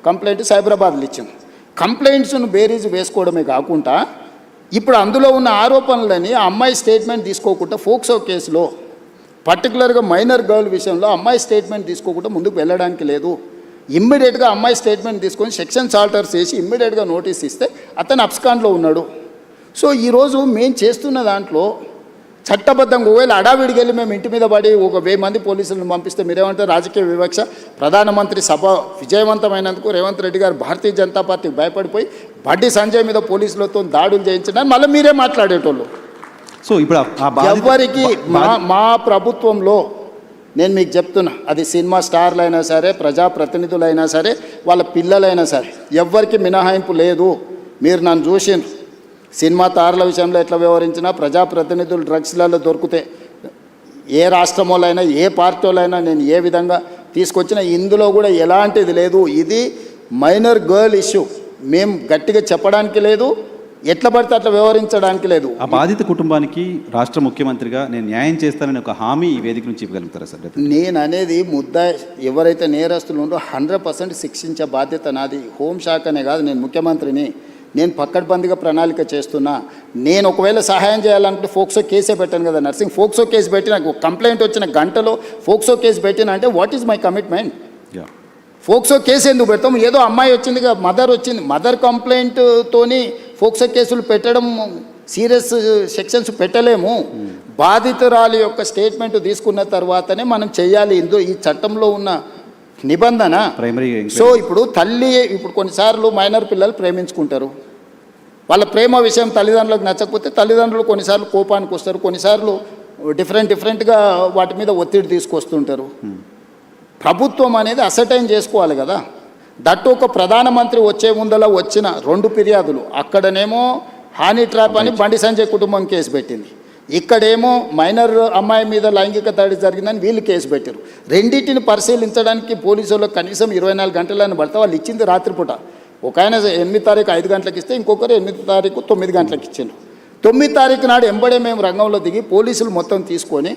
కంప్లైంట్ సైబరాబాద్లో ఇచ్చిండు. కంప్లైంట్స్ను బేరీజ్ వేసుకోవడమే కాకుండా ఇప్పుడు అందులో ఉన్న ఆరోపణలని ఆ అమ్మాయి స్టేట్మెంట్ తీసుకోకుండా ఫోక్సో కేసులో పర్టికులర్గా మైనర్ గర్ల్ విషయంలో అమ్మాయి స్టేట్మెంట్ తీసుకోకుండా ముందుకు వెళ్ళడానికి లేదు. ఇమ్మీడియట్గా అమ్మాయి స్టేట్మెంట్ తీసుకొని సెక్షన్స్ ఆల్టర్ చేసి ఇమ్మీడియట్గా నోటీస్ ఇస్తే అతను అబ్స్కాండ్లో ఉన్నాడు. సో ఈరోజు మేము చేస్తున్న దాంట్లో చట్టబద్ధంగా ఒకవేళ అడావిడికి వెళ్ళి మేము ఇంటి మీద పడి 1000 మంది పోలీసులను పంపిస్తే మీరేమంటారు? రాజకీయ వివక్ష. ప్రధానమంత్రి సభ విజయవంతమైనందుకు రేవంత్ రెడ్డి గారు భారతీయ జనతా పార్టీకి భయపడిపోయి బండి సంజయ్ మీద పోలీసులతో దాడులు చేయించడానికి మళ్ళీ మీరే మాట్లాడేటోళ్ళు. సో ఇప్పుడు ఎవరికి మా ప్రభుత్వంలో నేను మీకు చెప్తున్నా, అది సినిమా స్టార్లు అయినా సరే, ప్రజాప్రతినిధులైనా సరే, వాళ్ళ పిల్లలైనా సరే, ఎవ్వరికి మినహాయింపు లేదు. మీరు నన్ను చూసిండ్రు సినిమా తారల విషయంలో ఎట్లా వ్యవహరించినా, ప్రజాప్రతినిధులు డ్రగ్స్లలో దొరికితే ఏ రాష్ట్రంలోనైనా ఏ పార్టీలైనా నేను ఏ విధంగా తీసుకొచ్చినా ఇందులో కూడా ఎలాంటిది లేదు. ఇది మైనర్ గర్ల్ ఇష్యూ. మేము గట్టిగా చెప్పడానికి లేదు, ఎట్లా పడితే అట్లా వ్యవహరించడానికి లేదు. ఆ బాధిత కుటుంబానికి రాష్ట్ర ముఖ్యమంత్రిగా నేను న్యాయం చేస్తానని ఒక హామీ ఈ వేదిక నుంచి ఇవ్వగలుగుతారా సార్? నేను అనేది ఎవరైతే నేరస్తులు ఉందో 100% శిక్షించే బాధ్యత నాది. హోంశాఖనే కాదు, నేను ముఖ్యమంత్రిని. నేను పక్కడ్బందీగా ప్రణాళిక చేస్తున్నా. నేను ఒకవేళ సహాయం చేయాలనుకుంటే ఫోక్సో కేసే పెట్టాను కదా నర్సింగ్. ఫోక్సో కేసు పెట్టి నాకు కంప్లైంట్ వచ్చిన గంటలో ఫోక్సో కేసు పెట్టినా అంటే what is my commitment? POCSO case ఎందుకు పెడతాం? ఏదో అమ్మాయి వచ్చింది, మదర్ వచ్చింది, మదర్ కంప్లైంట్తోని ఫోక్సో కేసులు పెట్టడం సీరియస్ సెక్షన్స్ పెట్టలేము. బాధితురాలి యొక్క స్టేట్మెంట్ తీసుకున్న తర్వాతనే మనం చేయాలి. ఈ చట్టంలో ఉన్న నిబంధన. సో ఇప్పుడు కొన్నిసార్లు మైనర్ పిల్లలు ప్రేమించుకుంటారు. వాళ్ళ ప్రేమ విషయం తల్లిదండ్రులకు నచ్చకపోతే తల్లిదండ్రులు కొన్నిసార్లు కోపానికి వస్తారు, కొన్నిసార్లు డిఫరెంట్గా వాటి మీద ఒత్తిడి తీసుకొస్తుంటారు. ప్రభుత్వం అనేది అసర్టైన్ చేసుకోవాలి కదా. దట్టు ఒక ప్రధానమంత్రి వచ్చే ముందల వచ్చిన 2 ఫిర్యాదులు, అక్కడనేమో హానీ ట్రాప్ అని బండి సంజయ్ కుటుంబం కేసు పెట్టింది, ఇక్కడేమో మైనర్ అమ్మాయి మీద లైంగిక దాడి జరిగిందని వీళ్ళు కేసు పెట్టారు. రెండింటిని పరిశీలించడానికి పోలీసులకు కనీసం 24 గంటలను పడితే వాళ్ళు ఇచ్చింది రాత్రిపూట. ఒక ఆయన 8 తారీఖు 5 గంటలకు ఇస్తే ఇంకొకరు 8 తారీఖు 9 గంటలకు ఇచ్చారు. 9 తారీఖు నాడు ఎంబడే మేము రంగంలో దిగి పోలీసులు మొత్తం తీసుకొని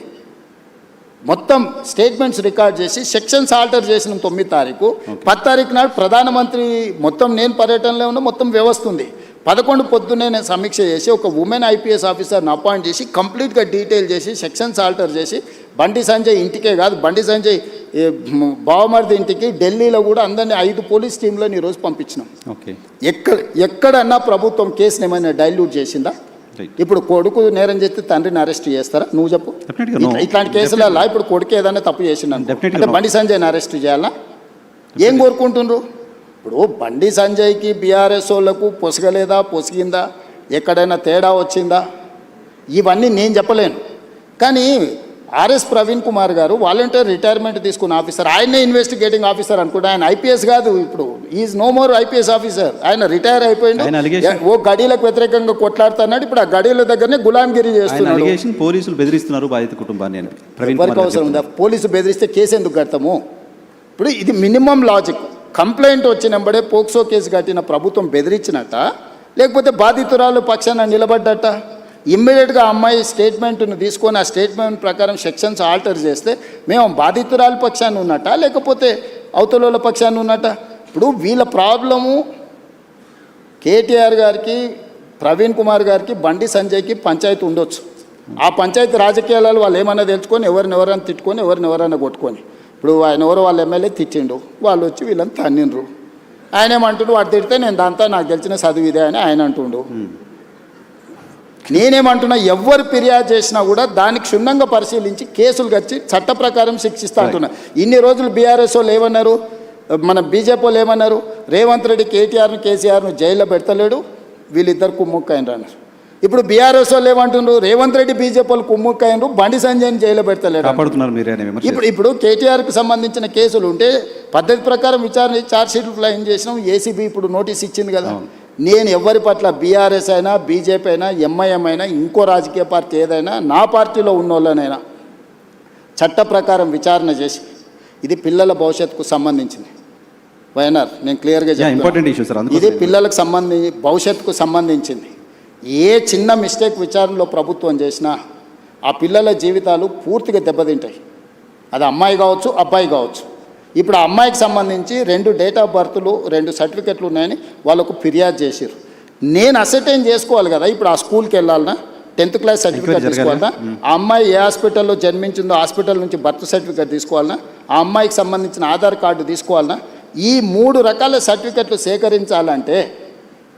మొత్తం స్టేట్మెంట్స్ రికార్డ్ చేసి సెక్షన్స్ ఆల్టర్ చేసిన 9 తారీఖు. 10 తారీఖు నాడు ప్రధానమంత్రి మొత్తం నేను పర్యటనలో ఉన్న మొత్తం వ్యవస్థ ఉంది. 11 పొద్దున్నే నేను సమీక్ష చేసి ఒక ఉమెన్ ఐపీఎస్ ఆఫీసర్ని అపాయింట్ చేసి కంప్లీట్గా డీటెయిల్ చేసి సెక్షన్స్ ఆల్టర్ చేసి బండి సంజయ్ ఇంటికే కాదు, బండి సంజయ్ బావమరిది ఇంటికి ఢిల్లీలో కూడా అందరినీ 5 పోలీస్ టీంలను ఈరోజు పంపించినాం. ఓకే, ఎక్కడన్నా ప్రభుత్వం కేసుని ఏమైనా డైల్యూట్ చేసిందా? ఇప్పుడు కొడుకు నేరం చేస్తే తండ్రిని అరెస్ట్ చేస్తారా? నువ్వు చెప్పు. ఇట్లాంటి కేసులలో ఇప్పుడు కొడుకు ఏదైనా తప్పు చేసిండు అంటే బండి సంజయ్ని అరెస్ట్ చేయాలా? ఏం కోరుకుంటుండ్రు? ఇప్పుడు బండి సంజయ్కి బీఆర్ఎస్ వాళ్ళకు పొసగలేదా, పొసిగిందా, ఎక్కడైనా తేడా వచ్చిందా, ఇవన్నీ నేను చెప్పలేను. కానీ RS Praveen Kumar garu volunteer retirement తీసుకున్న ఆఫీసర్, ఆయనే ఇన్వెస్టిగేటింగ్ ఆఫీసర్ అనుకుంటే ఆయన ఐపీఎస్ కాదు, ఇప్పుడు is no more IPS officer. ఆయన రిటైర్ అయిపోయింది. ఓ గడీలకు వ్యతిరేకంగా కొట్లాడుతున్నాడు, ఇప్పుడు ఆ గడీల దగ్గరనే గులాంగిరి చేస్తున్నాడు. పోలీసులు బెదిరిస్తున్నారు బాధిత కుటుంబాన్ని. ఎవరికి అవసరం ఉందా? పోలీసు బెదిరిస్తే కేసు ఎందుకు కడతాము? ఇప్పుడు ఇది మినిమం లాజిక్. కంప్లైంట్ వచ్చినప్పుడే పోక్సో కేసు కట్టిన ప్రభుత్వం బెదిరించినట్ట, లేకపోతే బాధితురాలు పక్షాన నిలబడ్డట? ఇమ్మీడియట్గా అమ్మాయి స్టేట్మెంట్ను తీసుకొని ఆ స్టేట్మెంట్ ప్రకారం సెక్షన్స్ ఆల్టర్ చేస్తే మేము బాధితురాలు పక్షాన్ని ఉన్నట్ట, లేకపోతే అవతల పక్షాన్ని ఉన్నట్ట? ఇప్పుడు వీళ్ళ ప్రాబ్లము కేటీఆర్ గారికి, ప్రవీణ్ కుమార్ గారికి, బండి సంజయ్కి పంచాయతీ ఉండొచ్చు. ఆ పంచాయతీ రాజకీయాలలో వాళ్ళు ఏమన్నా తెలుసుకొని ఎవరినెవరైనా తిట్టుకొని ఎవరినెవరైనా కొట్టుకొని, ఇప్పుడు ఆయన ఎవరో వాళ్ళ ఎమ్మెల్యే తిట్టిండు, వాళ్ళు వచ్చి వీళ్ళని తన్నిండ్రు. ఆయన ఏమంటుండు, వాడు తిడితే నేను దాంతో నాకు గెలిచిన చదువు ఇదే అని ఆయన అంటుండు. నేనేమంటున్నా, ఎవరు ఫిర్యాదు చేసినా కూడా దానికి క్షుణ్ణంగా పరిశీలించి కేసులు కచ్చి చట్ట ప్రకారం శిక్షిస్తా అంటున్నా. ఇన్ని రోజులు బీఆర్ఎస్ వాళ్ళు ఏమన్నారు, మన బీజేపీ వాళ్ళు ఏమన్నారు, రేవంత్ రెడ్డి కేటీఆర్ను కేసీఆర్ను జైల్లో పెడతలేడు, వీళ్ళిద్దరు కుమ్ముక్కైనరు అన్నారు. ఇప్పుడు బీఆర్ఎస్ వాళ్ళు ఏమంటున్నారు, రేవంత్ రెడ్డి బీజేపీ వాళ్ళు కుమ్ముక్కైనరు, బండి సంజయ్ని జైల్లో పెడతలేడు. ఇప్పుడు కేటీఆర్కి సంబంధించిన కేసులు ఉంటే పద్ధతి ప్రకారం విచారణ ఛార్జ్షీట్లు ఫ్లైన్ చేసినాం. ఏసీబీ ఇప్పుడు నోటీస్ ఇచ్చింది కదా. నేను ఎవరి పట్ల బీఆర్ఎస్ అయినా, బీజేపీ అయినా, ఎంఐఎం అయినా, ఇంకో రాజకీయ పార్టీ ఏదైనా, నా పార్టీలో ఉన్న వాళ్ళనైనా చట్ట ప్రకారం విచారణ చేసి, ఇది పిల్లల భవిష్యత్తుకు సంబంధించింది. వైఎన్ఆర్ నేను క్లియర్గా చెప్తాను, ఇది పిల్లలకు భవిష్యత్తుకు సంబంధించింది. ఏ చిన్న మిస్టేక్ విచారణలో ప్రభుత్వం చేసినా ఆ పిల్లల జీవితాలు పూర్తిగా దెబ్బతింటాయి. అది అమ్మాయి కావచ్చు, అబ్బాయి కావచ్చు. ఇప్పుడు ఆ అమ్మాయికి సంబంధించి 2 డేట్ ఆఫ్ బర్త్లు, 2 సర్టిఫికెట్లు ఉన్నాయని వాళ్ళకు ఫిర్యాదు చేశారు. నేను అసర్టైన్ చేసుకోవాలి కదా. ఇప్పుడు ఆ స్కూల్కి వెళ్ళాలన్నా, 10th క్లాస్ సర్టిఫికేట్ తీసుకోవాలన్నా, ఆ అమ్మాయి ఏ హాస్పిటల్లో జన్మించిందో హాస్పిటల్ నుంచి బర్త్ సర్టిఫికేట్ తీసుకోవాలన్నా, ఆ అమ్మాయికి సంబంధించిన ఆధార్ కార్డు తీసుకోవాలన్నా, ఈ 3 రకాల సర్టిఫికెట్లు సేకరించాలంటే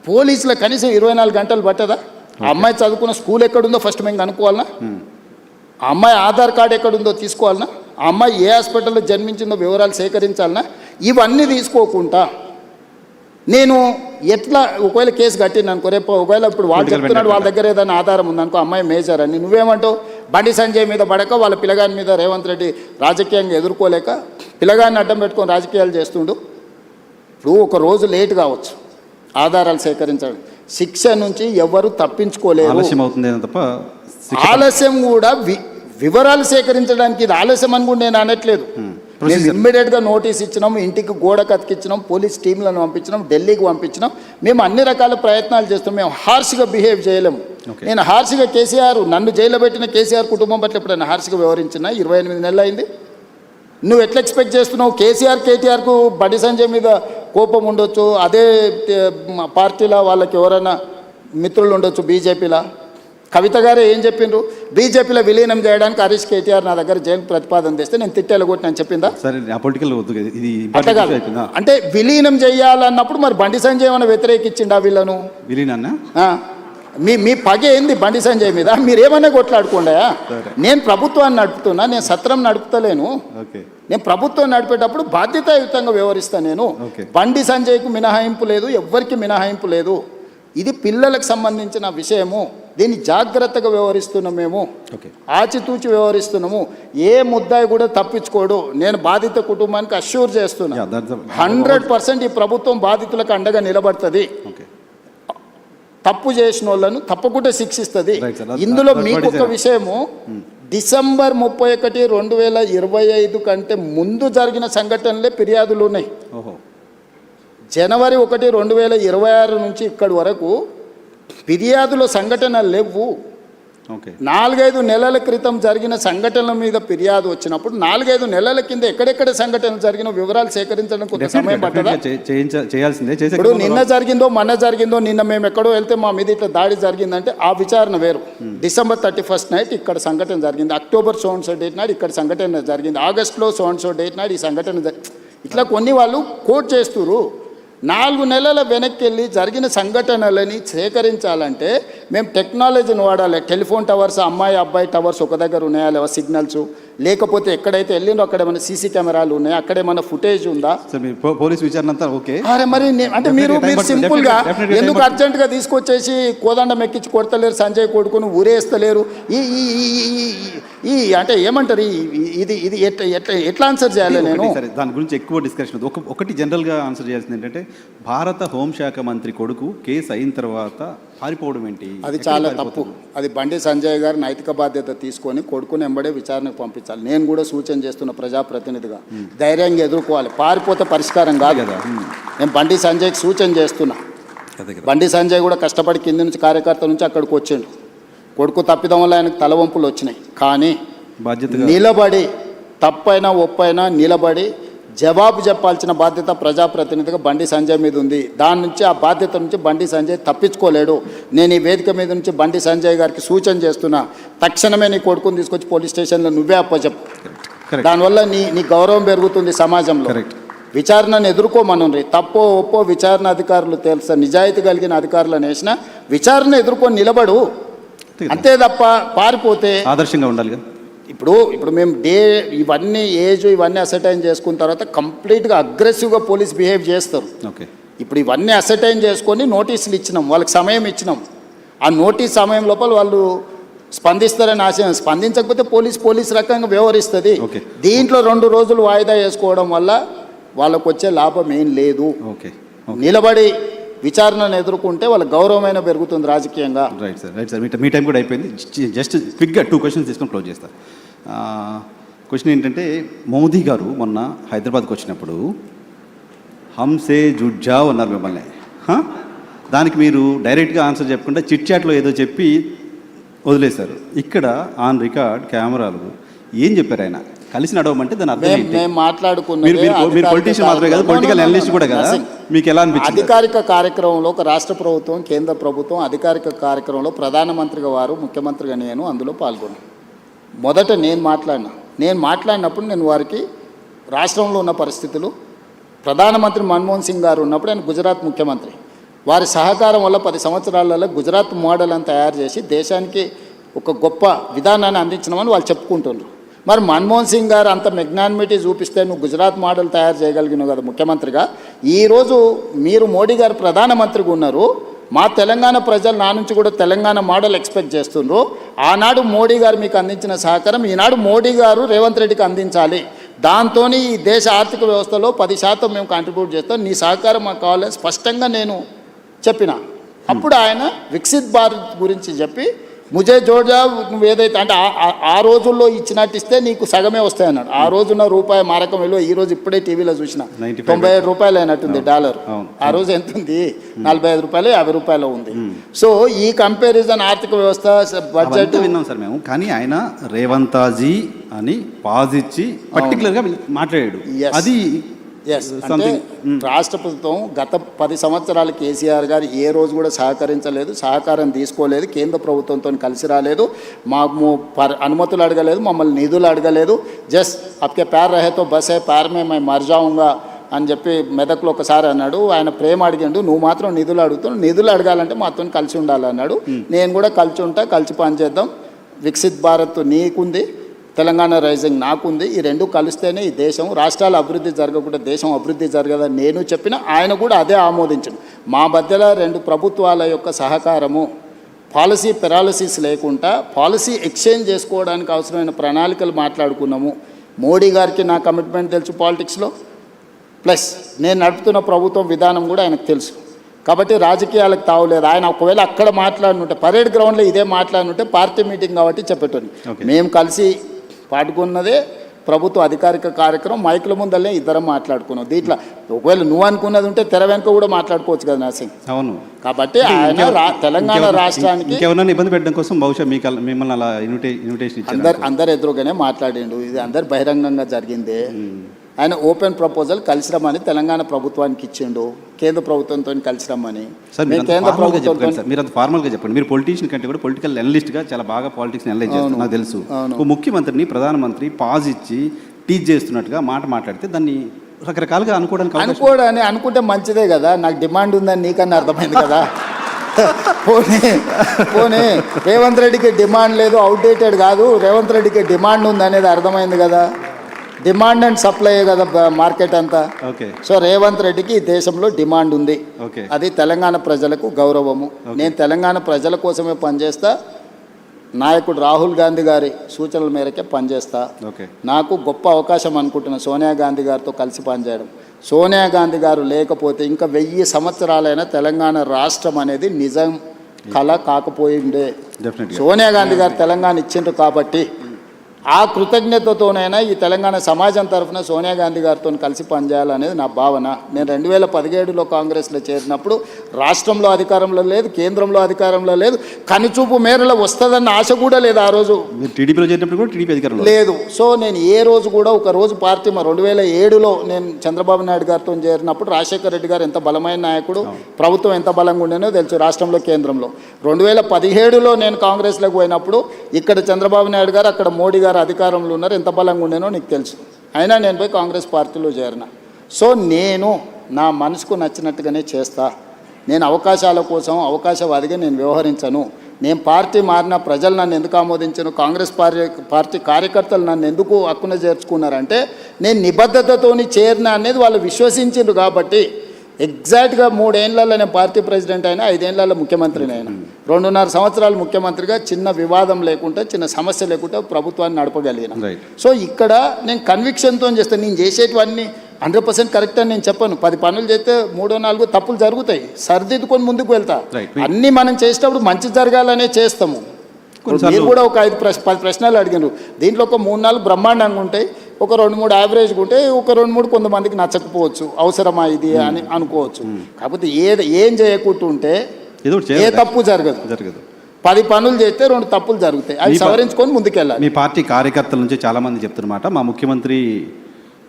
పోలీసుల కనీసం 24 గంటలు పట్టదా? ఆ అమ్మాయి చదువుకున్న స్కూల్ ఎక్కడుందో ఫస్ట్ మేము కనుక్కోవాలన్నా, ఆ అమ్మాయి ఆధార్ కార్డు ఎక్కడుందో తీసుకోవాలన్నా, ఆ అమ్మాయి ఏ హాస్పిటల్లో జన్మించిందో వివరాలు సేకరించాలన్నా, ఇవన్నీ తీసుకోకుండా నేను ఎట్లా ఒకవేళ కేసు కట్టింది అనుకో, రేపు ఒకవేళ ఇప్పుడు వాళ్ళు చెప్తున్నాడు వాళ్ళ దగ్గర ఏదైనా ఆధారం ఉందనుకో, అమ్మాయి మేజర్ అని, నువ్వేమంటావు? బండి సంజయ్ మీద పడక వాళ్ళ పిల్లగాని మీద రేవంత్ రెడ్డి రాజకీయంగా ఎదుర్కోలేక పిల్లగాన్ని అడ్డం పెట్టుకొని రాజకీయాలు చేస్తుండు. ఇప్పుడు ఒక రోజు లేట్ కావచ్చు ఆధారాలు సేకరించడం, శిక్ష నుంచి ఎవరు తప్పించుకోలేరు. ఆలస్యం కూడా వివరాలు సేకరించడానికి ఇది ఆలస్యం అని కూడా నేను అనట్లేదు. మేము ఇమ్మీడియట్గా నోటీస్ ఇచ్చినాం, ఇంటికి గోడ కతికిచ్చినాం, పోలీస్ టీంలను పంపించినాం, ఢిల్లీకి పంపించినాం. మేము అన్ని రకాల ప్రయత్నాలు చేస్తాం. మేము హార్ష్గా బిహేవ్ చేయలేము. నేను హార్ష్గా నన్ను జైల్లో పెట్టిన కేసీఆర్ కుటుంబం పట్ల ఎప్పుడైనా హార్ష్గా వ్యవహరించినా? 28 నెలలు అయింది. నువ్వు ఎట్లా ఎక్స్పెక్ట్ చేస్తున్నావు? కేటీఆర్కు బండి సంజయ్ మీద కోపం ఉండొచ్చు, అదే పార్టీలో వాళ్ళకి ఎవరైనా మిత్రులు ఉండొచ్చు, బీజేపీలో. కవిత గారే ఏం చెప్పిండ్రు? బీజేపీలో విలీనం చేయడానికి హరీష్ కేటీఆర్ నా దగ్గర జైలు ప్రతిపాదన తెస్తే నేను తిట్టేలా కొట్టి నేను చెప్పిందా? అంటే విలీనం చేయాలన్నప్పుడు మరి బండి సంజయ్ ఏమైనా వ్యతిరేకించిండా వీళ్ళను? మీ పగ ఏంది బండి సంజయ్ మీద? మీరేమన్నా కొట్లాడుకోండా? నేను ప్రభుత్వాన్ని నడుపుతున్నా, నేను సత్రం నడుపుతలేను. నేను ప్రభుత్వం నడిపేటప్పుడు బాధ్యతాయుతంగా వ్యవహరిస్తాను. నేను బండి సంజయ్కు మినహాయింపు లేదు, ఎవ్వరికి మినహాయింపు లేదు. ఇది పిల్లలకు సంబంధించిన విషయము. దీన్ని జాగ్రత్తగా వ్యవహరిస్తున్నాం, మేము ఆచితూచి వ్యవహరిస్తున్నాము. ఏ ముద్దాయి కూడా తప్పించుకోడు. నేను బాధిత కుటుంబానికి అష్యూర్ చేస్తున్నా, 100% ఈ ప్రభుత్వం బాధితులకు అండగా నిలబడుతుంది. తప్పు చేసిన వాళ్ళను తప్పకుండా శిక్షిస్తుంది. ఇందులో మీకు ఒక విషయము, డిసెంబర్ 31, 2025 కంటే ముందు జరిగిన సంఘటనలే ఫిర్యాదులు ఉన్నాయి. జనవరి 1, 2026 నుంచి ఇక్కడి వరకు ఫిర్యాదుల సంఘటనలు లేవు. 4-5 నెలల క్రితం జరిగిన సంఘటనల మీద ఫిర్యాదు వచ్చినప్పుడు 4-5 నెలల కింద ఎక్కడెక్కడ సంఘటనలు జరిగిన వివరాలు సేకరించడం కొంత సమయం పట్టదా? ఇప్పుడు నిన్న జరిగిందో మొన్న జరిగిందో, నిన్న మేము ఎక్కడో వెళ్తే మా మీద ఇట్లా దాడి జరిగిందంటే ఆ విచారణ వేరు. డిసెంబర్ 31 నైట్ ఇక్కడ సంఘటన జరిగింది, October so and so date నాడు ఇక్కడ సంఘటన జరిగింది, ఆగస్టులో సో అండ్ సో డేట్ నాడు ఈ సంఘటన ఇట్లా కొన్ని వాళ్ళు కోట్ చేస్తున్నారు. 4 నెలల వెనక్కి వెళ్ళి జరిగిన సంఘటనలని సేకరించాలంటే మేము టెక్నాలజీని వాడాలి. టెలిఫోన్ టవర్స్, అమ్మాయి అబ్బాయి టవర్స్ ఒక దగ్గర ఉన్నాయా లేవా, సిగ్నల్స్, లేకపోతే ఎక్కడైతే వెళ్ళిందో అక్కడ ఏమైనా సీసీ కెమెరాలు ఉన్నాయా, అక్కడ ఏమైనా ఫుటేజ్ ఉందా? పోలీస్ విచారణ అంతా ఓకే. అరే మరి అంటే మీరు సింపుల్గా ఎందుకు అర్జెంటుగా తీసుకొచ్చేసి కోదండం ఎక్కించి కొడతలేరు, సంజయ్ కొడుకును ఊరేస్తలేరు? ఈ అంటే ఏమంటారు, ఇది ఇది ఎట్లా ఆన్సర్ చేయాలి? నేను దాని గురించి ఎక్కువ డిస్కషన్. ఒకటి జనరల్గా ఆన్సర్ చేయాల్సింది ఏంటంటే, భారత హోంశాఖ మంత్రి కొడుకు కేసు అయిన తర్వాత పారిపోవడం ఏంటి? అది చాలా తప్పు. అది బండి సంజయ్ గారు నైతిక బాధ్యత తీసుకొని కొడుకుని ఎంబడే విచారణకు పంపించాలి. నేను కూడా సూచన చేస్తున్న ప్రజాప్రతినిధిగా ధైర్యంగా ఎదుర్కోవాలి. పారిపోతే పరిష్కారం కాదు కదా. నేను బండి సంజయ్కి సూచన చేస్తున్నా. బండి సంజయ్ కూడా కష్టపడి కింది నుంచి కార్యకర్త నుంచి అక్కడికి వచ్చిండు. కొడుకు తప్పిదం వల్ల ఆయనకు తలవంపులు వచ్చినాయి. కానీ నిలబడి, తప్పైనా ఒప్పైనా నిలబడి జవాబు చెప్పాల్సిన బాధ్యత ప్రజాప్రతినిధిగా బండి సంజయ్ మీద ఉంది. దాని నుంచి, ఆ బాధ్యత నుంచి బండి సంజయ్ తప్పించుకోలేడు. నేను ఈ వేదిక మీద నుంచి బండి సంజయ్ గారికి సూచన చేస్తున్నా, తక్షణమే నీ కొడుకుని తీసుకొచ్చి పోలీస్ స్టేషన్లో నువ్వే అప్పచెప్పు. దానివల్ల నీ గౌరవం పెరుగుతుంది సమాజంలో. విచారణను ఎదుర్కోమనుండ్రి. తప్పో ఒప్పో విచారణ అధికారులు తెలుసా, నిజాయితీ కలిగిన అధికారులను వేసిన విచారణ ఎదుర్కొని నిలబడు. అంతే తప్ప పారిపోతే ఆదర్శంగా ఉండాలి. ఇప్పుడు మేము ఇవన్నీ ఇవన్నీ అసర్టైన్ చేసుకున్న తర్వాత కంప్లీట్గా అగ్రెసివ్గా పోలీస్ బిహేవ్ చేస్తారు. ఇప్పుడు ఇవన్నీ అసర్టైన్ చేసుకొని నోటీసులు ఇచ్చినాం, వాళ్ళకి సమయం ఇచ్చినాం. ఆ నోటీస్ సమయం లోపల వాళ్ళు స్పందిస్తారని ఆశయం. స్పందించకపోతే పోలీస్ రకంగా వ్యవహరిస్తుంది. దీంట్లో 2 రోజులు వాయిదా వేసుకోవడం వల్ల వాళ్ళకు వచ్చే లాభం ఏం లేదు. నిలబడి విచారణను ఎదుర్కొంటే వాళ్ళ గౌరవమైన పెరుగుతుంది రాజకీయంగా. Right sir. మీ టైం కూడా అయిపోయింది. జస్ట్ క్విక్గా 2 క్వశ్చన్స్ తీసుకొని క్లోజ్ చేస్తారు. క్వశ్చన్ ఏంటంటే, మోదీ గారు మొన్న హైదరాబాద్కి వచ్చినప్పుడు హంసే జుడ్జావ్ అన్నారు మిమ్మల్ని. దానికి మీరు డైరెక్ట్గా ఆన్సర్ చెప్పకుండా చిట్ చాట్లో ఏదో చెప్పి వదిలేశారు. ఇక్కడ ఆన్ రికార్డ్ కెమెరాలు ఏం చెప్పారు ఆయన? కలిసి నడవమంటే దాని అర్థం ఏంటి? మేము మీరు మీరు పొలిటీషియన్ మాత్రమే కదా, పొలిటికల్ అనలిస్ట్ కూడా కదా, మీకు ఎలా అనిపించింది? అధికారిక కార్యక్రమంలో ఒక రాష్ట్ర ప్రభుత్వం, కేంద్ర ప్రభుత్వం అధికారిక కార్యక్రమంలో ప్రధానమంత్రిగా వారు, ముఖ్యమంత్రిగా నేను అందులో పాల్గొన్నాను. మొదట నేను మాట్లాడినప్పుడు నేను వారికి రాష్ట్రంలో ఉన్న పరిస్థితులు, ప్రధానమంత్రి మన్మోహన్ సింగ్ గారు ఉన్నప్పుడు ఆయన గుజరాత్ ముఖ్యమంత్రి, వారి సహకారం వల్ల 10 సంవత్సరాలలో గుజరాత్ మోడల్ అని తయారు చేసి దేశానికి ఒక గొప్ప విధానాన్ని అందించినామని వాళ్ళు చెప్పుకుంటున్నారు. మరి మన్మోహన్ సింగ్ గారు అంత మెగ్నానిమిటీ చూపిస్తే నువ్వు గుజరాత్ మోడల్ తయారు చేయగలిగినావు కదా ముఖ్యమంత్రిగా. ఈరోజు మీరు మోడీ గారు ప్రధానమంత్రిగా ఉన్నారు, మా తెలంగాణ ప్రజలు నా నుంచి కూడా తెలంగాణ మోడల్ ఎక్స్పెక్ట్ చేస్తున్నారు. ఆనాడు మోడీ గారు మీకు అందించిన సహకారం ఈనాడు మోడీ గారు రేవంత్ రెడ్డికి అందించాలి. దాంతో ఈ దేశ ఆర్థిక వ్యవస్థలో 10% మేము కాంట్రిబ్యూట్ చేస్తాం, నీ సహకారం మాకు కావాలని స్పష్టంగా నేను చెప్పిన. అప్పుడు ఆయన వికసిత్ భారత్ గురించి చెప్పి ముజే జోడ్జా నువ్వు ఏదైతే అంటే ఆ రోజుల్లో ఇచ్చినట్టు ఇస్తే నీకు సగమే వస్తాయన్నాడు. ఆ రోజున రూపాయి మారకం విలువ ఈ రోజు ఇప్పుడే టీవీలో చూసిన 97 రూపాయలు అయినట్టుంది డాలర్. ఆ రోజు ఎంత ఉంది? 45 రూపాయలు 50 రూపాయలు ఉంది. సో ఈ కంపారిజన్ ఆర్థిక వ్యవస్థ బడ్జెట్ విన్నాం సార్ మేము, కానీ ఆయన రేవంతాజీ అని పాజ్ ఇచ్చి పర్టికులర్గా మాట్లాడాడు. అది అంటే రాష్ట్ర ప్రభుత్వం గత 10 సంవత్సరాలు కేసీఆర్ గారు ఏ రోజు కూడా సహకరించలేదు, సహకారం తీసుకోలేదు, కేంద్ర ప్రభుత్వంతో కలిసి రాలేదు, మాకు అనుమతులు అడగలేదు, మమ్మల్ని నిధులు అడగలేదు. జస్ట్ అప్కే ప్యార్ రహేతో బస్ హే ప్యార్ మే మై మర్ జాऊंगा అని చెప్పి మెదక్లో ఒకసారి అన్నాడు. ఆయన ప్రేమ అడిగిండు, నువ్వు మాత్రం నిధులు అడుగుతున్నావు, నిధులు అడగాలంటే మాతో కలిసి ఉండాలన్నాడు. నేను కూడా కలిసి ఉంటా, కలిసి పనిచేద్దాం. వికసిత్ భారత్ నీకుంది, తెలంగాణ రైజింగ్ నాకుంది, ఈ రెండు కలిస్తేనే ఈ దేశం, రాష్ట్రాల అభివృద్ధి జరగకుండా దేశం అభివృద్ధి జరగదని నేను చెప్పిన, ఆయన కూడా అదే ఆమోదించను. మా మధ్యలో 2 ప్రభుత్వాల యొక్క సహకారము, పాలసీ పెరాలసిస్ లేకుండా పాలసీ ఎక్స్చేంజ్ చేసుకోవడానికి అవసరమైన ప్రణాళికలు మాట్లాడుకున్నాము. మోడీ గారికి నా కమిట్మెంట్ తెలుసు పాలిటిక్స్లో, ప్లస్ నేను నడుపుతున్న ప్రభుత్వం విధానం కూడా ఆయనకు తెలుసు. కాబట్టి రాజకీయాలకు తావులేదు. ఆయన ఒకవేళ అక్కడ మాట్లాడినుంటే, పరేడ్ గ్రౌండ్లో ఇదే మాట్లాడినుంటే పార్టీ మీటింగ్ కాబట్టి చెప్పేటోని. మేము కలిసి పాడుకున్నదే ప్రభుత్వ అధికారిక కార్యక్రమం, మైకుల ముందల్లే ఇద్దరం మాట్లాడుకున్నాం. దీంట్లో ఒకవేళ నువ్వు అనుకున్నది ఉంటే తెర వెనుక కూడా మాట్లాడుకోవచ్చు కదా నర్సింగ్. అవును. కాబట్టి ఆయన తెలంగాణ రాష్ట్రానికి ఇబ్బంది పెట్టడం కోసం బహుశా మిమ్మల్ని అలా ఇన్విటేషన్ అందరు ఎదురుగానే మాట్లాడిండు. ఇది అందరు బహిరంగంగా జరిగిందే. ఆయన ఓపెన్ ప్రపోజల్ కలిసి రమ్మని తెలంగాణ ప్రభుత్వానికి ఇచ్చిండు, కేంద్ర ప్రభుత్వంతో కలిసి రమ్మని. కేంద్ర ప్రభుత్వం మీరు అంత ఫార్మల్గా చెప్పండి. మీరు పొలిటీషియన్ కంటే కూడా పొలిటికల్ అనలిస్ట్గా చాలా బాగా పాలిటిక్స్ అనలైజ్ చేస్తారు, నాకు తెలుసు. ముఖ్యమంత్రిని ప్రధానమంత్రి పాజ్ ఇచ్చి టీచ్ చేస్తున్నట్టుగా మాట్లాడితే దాన్ని రకరకాలుగా అనుకుంటే మంచిదే కదా. నాకు డిమాండ్ ఉందని నీకన్నా అర్థమైంది కదా. పోనీ రేవంత్ రెడ్డికి డిమాండ్ లేదు, అవుట్డేటెడ్ కాదు, రేవంత్ రెడ్డికి డిమాండ్ ఉంది అనేది అర్థమైంది కదా. డిమాండ్ అండ్ సప్లై కదా మార్కెట్ అంతా. సో రేవంత్ రెడ్డికి ఈ దేశంలో డిమాండ్ ఉంది, అది తెలంగాణ ప్రజలకు గౌరవము. నేను తెలంగాణ ప్రజల కోసమే పనిచేస్తా, నాయకుడు రాహుల్ గాంధీ గారి సూచనల మేరకే పనిచేస్తా. నాకు గొప్ప అవకాశం అనుకుంటున్నా సోనియా గాంధీ గారితో కలిసి పనిచేయడం. సోనియా గాంధీ గారు లేకపోతే ఇంకా 1000 సంవత్సరాలైనా తెలంగాణ రాష్ట్రం అనేది నిజం కళ కాకపోయిండే. సోనియా గాంధీ గారు తెలంగాణ ఇచ్చిండ్రు కాబట్టి ఆ కృతజ్ఞతతోనైనా ఈ తెలంగాణ సమాజం తరఫున సోనియా గాంధీ గారితో కలిసి పనిచేయాలనేది నా భావన. నేను 2017లో కాంగ్రెస్లో చేరినప్పుడు రాష్ట్రంలో అధికారంలో లేదు, కేంద్రంలో అధికారంలో లేదు, కనుచూపు మేరలో వస్తుందన్న ఆశ కూడా లేదు. ఆ రోజు టీడీపీలో చేరినప్పుడు కూడా టీడీపీ అధికారంలో లేదు. సో నేను ఏ రోజు కూడా ఒక రోజు పార్టీ 2007లో నేను చంద్రబాబు నాయుడు గారితో చేరినప్పుడు రాజశేఖర రెడ్డి గారు ఎంత బలమైన నాయకుడు, ప్రభుత్వం ఎంత బలంగా ఉండేనో తెలుసు రాష్ట్రంలో, కేంద్రంలో. 2017లో నేను కాంగ్రెస్లోకి పోయినప్పుడు ఇక్కడ చంద్రబాబు నాయుడు గారు, అక్కడ మోడీ గారు అధికారంలో ఉన్నారు, ఎంత బలంగా ఉండేనో నీకు తెలుసు. అయినా నేను పోయి కాంగ్రెస్ పార్టీలో చేరిన. సో నేను నా మనసుకు నచ్చినట్టుగానే చేస్తా. నేను అవకాశాల కోసం అవకాశవాదిగా నేను వ్యవహరించను. నేను పార్టీ మారిన ప్రజలు నన్ను ఎందుకు ఆమోదించను, కాంగ్రెస్ పార్టీ కార్యకర్తలు నన్ను ఎందుకు హక్కున చేర్చుకున్నారంటే నేను నిబద్ధతతోని చేరిన అనేది వాళ్ళు విశ్వసించారు. కాబట్టి ఎగ్జాక్ట్గా 3 ఏళ్లలో నేను పార్టీ ప్రెసిడెంట్ అయినా, 5 ఏళ్లలో ముఖ్యమంత్రిని అయినా, 2.5 సంవత్సరాలు ముఖ్యమంత్రిగా చిన్న వివాదం లేకుండా, చిన్న సమస్య లేకుండా ప్రభుత్వాన్ని నడపగలిగిన. సో ఇక్కడ నేను కన్విక్షన్తో చేస్తాను. నేను చేసేటివన్నీ 100% కరెక్ట్ అని నేను చెప్పను. 10 పనులు చేస్తే 3-4 తప్పులు జరుగుతాయి, సరిదిద్దుకొని ముందుకు వెళ్తా. అన్నీ మనం చేసేటప్పుడు మంచి జరగాలనే చేస్తాము. మీరు కూడా ఒక 5-10 ప్రశ్నలు అడిగినారు. దీంట్లో ఒక 3-4 బ్రహ్మాండంగా ఉంటాయి, ఒక 2-3 యావరేజ్గా ఉంటాయి, ఒక 2-3 కొంతమందికి నచ్చకపోవచ్చు, అవసరమా ఇది అని అనుకోవచ్చు. కాకపోతే ఏం చేయకుంటుంటే ఏ తప్పు జరగదు. 10 పనులు చేస్తే 2 తప్పులు జరుగుతాయి, అవి సవరించుకొని ముందుకెళ్ళాలి. మీ పార్టీ కార్యకర్తల నుంచి చాలామంది చెప్తున్నమాట, మా ముఖ్యమంత్రి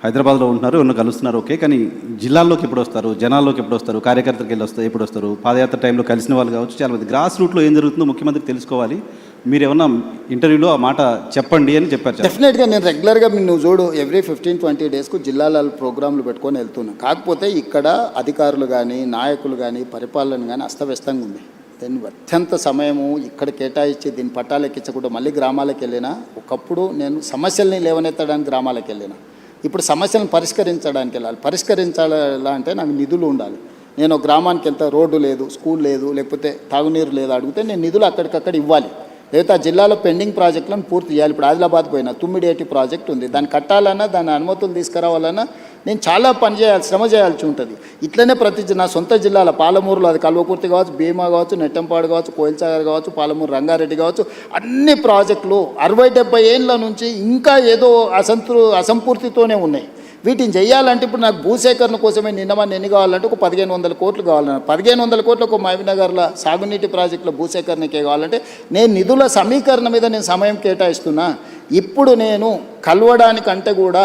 హైదరాబాద్లో ఉంటున్నారు, ఉన్న కలుస్తున్నారు, ఓకే, కానీ జిల్లాల్లోకి ఎప్పుడు వస్తారు, జనాల్లోకి ఎప్పుడు వస్తారు, కార్యకర్తలకు వెళ్ళి వస్తారు, ఎప్పుడు వస్తారు, పాదయాత్ర టైంలో కలిసిన వాళ్ళు కావచ్చు, చాలామంది గ్రాస్ రూట్లో ఏం జరుగుతుందో ముఖ్యమంత్రి తెలుసుకోవాలి, మీరు ఏమన్నా ఇంటర్వ్యూలో ఆ మాట చెప్పండి అని చెప్పారు. డెఫినెట్గా నేను రెగ్యులర్గా నువ్వు చూడు ఎవ్రీ 15-20 డేస్కు జిల్లాల ప్రోగ్రాంలు పెట్టుకొని వెళ్తున్నాను. కాకపోతే ఇక్కడ అధికారులు కానీ నాయకులు కానీ పరిపాలన కానీ అస్తవ్యస్తంగా ఉంది. దీన్ని అత్యంత సమయము ఇక్కడ కేటాయించి దీన్ని పట్టాలు ఎక్కించకుండా మళ్ళీ గ్రామాలకు వెళ్ళినా, ఒకప్పుడు నేను సమస్యల్ని లేవనెత్తడానికి గ్రామాలకు వెళ్ళినా, ఇప్పుడు సమస్యలను పరిష్కరించడానికి వెళ్ళాలి. పరిష్కరించాలా అంటే నాకు నిధులు ఉండాలి. నేను గ్రామానికి వెళ్తే రోడ్డు లేదు, స్కూల్ లేదు, లేకపోతే తాగునీరు లేదు అడిగితే నేను నిధులు అక్కడికక్కడ ఇవ్వాలి. లేకపోతే ఆ జిల్లాలో పెండింగ్ ప్రాజెక్టులను పూర్తి చేయాలి. ఇప్పుడు ఆదిలాబాద్ పోయినా తుమ్మిడేటి ప్రాజెక్ట్ ఉంది, దాన్ని కట్టాలన్నా దాని అనుమతులు తీసుకురావాలన్నా నేను చాలా పని చేయాలి, శ్రమ చేయాల్సి ఉంటుంది. ఇట్లనే ప్రతి నా సొంత జిల్లాల పాలమూరులో అది కల్వకుర్తి కావచ్చు, భీమా కావచ్చు, నెట్టంపాడు కావచ్చు, కోయిల్సాగర్ కావచ్చు, పాలమూరు రంగారెడ్డి కావచ్చు, అన్ని ప్రాజెక్టులు 60-70 ఏళ్ళ నుంచి ఇంకా ఏదో అసంపూర్తితోనే ఉన్నాయి. వీటిని చేయాలంటే ఇప్పుడు నాకు భూసేకరణ కోసమే నిన్నమని ఎన్ని కావాలంటే ఒక 1500 కోట్లు కావాలన్నారు. 1500 కోట్లు ఒక మహబూబ్నగర్లో సాగునీటి ప్రాజెక్టుల భూసేకరణకే కావాలంటే నేను నిధుల సమీకరణ మీద నేను సమయం కేటాయిస్తున్నా. ఇప్పుడు నేను కలవడానికంటే కూడా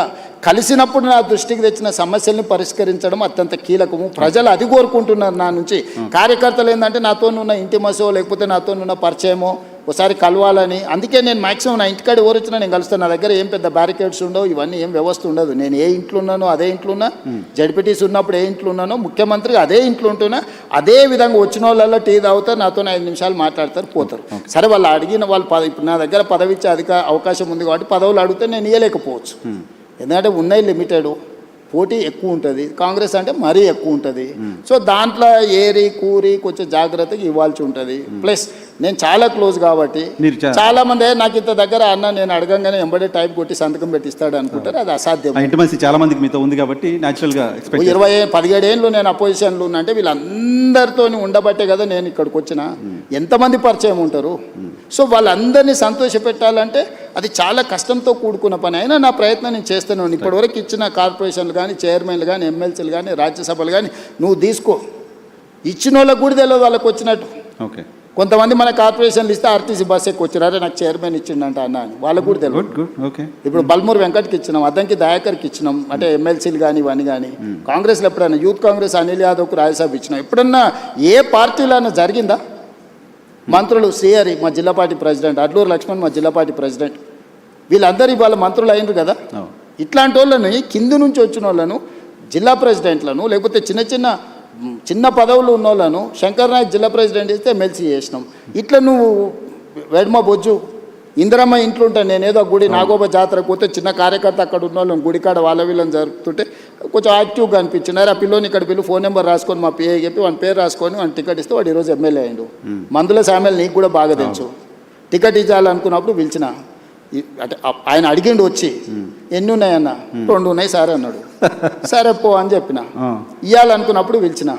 కలిసినప్పుడు నా దృష్టికి తెచ్చిన సమస్యల్ని పరిష్కరించడం అత్యంత కీలకము. ప్రజలు అది కోరుకుంటున్నారు నా నుంచి. కార్యకర్తలు ఏంటంటే నాతో ఉన్న ఇంటిమసో లేకపోతే నాతో ఉన్న పరిచయమో ఒకసారి కలవాలని. అందుకే నేను మ్యాక్సిమం నా ఇంటికాడ ఎవరు వచ్చినా నేను కలుస్తాను. నా దగ్గర ఏం పెద్ద బ్యారికేడ్స్ ఉండవు, ఇవన్నీ ఏం వ్యవస్థ ఉండదు. నేను ఏ ఇంట్లో ఉన్నానో అదే ఇంట్లో ఉన్నా, జడ్పీటీసీ ఉన్నప్పుడు ఏ ఇంట్లో ఉన్నానో, ముఖ్యమంత్రిగా అదే ఇంట్లో ఉంటున్నా. అదే విధంగా వచ్చిన వాళ్ళల్లో టీ తాగుతారు, నాతో 5 నిమిషాలు మాట్లాడతారు, పోతారు. సరే వాళ్ళు అడిగిన వాళ్ళు ఇప్పుడు నా దగ్గర పదవి ఇచ్చే అవకాశం ఉంది కాబట్టి పదవులు అడిగితే నేను ఇవ్వలేకపోవచ్చు. ఎందుకంటే ఉన్నాయి లిమిటెడ్, పోటీ ఎక్కువ ఉంటుంది. కాంగ్రెస్ అంటే మరీ ఎక్కువ ఉంటుంది. సో దాంట్లో ఏరి కూరి కొంచెం జాగ్రత్తగా ఇవ్వాల్సి ఉంటుంది. ప్లస్ నేను చాలా క్లోజ్ కాబట్టి చాలా మంది నాకు ఇంత దగ్గర అన్న నేను అడగంగానే ఎంబడే టైప్ కొట్టి సంతకం పెట్టి ఇస్తాడు అనుకుంటారు. అది అసాధ్యం. ఇంటిమసీ చాలా మందికి మీతో ఉంది కాబట్టి న్యాచురల్గా 17 ఏళ్ళు నేను అపోజిషన్లో ఉన్నా అంటే వీళ్ళందరితో ఉండబట్టే కదా నేను ఇక్కడికి వచ్చిన. ఎంతమంది పరిచయం ఉంటారు. సో వాళ్ళందరినీ సంతోషపెట్టాలంటే అది చాలా కష్టంతో కూడుకున్న పని. అయినా నా ప్రయత్నం నేను చేస్తున్నాను. ఇప్పటివరకు ఇచ్చిన కార్పొరేషన్లు కానీ, చైర్మన్లు కానీ, ఎమ్మెల్సీలు కానీ, రాజ్యసభలు కానీ నువ్వు తీసుకో. ఇచ్చిన వాళ్ళకు కూడా తెలియదు వాళ్ళకి వచ్చినట్టు. ఓకే, కొంతమంది మన కార్పొరేషన్లు ఇస్తే ఆర్టీసీ బస్ ఎక్కువ వచ్చారు, అరే నాకు చైర్మన్ ఇచ్చిండంట అన్న అని వాళ్ళకు కూడా తెలియదు. ఇప్పుడు బల్మూరు వెంకట్కి ఇచ్చినాం, అద్దంకి దయాకర్కి ఇచ్చినాం, అంటే ఎమ్మెల్సీలు కానీ ఇవన్నీ కానీ. కాంగ్రెస్లో ఎప్పుడైనా యూత్ కాంగ్రెస్ అనిల్ యాదవ్కు రాజ్యసభ ఇచ్చినాం. ఎప్పుడన్నా ఏ పార్టీలో జరిగిందా? మంత్రులు శ్రీహరి మా జిల్లా పార్టీ ప్రెసిడెంట్, అడ్లూరు లక్ష్మణ్ మా జిల్లా పార్టీ ప్రెసిడెంట్, వీళ్ళందరూ ఇవాళ మంత్రులు అయినరు కదా. ఇట్లాంటి వాళ్ళని కింది నుంచి వచ్చిన వాళ్ళను జిల్లా ప్రెసిడెంట్లను లేకపోతే చిన్న పదవులు ఉన్న వాళ్ళను శంకర్ నాయక్ జిల్లా ప్రెసిడెంట్ ఇస్తే ఎమ్మెల్సీ చేసినాం. ఇట్లా నువ్వు వెడ్మ బొజ్జు ఇందిరమ్మ ఇంట్లో ఉంటాను నేను, ఏదో గుడి నాగోబ జాతరకు పోతే చిన్న కార్యకర్త అక్కడ ఉన్న వాళ్ళని గుడికాడ వాళ్ళ వీళ్ళని జరుపుతుంటే కొంచెం యాక్టివ్గా అనిపించినారు. ఆ పిల్లోని ఇక్కడ పిల్లు ఫోన్ నెంబర్ రాసుకొని మా పిఏ చెప్పి వాని పేరు రాసుకొని వాని టికెట్ ఇస్తే వాడు ఈరోజు ఎమ్మెల్యే అయ్యిండు. మందుల సామెలు నీకు కూడా బాగా తెలుసు. టికెట్ ఇవ్వాలనుకున్నప్పుడు పిలిచిన, అంటే ఆయన అడిగిండు వచ్చి ఎన్ని ఉన్నాయన్న, 2 ఉన్నాయి సార్ అన్నాడు. సరే పో అని చెప్పిన. ఇవ్వాలనుకున్నప్పుడు పిలిచిన,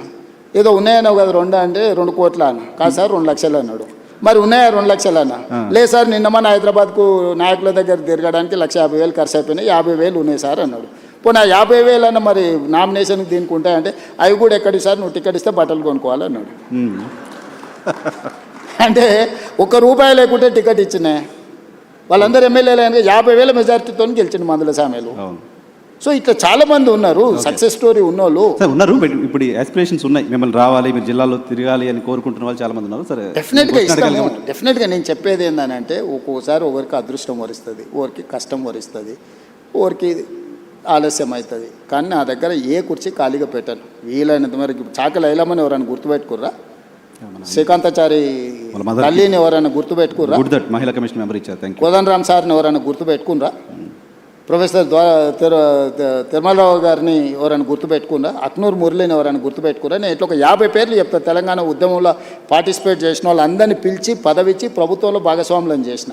ఏదో ఉన్నాయన్నావు కదా 2 అంటే 2 కోట్ల అన్న. కాదు సార్ 2 లక్షలు అన్నాడు. మరి ఉన్నాయా 2 లక్షలు అన్న? లేదు సార్ నిన్న మన హైదరాబాద్కు నాయకుల దగ్గర తిరగడానికి 1,50,000 ఖర్చు అయిపోయినాయి, 50,000 ఉన్నాయి సార్ అన్నాడు. పోనీ 50,000 అన్న మరి నామినేషన్కి దీనికి ఉంటాయంటే అవి కూడా ఎక్కడికి సార్, నువ్వు టికెట్ ఇస్తే బట్టలు కొనుక్కోవాలన్నాడు. అంటే ₹1 లేకుంటే టికెట్ ఇచ్చినాయి. వాళ్ళందరూ ఎమ్మెల్యేలు అయినా 50,000 మెజార్టీతో గెలిచిండు మందుల సామెలు. సో ఇట్లా చాలా మంది ఉన్నారు, సక్సెస్ స్టోరీ ఉన్నోళ్ళు ఉన్నారు. ఇప్పుడు ఆస్పిరేషన్స్ ఉన్నాయి, మిమ్మల్ని రావాలి, మీరు జిల్లాలో తిరగాలి అని కోరుకుంటున్న వాళ్ళు చాలా మంది ఉన్నారు. సరే, డెఫినెట్గా నేను చెప్పేది ఏంటంటే ఒక్కోసారి ఒకరికి అదృష్టం వరిస్తుంది, ఒకరికి కష్టం వరిస్తుంది, ఒకరికి ఆలస్యం అవుతుంది. కానీ నా దగ్గర ఏ కుర్చీ ఖాళీగా పెట్టాను. వీలైనంత మరి చాకలి ఐలమ్మని ఎవరైనా గుర్తుపెట్టుకుర్రా? శ్రీకాంతాచారి తల్లిని ఎవరైనా గుర్తుపెట్టుకుర్రా? మహిళా కమిషన్ మెంబర్ ఇచ్చారు. కోదండరామ్ సార్ని ఎవరైనా గుర్తుపెట్టుకున్నారా? ప్రొఫెసర్ తిరుమలరావు గారిని ఎవరైనా గుర్తుపెట్టుకున్నా? అక్నూరు మురళిని ఎవరైనా గుర్తుపెట్టుకున్నా? నేను ఇట్లా ఒక 50 పేర్లు చెప్తాను. తెలంగాణ ఉద్యమంలో పార్టిసిపేట్ చేసిన వాళ్ళందరినీ పిలిచి పదవిచ్చి ప్రభుత్వంలో భాగస్వాములను చేసిన.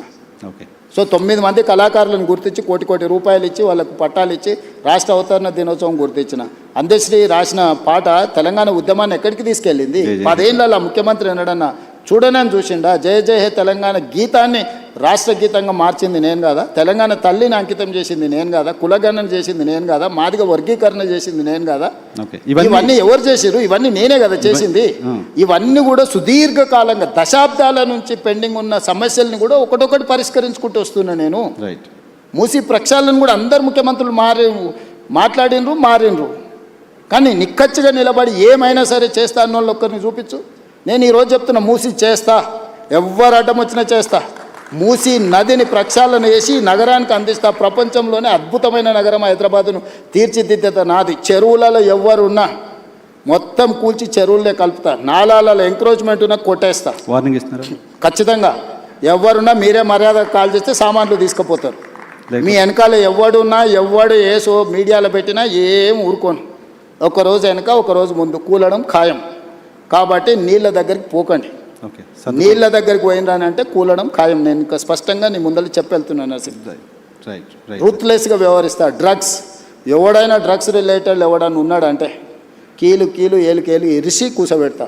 ఓకే. సో 9 మంది కళాకారులను గుర్తించి కోటి రూపాయలు ఇచ్చి వాళ్ళకు పట్టాలు ఇచ్చి రాష్ట్ర అవతరణ దినోత్సవం గుర్తించిన. అందశ్రీ రాసిన పాట తెలంగాణ ఉద్యమాన్ని ఎక్కడికి తీసుకెళ్ళింది? 10 ఏళ్ళ ముఖ్యమంత్రి ఎన్నడన్నా చూడనని చూసిండా? జయ జయ హే తెలంగాణ గీతాన్ని రాష్ట్ర గీతంగా మార్చింది నేను కాదా? తెలంగాణ తల్లిని అంకితం చేసింది నేను కాదా? కులగణన చేసింది నేను కాదా? మాదిగ వర్గీకరణ చేసింది నేను కాదా? ఓకే, ఇవన్నీ ఎవరు చేసిరు? ఇవన్నీ నేనే కదా చేసింది. ఇవన్నీ కూడా సుదీర్ఘకాలంగా దశాబ్దాల నుంచి పెండింగ్ ఉన్న సమస్యల్ని కూడా ఒకటొకటి పరిష్కరించుకుంటూ వస్తున్నా నేను. రైట్. మూసి ప్రక్షాళన కూడా అందరు ముఖ్యమంత్రులు మారిండ్రు. కానీ నిక్కచ్చిగా నిలబడి ఏమైనా సరే చేస్తా అన్న వాళ్ళు ఒక్కరిని చూపించు. నేను ఈరోజు చెప్తున్నా, మూసి చేస్తా, ఎవ్వరు అడ్డం వచ్చినా చేస్తా. మూసి నదిని ప్రక్షాళన చేసి నగరానికి అందిస్తా. ప్రపంచంలోనే అద్భుతమైన నగరం హైదరాబాదును తీర్చిదిద్దేత నాది. చెరువులలో ఎవ్వరున్నా మొత్తం కూల్చి చెరువులే కలుపుతా. నాలాలలో ఎంక్రోచ్మెంట్ ఉన్నా కొట్టేస్తా. వార్నింగ్ ఇస్తున్నారా? ఖచ్చితంగా ఎవరున్నా మీరే మర్యాద కాల్ చేస్తే సామాన్లు తీసుకుపోతారు. మీ వెనకాల ఎవడున్నా ఎవడు ఏసో మీడియాలో పెట్టినా ఏం ఊరుకోను. ఒకరోజు వెనక ఒకరోజు ముందు కూలడం ఖాయం. కాబట్టి నీళ్ళ దగ్గరికి పోకండి. ఓకే, నీళ్ళ దగ్గరికి పోయినరానంటే కూలడం ఖాయం. నేను ఇంకా స్పష్టంగా నీ ముందర చెప్పెళ్తున్నాను. రూత్లెస్గా వ్యవహరిస్తా. డ్రగ్స్ ఎవడైనా డ్రగ్స్ రిలేటెడ్ ఎవడైనా ఉన్నాడంటే కీలు ఏలు ఇరిసి కూసబెడతా.